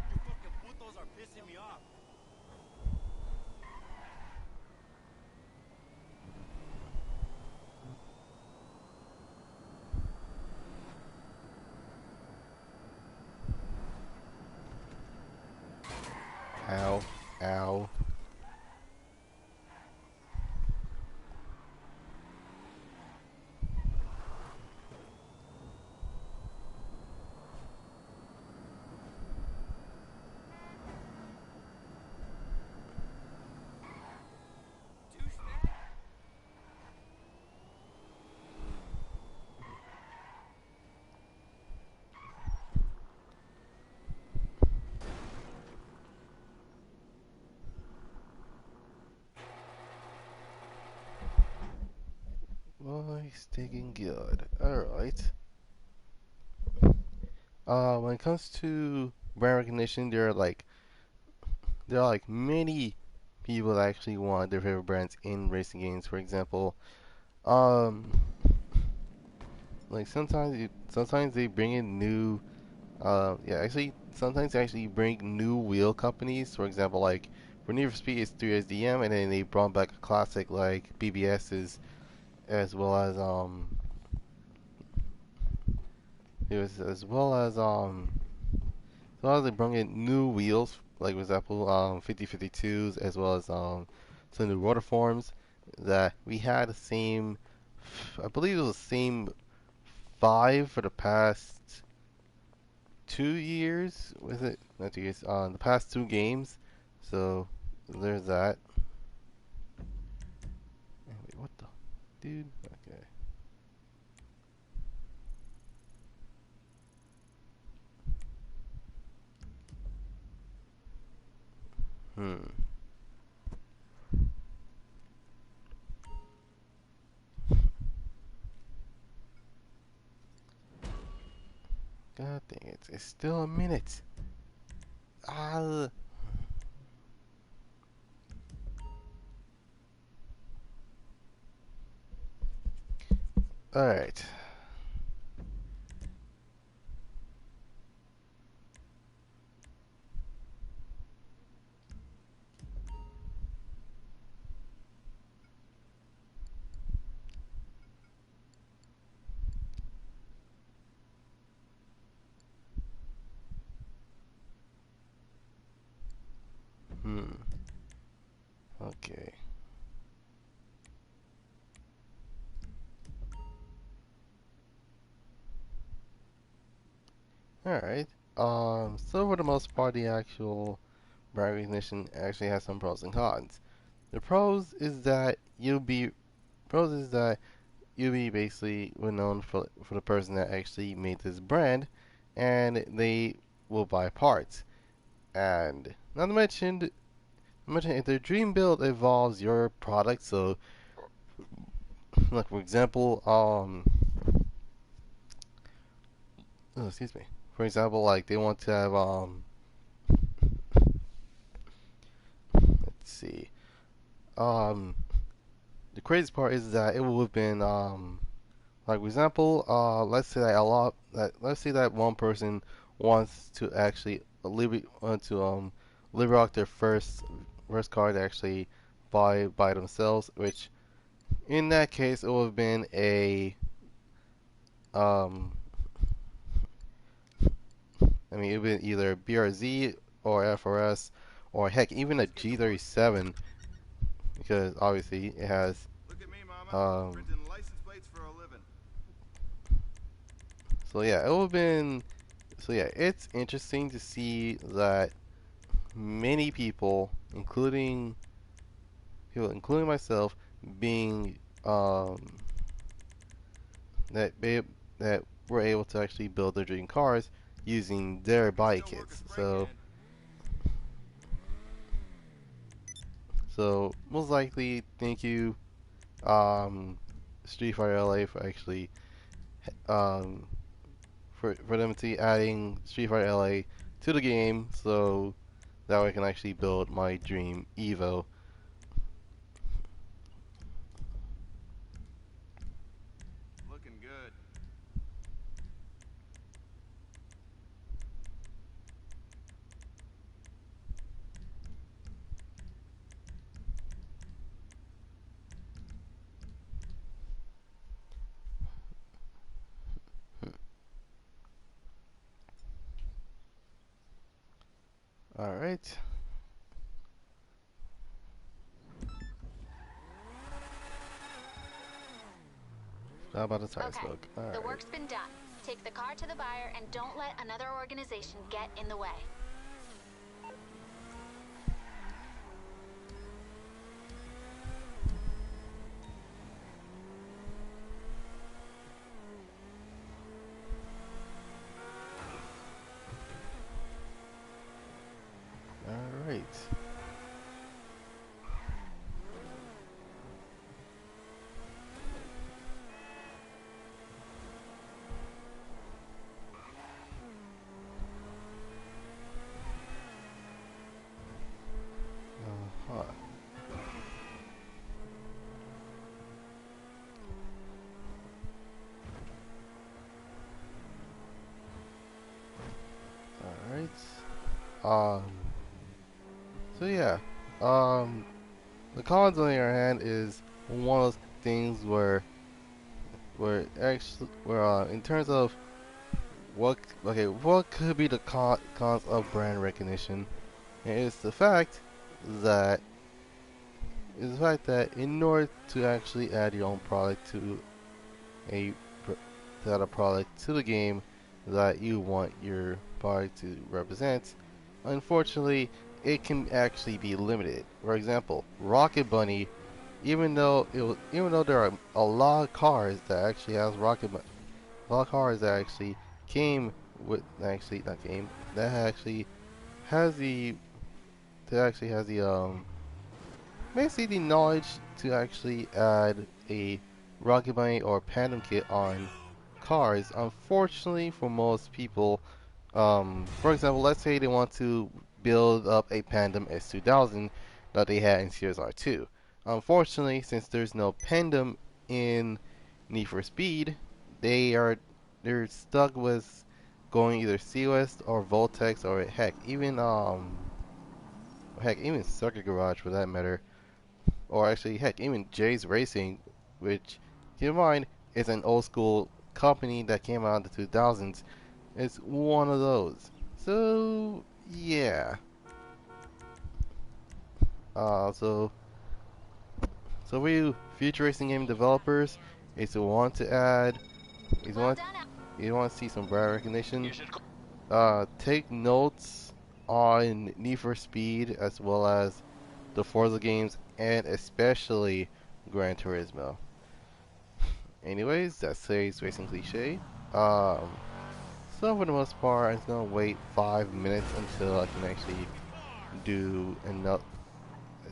You fucking putos are pissing me off. ow, ow. Well, he's taking good. Alright. When it comes to brand recognition, there are like many people that actually want their favorite brands in racing games. For example, um, like sometimes they bring in new, actually sometimes they actually bring new wheel companies. For example, like for Need for Speed, it's 3SDM, and then they brought back a classic like BBS's, as well as it was as well as they bring in new wheels, like for example 5052s, as well as some new rotor forms that we had the same, I believe it was the same 5 for the past 2 years. Was it not 2 years? The past 2 games. So there's that. Wait, what the dude? Okay. Hmm. God dang it! It's still a minute. Ah. All right. Okay. Alright. So for the most part, the actual brand recognition actually has some pros and cons. The pros is that you'll be basically known for the person that actually made this brand, and they will buy parts. And not to mention if the dream build involves your product, so like for example, oh, excuse me. For example, like they want to have let's see, um, the craziest part is that it would have been like for example, let's say that one person wants to actually want to live out their first car to actually buy by themselves, which in that case it would have been a um I mean it would have been either BRZ or FRS or heck even a G37 because obviously it has Look at me, Mama. um Printing license plates for a living. so yeah it would have been so yeah it's interesting to see that many including myself, being that they, that were able to actually build their dream cars using their body Still work a kits. spray So, can. so most likely, thank you, um, Street Fighter LA for actually um, for them to adding Street Fighter LA to the game, so that way I can actually build my dream Evo. Looking good. All right. How about the tire Okay, smoke? All the right. work's been done. Take the car to the buyer and don't let another organization get in the way. All right. Uh-huh. All right. So yeah, um, the cons on the other hand is one of those things where in terms of what could be the cons of brand recognition, and it's that the fact that in order to actually add your own product a pr- to add a product to the game that you want your product to represent, unfortunately, it can actually be limited. For example, Rocket Bunny, even though there are a lot of cars that actually has a lot of cars that actually came with actually not came that actually has the that actually has the basically the knowledge to actually add a Rocket Bunny or Pandem kit on cars. Unfortunately, for most people, for example, let's say they want to build up a Pandem S2000 that they had in Series R2. Unfortunately, since there's no Pandem in Need for Speed, they're stuck with going either Seawest or Voltex or heck even Circuit Garage for that matter, or actually heck even Jay's Racing, which keep in mind is an old school company that came out in the 2000s. It's one of those. So yeah. So for you future racing game developers, if you want to add, if you Well want, done. you want to see some brand recognition, take notes on Need for Speed as well as the Forza games and especially Gran Turismo. Anyways, that's today's racing cliche. Um, so for the most part, I'm just gonna wait 5 minutes until I can actually do enough.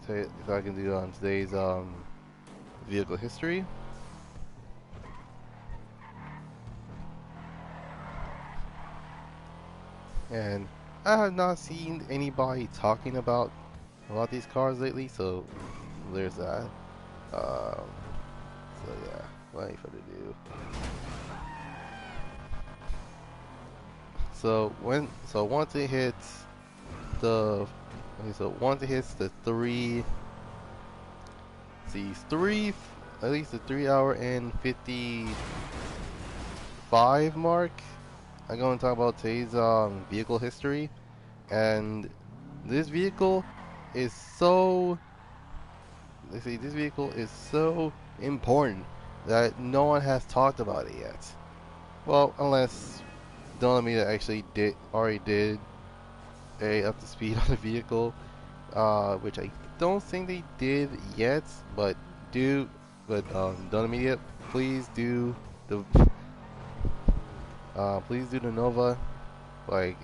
If I can do on today's vehicle history. And I have not seen anybody talking about these cars lately, so there's that. So yeah, plenty for to do. So once it hits the once it hits the at least the 3 hour and 55 mark, I'm going to talk about today's vehicle history. And this vehicle is so this vehicle is so important that no one has talked about it yet. Well, unless Don't Let Me actually already did a up to speed on the vehicle, which I don't think they did yet, but Don't Let Me, please do the please do the Nova. Like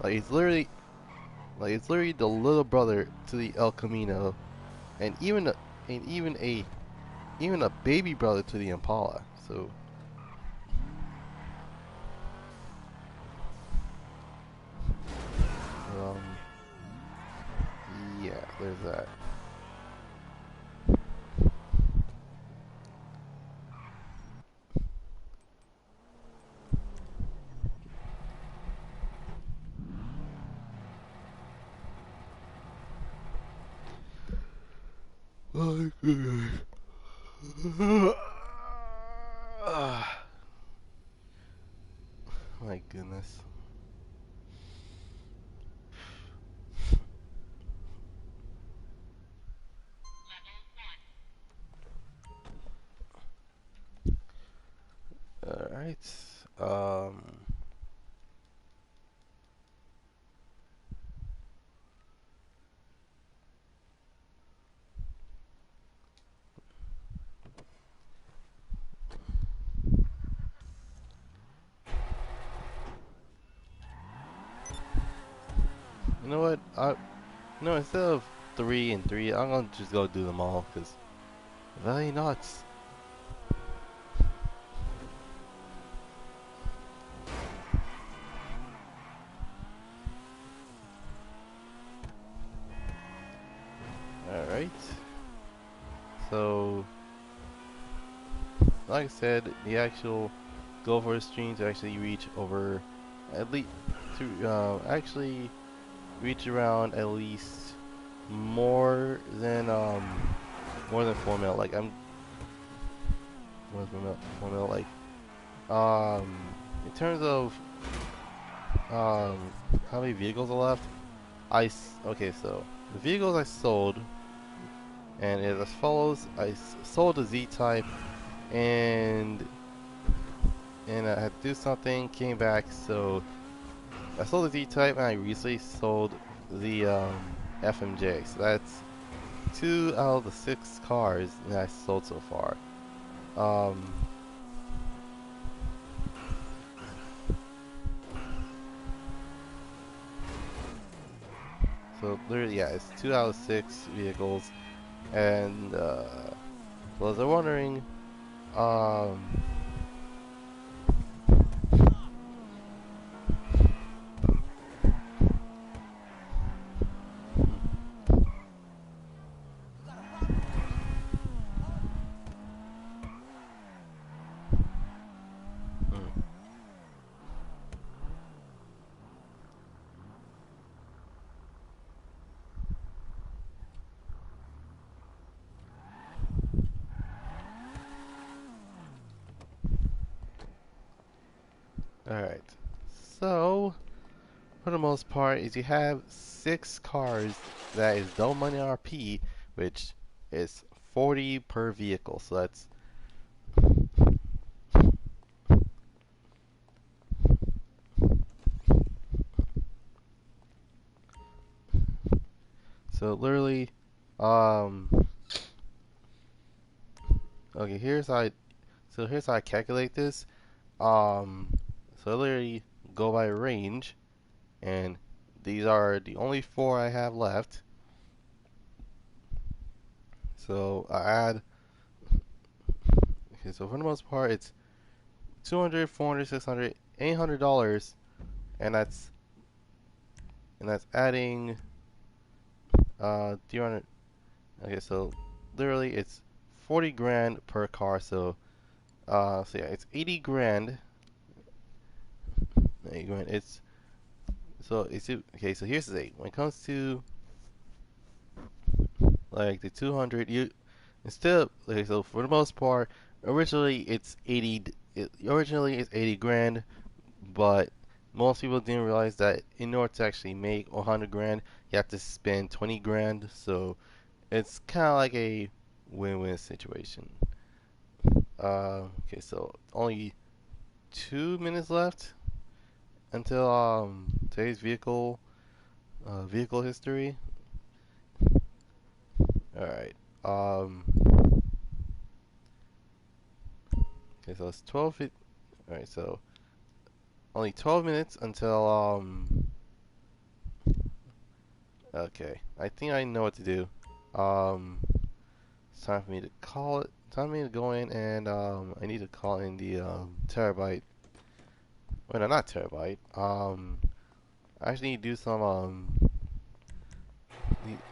like it's literally it's literally the little brother to the El Camino, and even a baby brother to the Impala. So um, yeah, there's that. My goodness. My goodness. All right. Um. You know what? No, instead of 3 and 3, I'm gonna just go do them all because very nuts. All right. So, like I said, the actual goal for the stream to actually reach over at least to actually reach around at least more than 4 mil. Like I'm more than 4 mil. Like in terms of um how many vehicles are left, okay, so the vehicles I sold and it as follows: sold the Z Type and I had to do something, came back, so I sold the Z-Type and I recently sold the FMJ. So that's 2 out of the 6 cars that I sold so far. So literally, yeah, it's 2 out of 6 vehicles. And well, as I'm wondering, um, hmm. All right. So for the most part, is you have 6 cars that is double money RP, which is 40 per vehicle. So that's so literally, um, okay. Here's how I calculate this. So I literally go by range, and these are the only 4 I have left. So I add. Okay, so for the most part, it's 200, 400, 600, $800, and that's adding 300. Okay, so literally it's 40 grand per car. So yeah, it's 80 grand. 80 grand. It's okay. So here's the thing. When it comes to like the 200, you instead of okay. So for the most part, originally it's 80. Originally it's 80 grand, but most people didn't realize that in order to actually make 100 grand, you have to spend 20 grand. So it's kind of like a win-win situation. Okay, so only 2 minutes left until today's vehicle history. All right. Okay, so it's 12 feet. All right, so only 12 minutes until okay, I think I know what to do. It's time for me to call it. Time for me to go in and I need to call in the terabyte. Wait, no, not terabyte. I actually need to do some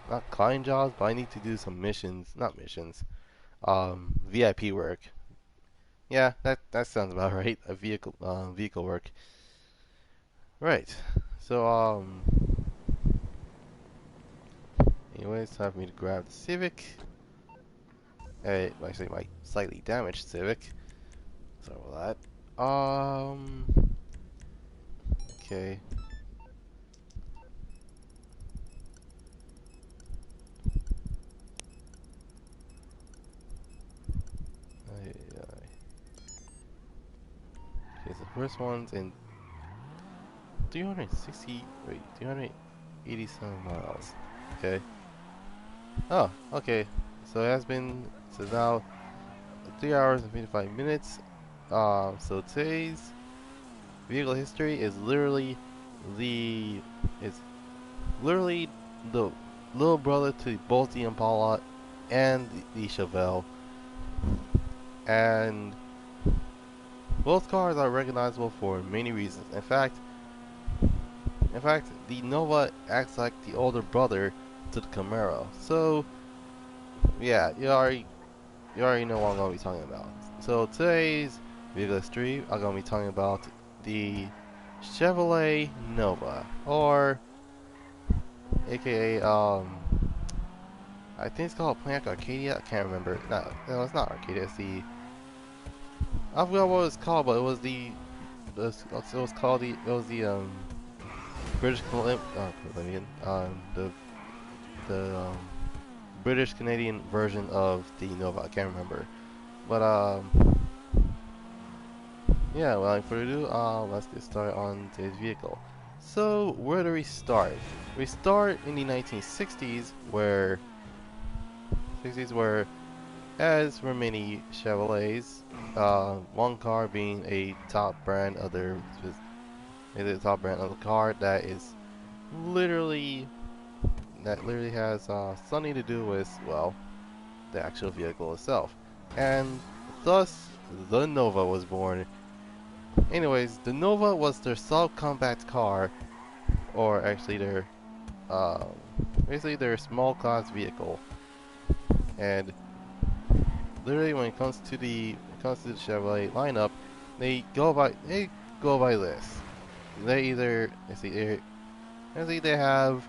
not client jobs, but I need to do some missions. Not missions. VIP work. Yeah, that sounds about right. A vehicle work. Right. So anyways, time for me to grab the Civic. Actually, my slightly damaged Civic. Sorry about that. Okay. Okay, so the first one's in 387 miles. Okay. Oh, okay. So it has been, so now 3 hours and 55 minutes. So today's vehicle history is literally the, it's literally the little brother to both the Impala and the Chevelle. And both cars are recognizable for many reasons. In fact, the Nova acts like the older brother to the Camaro. So, yeah, you already know what I'm gonna be talking about. So today's vehicle history, I'm gonna be talking about the Chevrolet Nova, or AKA I think it's called Plant Arcadia. I can't remember. No, it's not Arcadia. It's the I forgot what it was called, but it was British Columbian, the British Canadian version of the Nova. I can't remember, but yeah. Without further ado, let's get started on today's vehicle. So where do we start? We start in the 1960s, where as for many Chevrolets, one car being a top brand, the top brand of the car literally that literally has something to do with, well, the actual vehicle itself, and thus the Nova was born. Anyways, the Nova was their subcompact car, or actually their uh, basically their small class vehicle, and literally when it comes to the Chevrolet lineup, they go by this. They have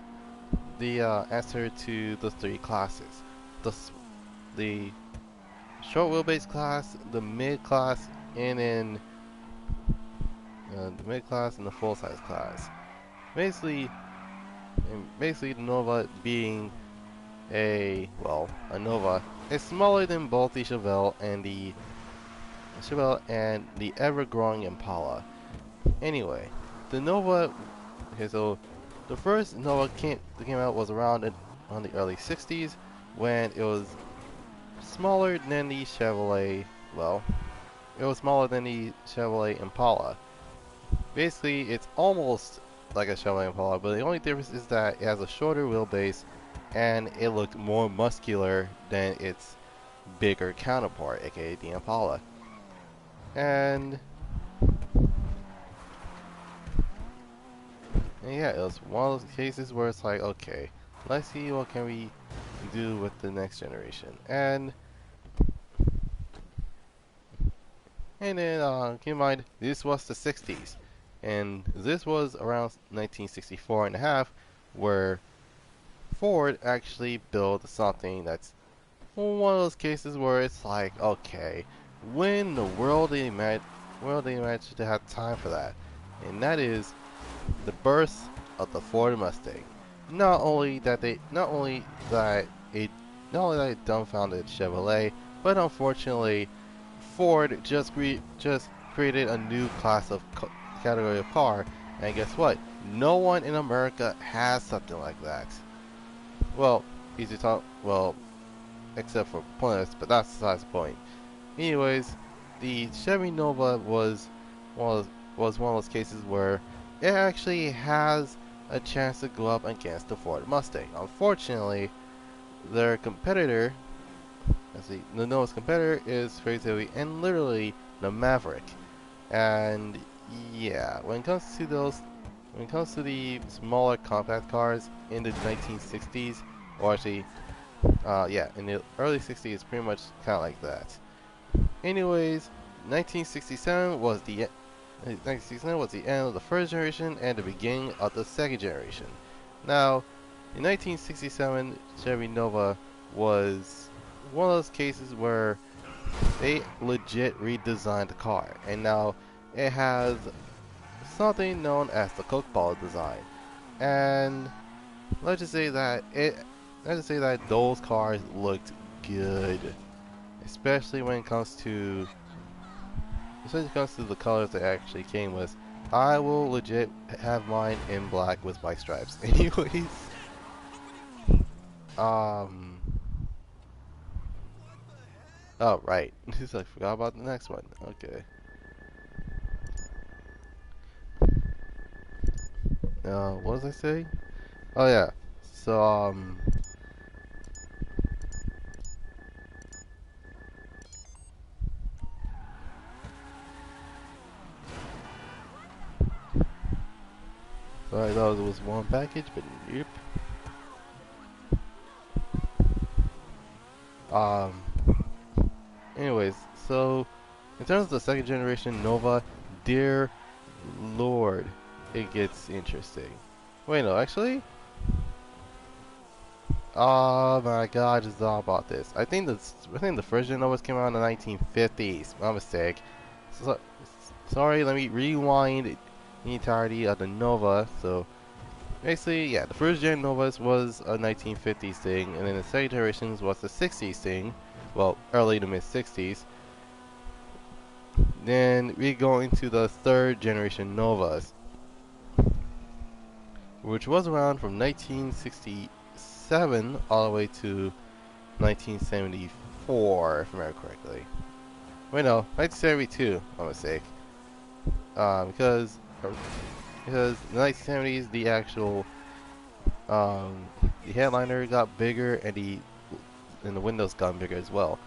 the answer to the 3 classes: the short wheelbase class, the mid class, and then the mid class and the full size class. basically, basically the Nova being a Nova is smaller than both the Chevelle and the ever-growing Impala. Anyway, the Nova. Okay, so the first Nova that came out was around on the early '60s when it was smaller than the Chevrolet. Well, it was smaller than the Chevrolet Impala. Basically, it's almost like a Chevrolet Impala, but the only difference is that it has a shorter wheelbase and it looked more muscular than its bigger counterpart, aka the Impala. And yeah, it was one of those cases where it's like, okay, let's see what can we do with the next generation. And then keep in mind, this was the 60s. And this was around 1964 and a half, where Ford actually built something that's one of those cases where it's like, okay, when in the world they managed to have time for that? And that is the birth of the Ford Mustang. Not only that it dumbfounded Chevrolet, but unfortunately, Ford just created a new class of category of car, and guess what? No one in America has something like that. Well, easy talk. Well, except for pointless, but that's besides the point. Anyways, the Chevy Nova was one of those cases where it actually has a chance to go up against the Ford Mustang. Unfortunately, their competitor, the Nova's competitor is Ferry and literally the Maverick. And yeah, when it comes to the smaller compact cars in the 1960s, or actually, yeah, in the early 60s, it's pretty much kind of like that. Anyways, 1967 was the 1969 was the end of the first generation and the beginning of the second generation. Now, in 1967, Chevy Nova was one of those cases where they legit redesigned the car, and now it has something known as the Coke bottle design. And let's just say that those cars looked good, especially when it comes to the colors they actually came with. I will legit have mine in black with white stripes. Anyways, oh right, I forgot about the next one. Okay. What was I saying? Oh yeah. So so I thought it was one package, but yep. Um. Anyways, so in terms of the second generation Nova, dear Lord, it gets interesting. Wait, no, actually. Oh my God, I just thought about this. I think the first gen Novas came out in the 1950s. My mistake. So, sorry, let me rewind the entirety of the Nova. So basically, yeah, the first gen Novas was a 1950s thing, and then the second generations was the 60s thing. Well, early to mid 60s. Then we go into the third generation Novas, which was around from 1967 all the way to 1974, if I remember correctly. Wait, no, 1972. My mistake. Because in the 1970s, the headliner got bigger and the windows got bigger as well.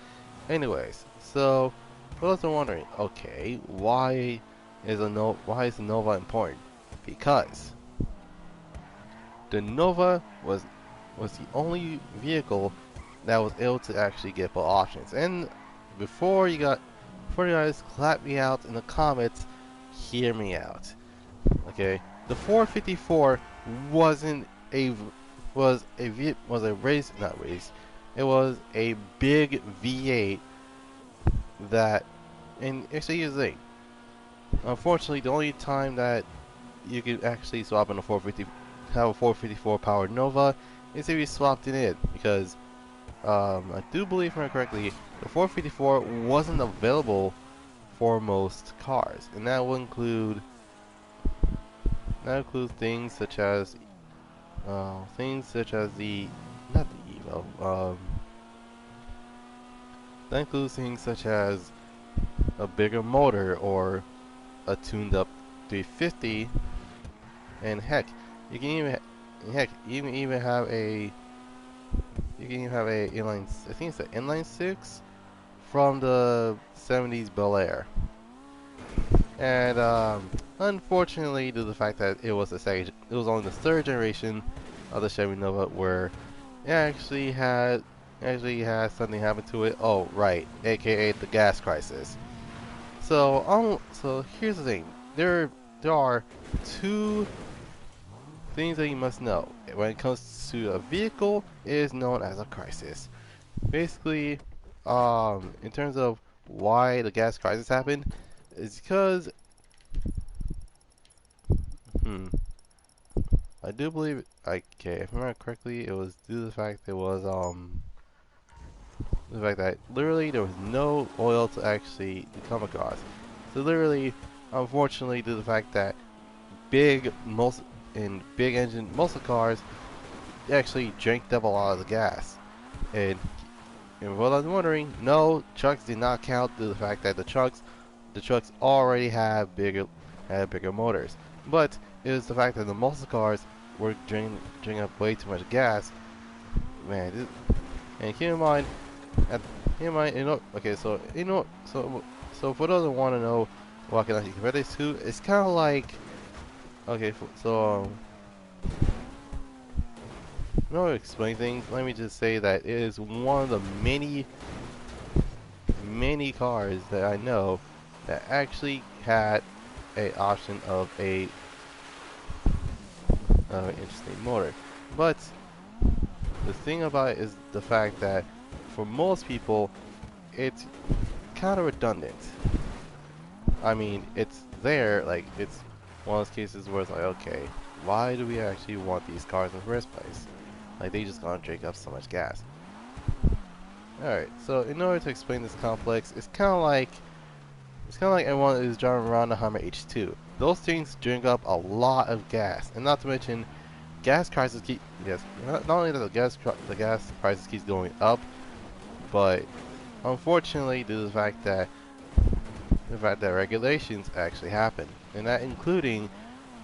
Anyways, so for those who are wondering, okay, why is the Nova important? Because the Nova was the only vehicle that was able to actually get both options. And before you guys clap me out in the comments, hear me out. Okay, the 454 wasn't a was a race, not race. It was a big V8 that, and actually here's the thing. Unfortunately, the only time that you could actually swap in a 450, have a 454 powered Nova instead of you swapped it in because I do believe, if I remember correctly, the 454 wasn't available for most cars, and that will include things such as the not the Evo. That includes things such as a bigger motor or a tuned up 350, and you can even heck you can even have a inline. I think it's an inline six from the 70s Bel Air. And unfortunately, due to the fact that it was only the third generation of the Chevy Nova, where it actually had something happen to it. Oh, right, aka the gas crisis. So here's the thing. There are two things that you must know when it comes to a vehicle. It is known as a crisis. Basically, in terms of why the gas crisis happened, is because hmm, I do believe, okay, if I remember correctly, it was due to the fact the fact that literally there was no oil to actually come across. So literally, unfortunately, due to the fact that big engine muscle cars actually drank up a lot of the gas. And what I was wondering, no, trucks did not count due to the fact that the trucks already had bigger motors. But it was the fact that the muscle cars were drinking up way too much gas. Man, and keep in mind, okay, so so for those that want to know what I can actually compare this to, it's kind of like, okay, in order to explain things, let me just say that it is one of the many cars that I know that actually had a option of a interesting motor. But the thing about it is the fact that for most people, it's kind of redundant. I mean, it's there, like, it's one of those cases where it's like, okay, why do we actually want these cars in the first place? Like, they just gonna drink up so much gas. Alright, so in order to explain this complex, it's kind of like everyone is driving around a Hummer H2. Those things drink up a lot of gas, and not to mention, gas prices keep, yes, not only that the gas prices keeps going up, but unfortunately due to the fact that regulations actually happen, and that including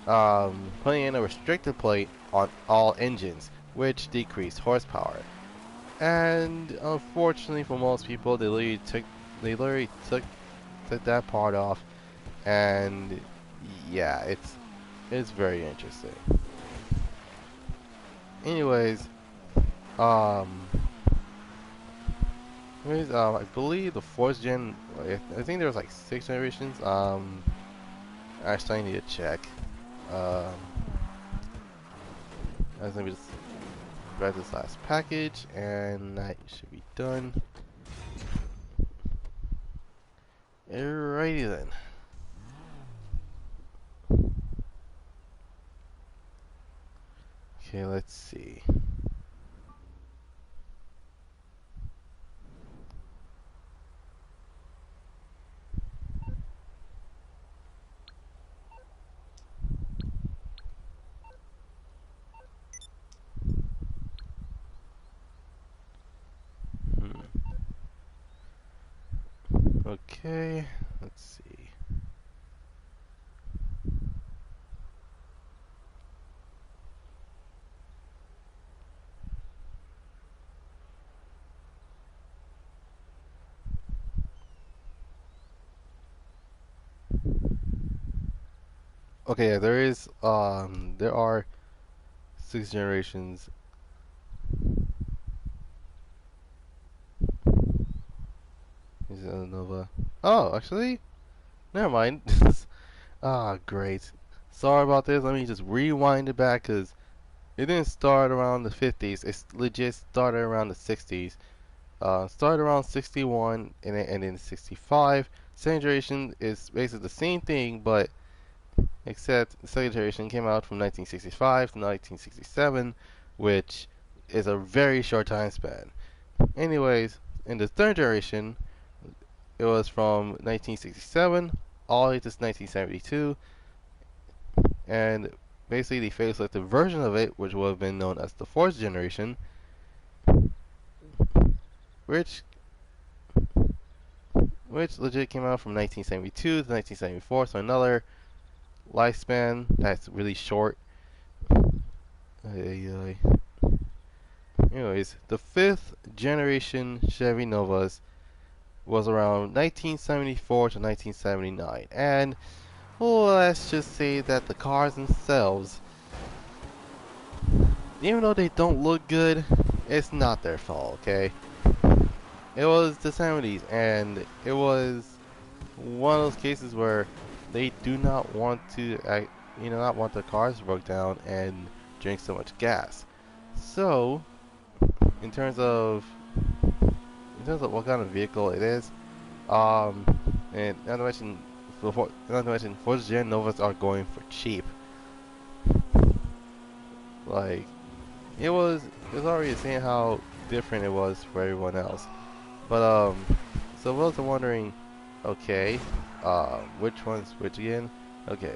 putting in a restricted plate on all engines, which decreased horsepower. And unfortunately for most people, they literally took that part off, and yeah, it's very interesting. Anyways, um, I believe the fourth gen. I think there was like 6 generations. Actually, I need to check. Um, let me just grab this last package, and that should be done. Alrighty then. Okay, let's see. Okay, let's see. Okay, yeah, there are 6 generations. Is it a Nova? Oh, actually, never mind. Ah, great. Sorry about this. Let me just rewind it back because it didn't start around the 50s. It's legit started around the 60s. Started around 61 and then ended in 65. Same generation is basically the same thing, but except the second generation came out from 1965 to 1967, which is a very short time span. Anyways, in the third generation, it was from 1967 all the way to 1972, and basically the facelifted version of it, which would have been known as the fourth generation, which legit came out from 1972 to 1974, so another lifespan that's really short. Anyways, the fifth generation Chevy Novas was around 1974 to 1979, and let's just say that the cars themselves, even though they don't look good, it's not their fault, okay? It was the 70s, and it was one of those cases where they do not want to, not want their cars broke down and drink so much gas. So, in terms of what kind of vehicle it is, and not to mention, fourth gen Novas are going for cheap. Like, it was already seeing how different it was for everyone else. But so those are wondering, okay, which one's which again? Okay,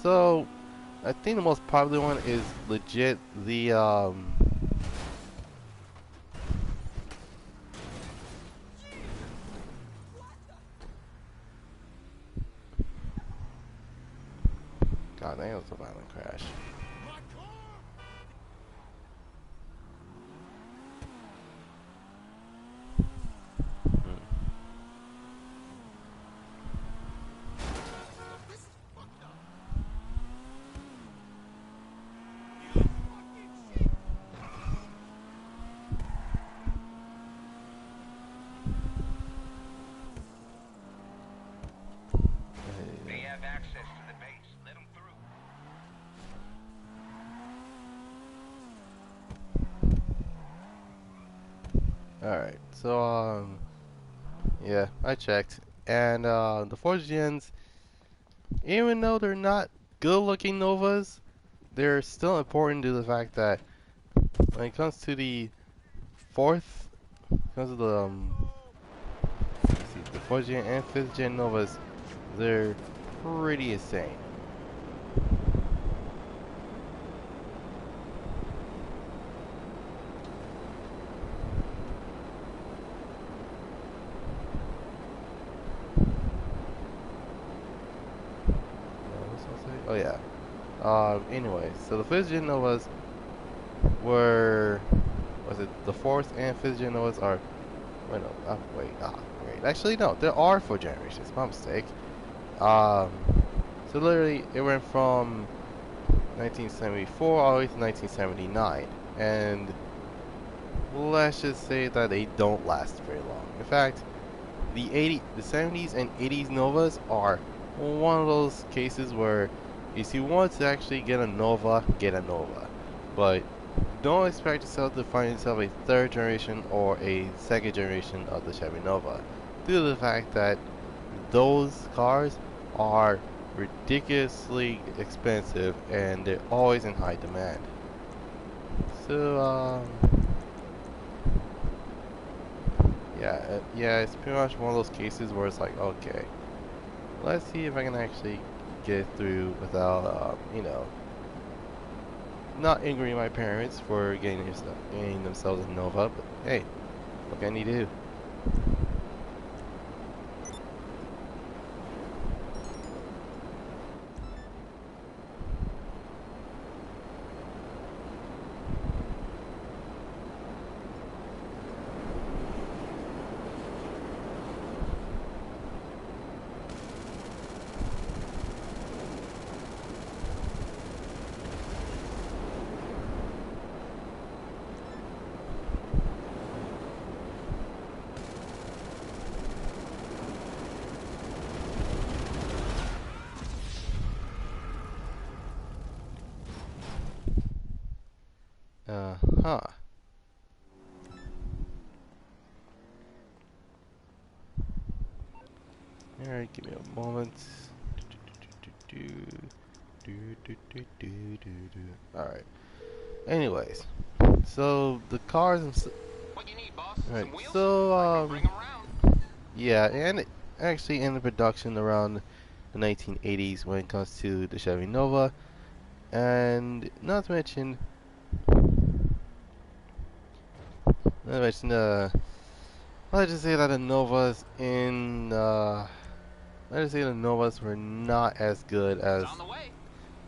so I think the most popular one is legit the God, that was a violent crash. They have access to the base. Let them through. Alright, so yeah, I checked, and the 4th gens, even though they're not good-looking Novas, they're still important to the fact that when it comes to the fourth, because of the let's see, the 4th gen and 5th gen Novas, they're pretty insane. Oh yeah. Anyway, so the 5th gen Novas were, was it the 4th and 5th gen Novas are, wait no, wait, actually no, there are 4 generations, my mistake. So literally it went from 1974 all the way to 1979, and let's just say that they don't last very long. In fact, the 70s and 80s Novas are one of those cases where if you want to actually get a Nova, get a Nova. But don't expect yourself to find yourself a third generation or a second generation of the Chevy Nova, due to the fact that those cars are ridiculously expensive and they're always in high demand. So, yeah, it's pretty much one of those cases where it's like, okay, let's see if I can actually get through without, not angering my parents for getting themselves a Nova, but hey, what can you do? Huh. Alright, give me a moment. Alright. Anyways, so the cars What you need, boss? right, Some wheels? so I can bring 'em round. yeah, and it actually ended production around the 1980s when it comes to the Chevy Nova, and not to mention let's just say that the Novas let's just say the Novas were not as good as It's on the way.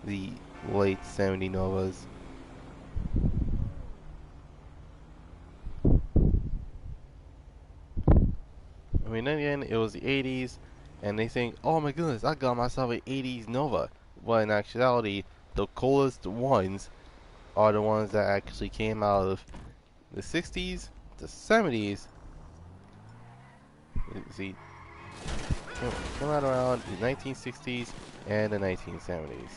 the late 70 Novas. I mean, then again, it was the 80s, and they think, oh my goodness, I got myself an 80s Nova. But in actuality, the coolest ones are the ones that actually came out of the 60s, the 70s. You see, came out around the 1960s and the 1970s.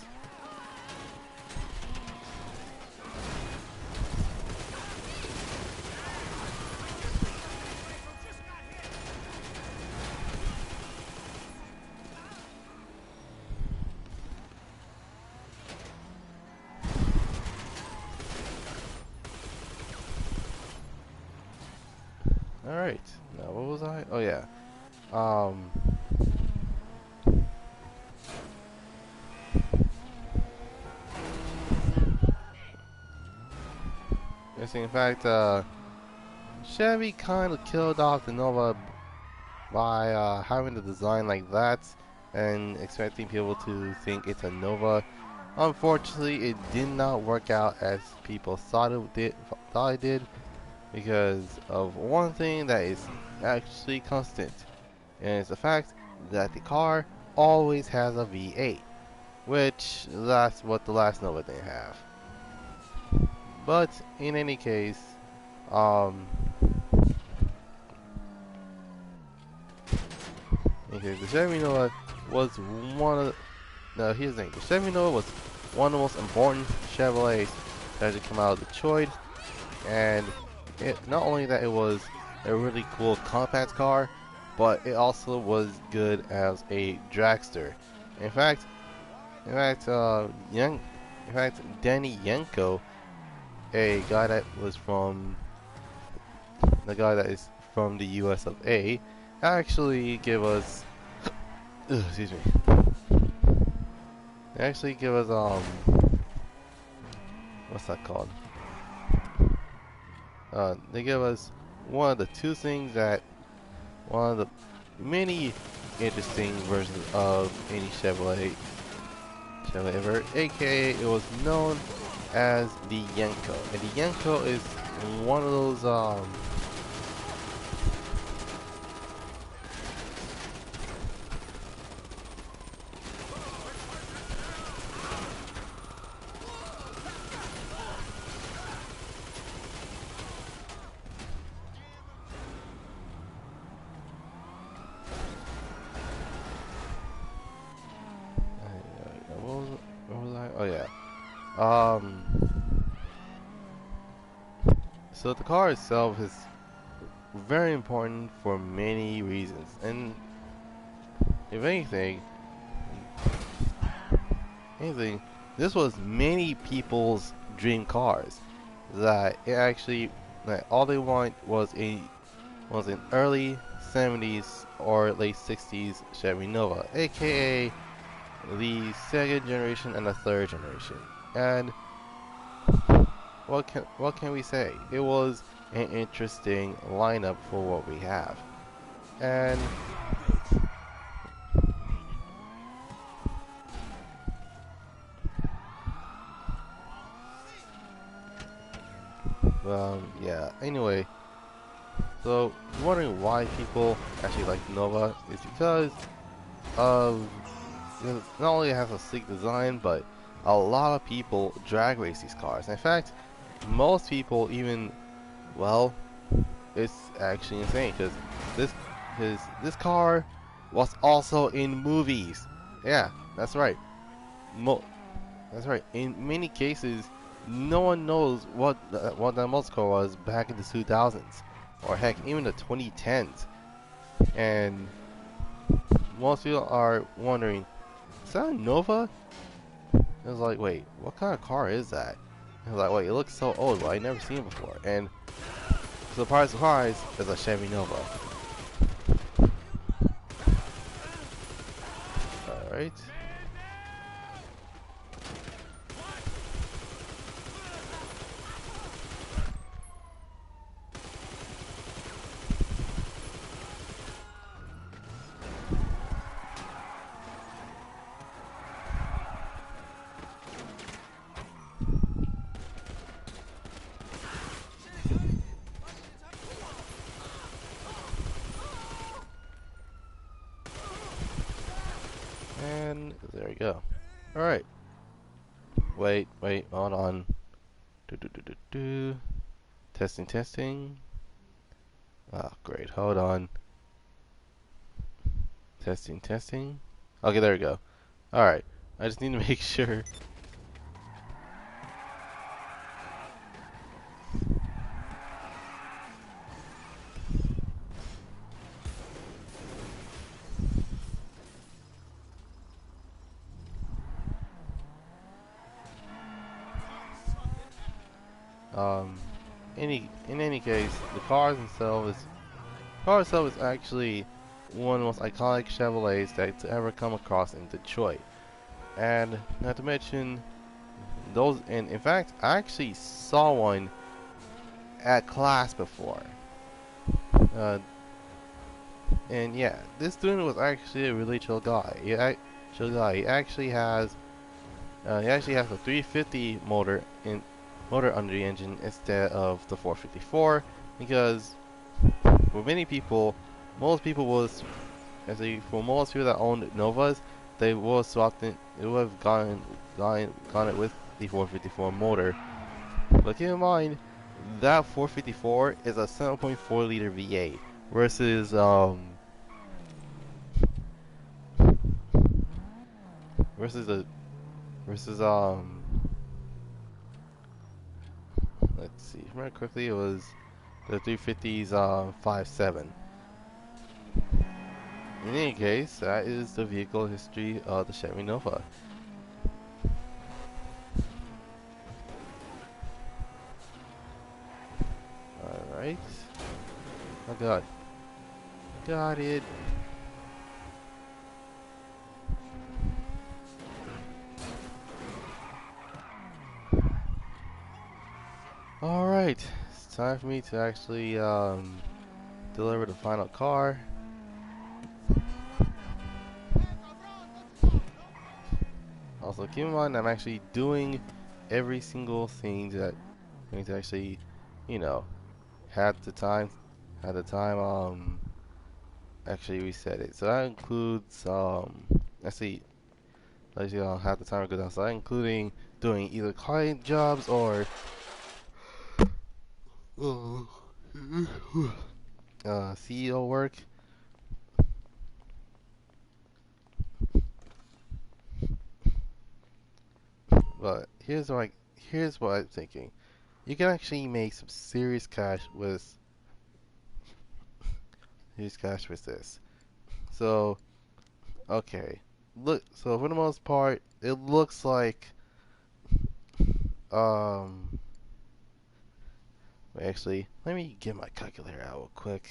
Alright, now what was I? Oh yeah. Yes, in fact, Chevy kind of killed off the Nova by having the design like that and expecting people to think it's a Nova. Unfortunately, it did not work out as people thought it did, because of one thing that is actually constant, and it's the fact that the car always has a V8, which that's what the last Nova didn't have. But in any case, um, the Chevy Nova was one of no, here's the thing. The Chevy Nova was one of the most important Chevrolets that had come out of Detroit, and not only that it was a really cool compact car, but it also was good as a dragster. In fact, Danny Yenko, a guy that was from the guy that is from the U.S. of A, actually give us, excuse me, actually give us what's that called? They give us one of the two things that one of the many interesting versions of any Chevrolet ever, aka it was known as the Yenko. And the Yenko is one of those what was I? Oh yeah. So the car itself is very important for many reasons, and if anything, this was many people's dream cars. That it actually, that all they want was an early 70s or late 60s Chevy Nova, aka the second generation and the third generation. And what can we say? It was an interesting lineup for what we have. And yeah, anyway, so wondering why people actually like Nova is because of not only it has a sleek design, but a lot of people drag race these cars. In fact, most people even, well, it's actually insane because this car was also in movies. Yeah, that's right. That's right. In many cases, no one knows what that muscle car was back in the 2000s, or heck, even the 2010s. And most people are wondering, that a Nova? I was like, wait, what kind of car is that? I was like, wait, it looks so old, but I never seen it before. And surprise, surprise, it's a Chevy Nova. Alright. And there we go. Alright. Wait, hold on. Testing, testing. Ah, great. Hold on. Testing, testing. Okay, there we go. Alright. I just need to make sure. Um, in any case, the car itself is actually one of the most iconic Chevrolets that's ever come across in Detroit. And not to mention those, and in fact, I actually saw one at class before. Uh, and yeah, this student was actually a really chill guy. Chill guy. He actually has a 350 motor under the engine instead of the 454 because for many people, most people was actually for most people that owned Novas, they would swapped it. It would have gone it with the 454 motor. But keep in mind that 454 is a 7.4 liter V8 versus versus the versus let's see, if I remember correctly, it was the 350's 5.7. In any case, that is the vehicle history of the Chevy Nova. Alright. Oh god. Got it. Alright. It's time for me to actually deliver the final car. Also, keep in mind I'm actually doing every single thing that I need to actually, you know, had the time actually reset it. So that includes let's see, have the timer go down. So that including doing either client jobs or CEO work. But here's what I'm thinking. You can actually make some serious cash with this. So okay, look. So for the most part, it looks like wait, actually, let me get my calculator out real quick.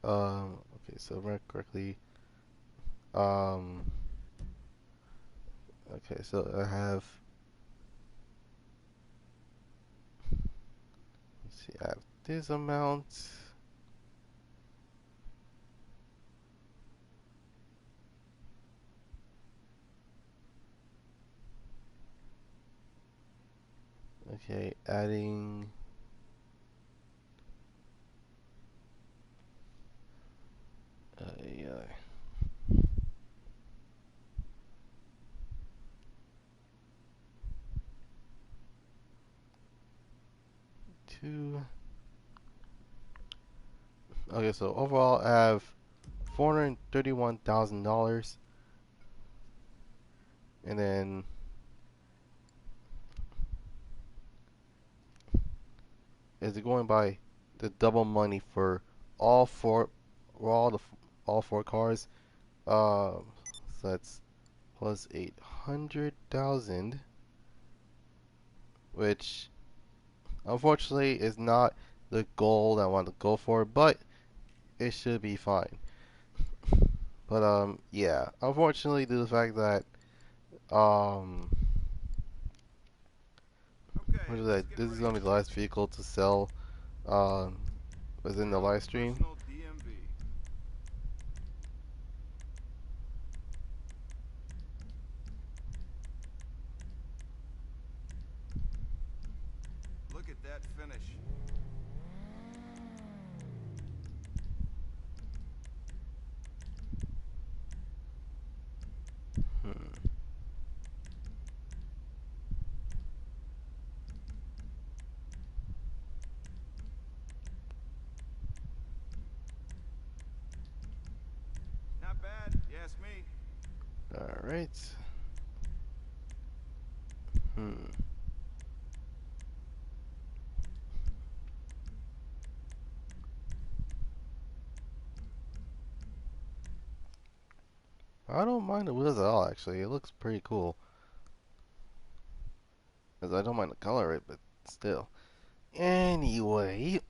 Okay, so if I remember correctly, okay, so I have, let's see, I have this amount. Okay, adding. Yeah. Two. Okay, so overall I have $431,000, and then is it going by the double money for all four all four cars. So that's plus 800,000, which unfortunately is not the goal that I want to go for, but it should be fine. But yeah, unfortunately, due to the fact that Okay, what is let's that? get This is ready gonna to be the last vehicle to sell um within the live stream. personal DMV. Look at that finish. Not bad, you ask me. All right. I don't mind the wheels at all. Actually, it looks pretty cool. Cause I don't mind the color of it, but still. Anyway.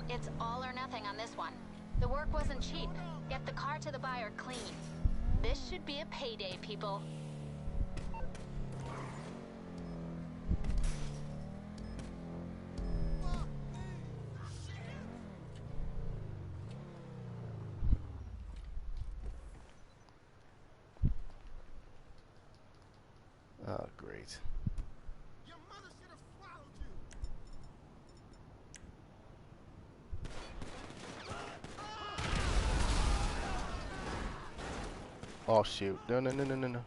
It's all or nothing on this one. The work wasn't cheap. Get the car to the buyer clean. This should be a payday, people. Oh, great. Your mother should have swallowed you. Oh shoot! No, no, no, no, no, no.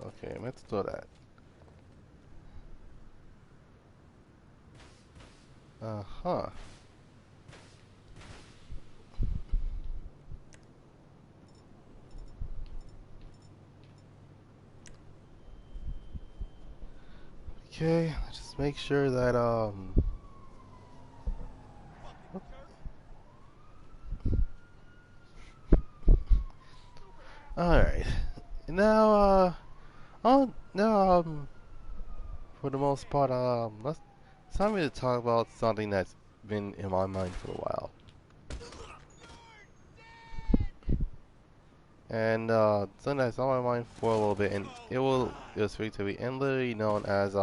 Okay, I meant to throw that. Uh-huh. Okay, let's just make sure that alright. Now for the most part, it's time for me to talk about something that's been in my mind for a while. And something that's on my mind for a little bit, and it will speak to be literally known as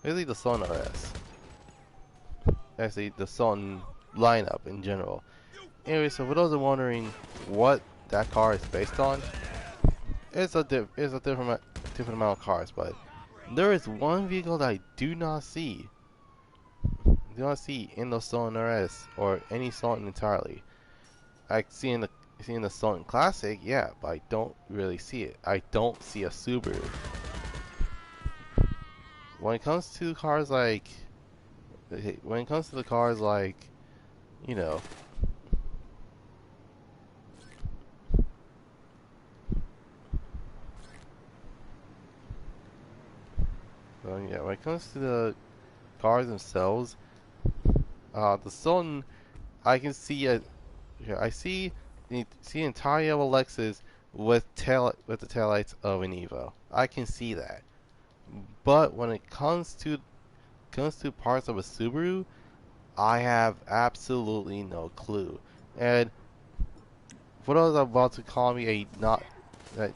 basically the Sun RS. Actually, the Sun lineup in general. Anyway, so for those who are wondering what that car is based on, it's a different amount of cars, but there is one vehicle that I do not see in the Sun RS or any Sun entirely. I see in the Sun Classic, yeah, but I don't really see it. I don't see a Subaru. When it comes to cars like, you know, yeah, when it comes to the cars themselves, the Sun, I can see a, yeah, I see the entire yellow Lexus with the taillights of an Evo. I can see that. But when it comes to parts of a Subaru, I have absolutely no clue. And for those about to call me a not that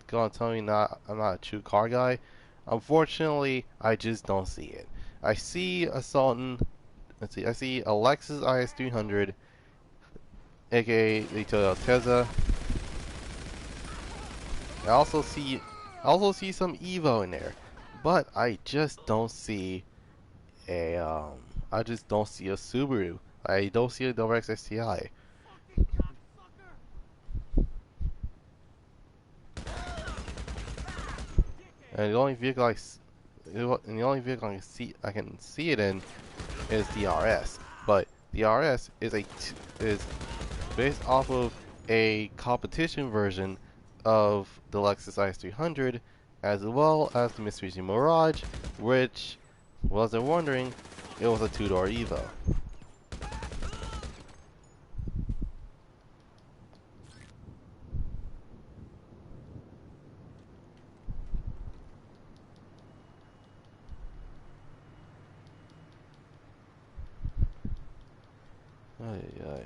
gonna tell me I'm not a true car guy, unfortunately I just don't see it. I see a Sultan. Let's see. I see a Lexus IS 300, aka the Toyota Tezza. I also see some Evo in there, but I just don't see a I just don't see a Subaru. I don't see a Direct STI. And the only vehicle the only vehicle I can see it in is the RS. But the RS is based off of a competition version of the Lexus IS300, as well as the Mitsubishi Mirage, which, wasn't wondering, it was a two-door Evo. Ay, ay.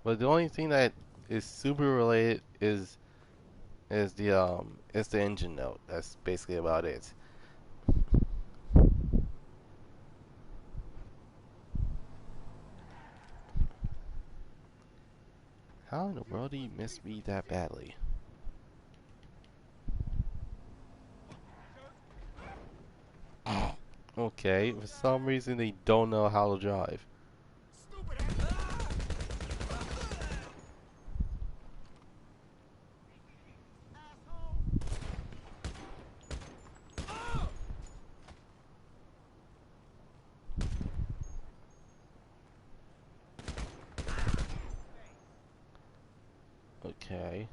But the only thing that is super related is the engine note. That's basically about it. How in the world do you miss me that badly? Okay, for some reason they don't know how to drive. Okay.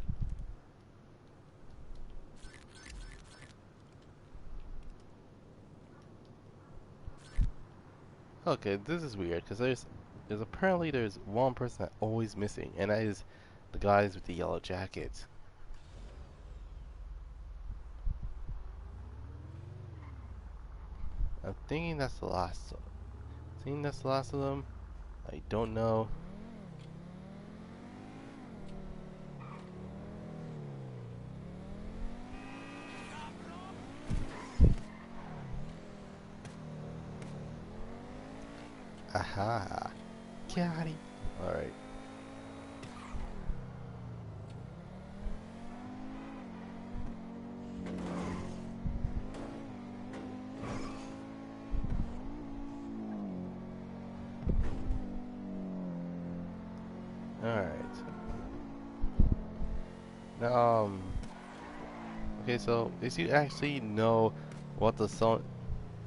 Okay, this is weird because there's apparently there's one person that's always missing, and that is the guys with the yellow jackets. I'm thinking that's the last. Thinking that's the last of them. I don't know. Aha! Got it. All right. Alright. Now, okay, so if you actually know what the song,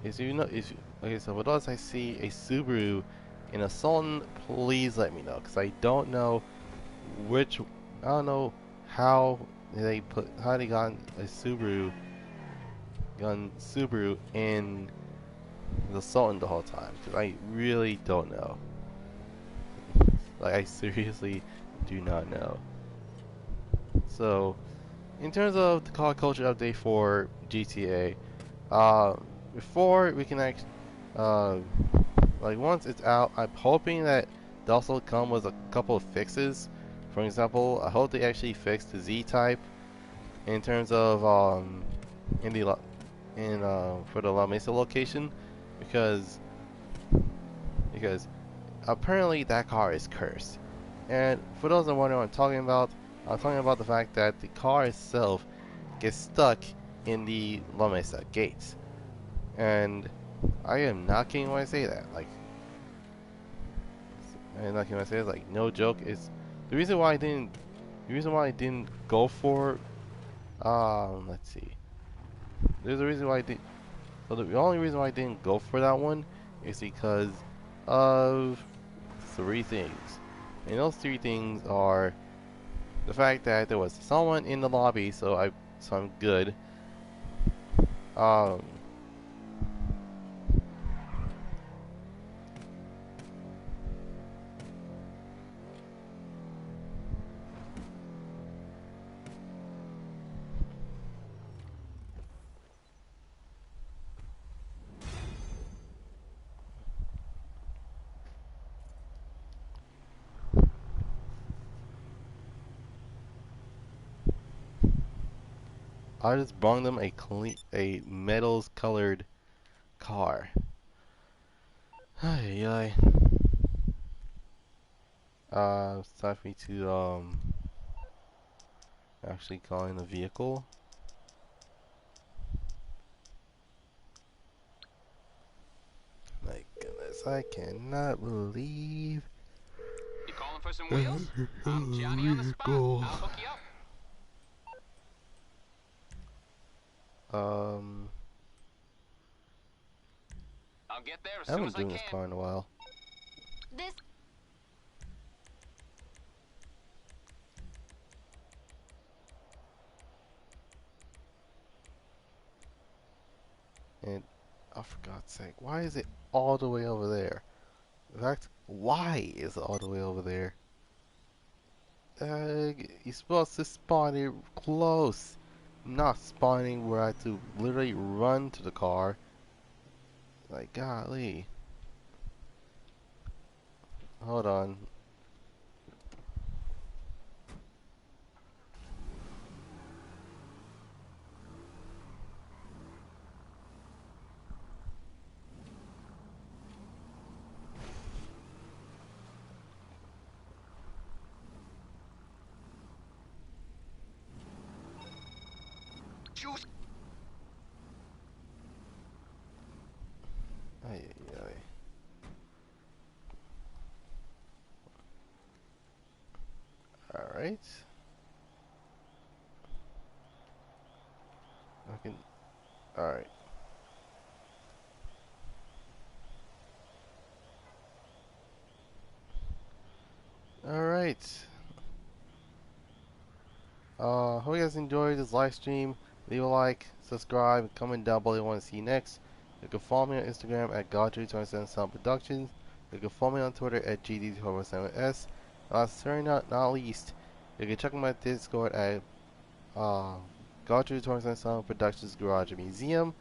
okay, so for those I see a Subaru in a song, please let me know, because I don't know I don't know how how they got Subaru in the Sultan the whole time, because I really don't know. Like, I seriously do not know. So, in terms of the car culture update for GTA, before we can actually, like once it's out, I'm hoping that they also come with a couple of fixes. For example, I hope they actually fix the Z-type in terms of in the for the La Mesa location, because apparently that car is cursed. And for those that wonder what I'm talking about the fact that the car itself gets stuck in the La Mesa gates. And I am not kidding when I say that. Like, I am not kidding when I say it. Like, no joke. It's the reason why I didn't go for. Let's see. There's a reason why I did. So the only reason why I didn't go for that one is because of three things. And those three things are the fact that there was someone in the lobby, so I'm good. Um, I just brought them a metals colored car. Ay, ay. It's time for me to actually call in the vehicle. My goodness, I cannot believe. You calling for some wheels? I'm Johnny on the spot. I'll hook you up. I'll get there as I soon haven't as I done this can. car in a while. This Oh, for God's sake, why is it all the way over there? In fact, why is it all the way over there? You're supposed to spawn it close, not spawning where I have to literally run to the car. Like, golly. Hold on. Juice. Ay, ay, ay. Alright. I can. Alright. Alright. Hope you guys enjoyed this live stream. Leave a like, subscribe, comment down below what you want to see next. You can follow me on Instagram at Goddrifter247sun Production. You can follow me on Twitter at GD247s. Last certainly not least, you can check my Discord at Goddrifter247sun Productions Garage Museum.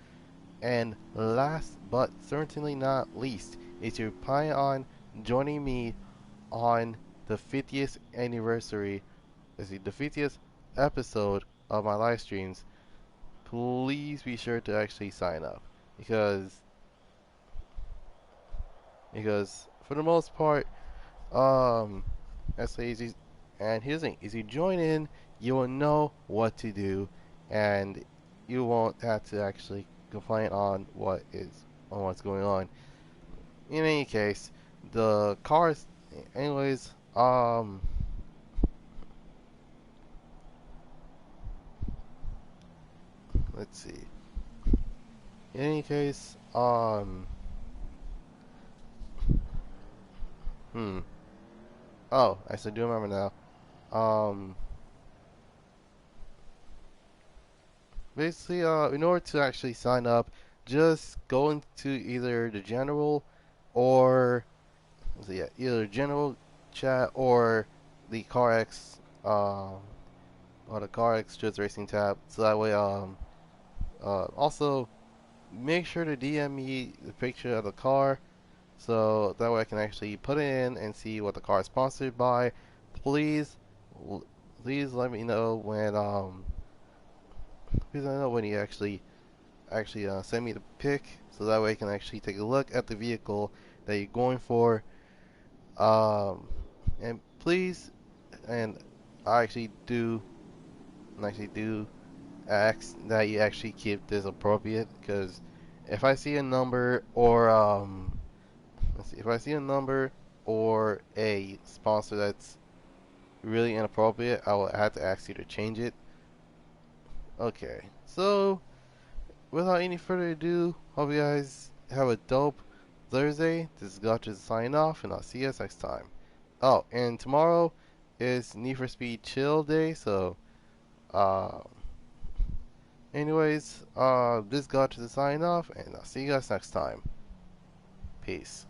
And last but certainly not least, is you're planning on joining me on the 50th anniversary, the 50th episode of my live streams, please be sure to actually sign up because for the most part, that's easy. And here's the thing: is you join in, you will know what to do, and you won't have to actually complain on what's going on. In any case, the cars, anyways, let's see. In any case, oh, I still do remember now. Basically, in order to actually sign up, just go into either the general or, yeah, either general chat or the CarX, or the CarX Just Racing tab. So that way, also make sure to DM me the picture of the car, so that way I can actually put it in and see what the car is sponsored by. Please, please let me know when please let me know when you actually send me the pic, so that way I can actually take a look at the vehicle that you're going for. Um, and please, and I actually do ask that you actually keep this appropriate, because if I see a number or let's see, if I see a number or a sponsor that's really inappropriate, I will have to ask you to change it. Okay, so without any further ado, hope you guys have a dope Thursday. This is Gotcha signing off, and I'll see you guys next time. Oh, and tomorrow is Need for Speed Chill Day, so uh, anyways, this Gotcha signing off, and I'll see you guys next time. Peace.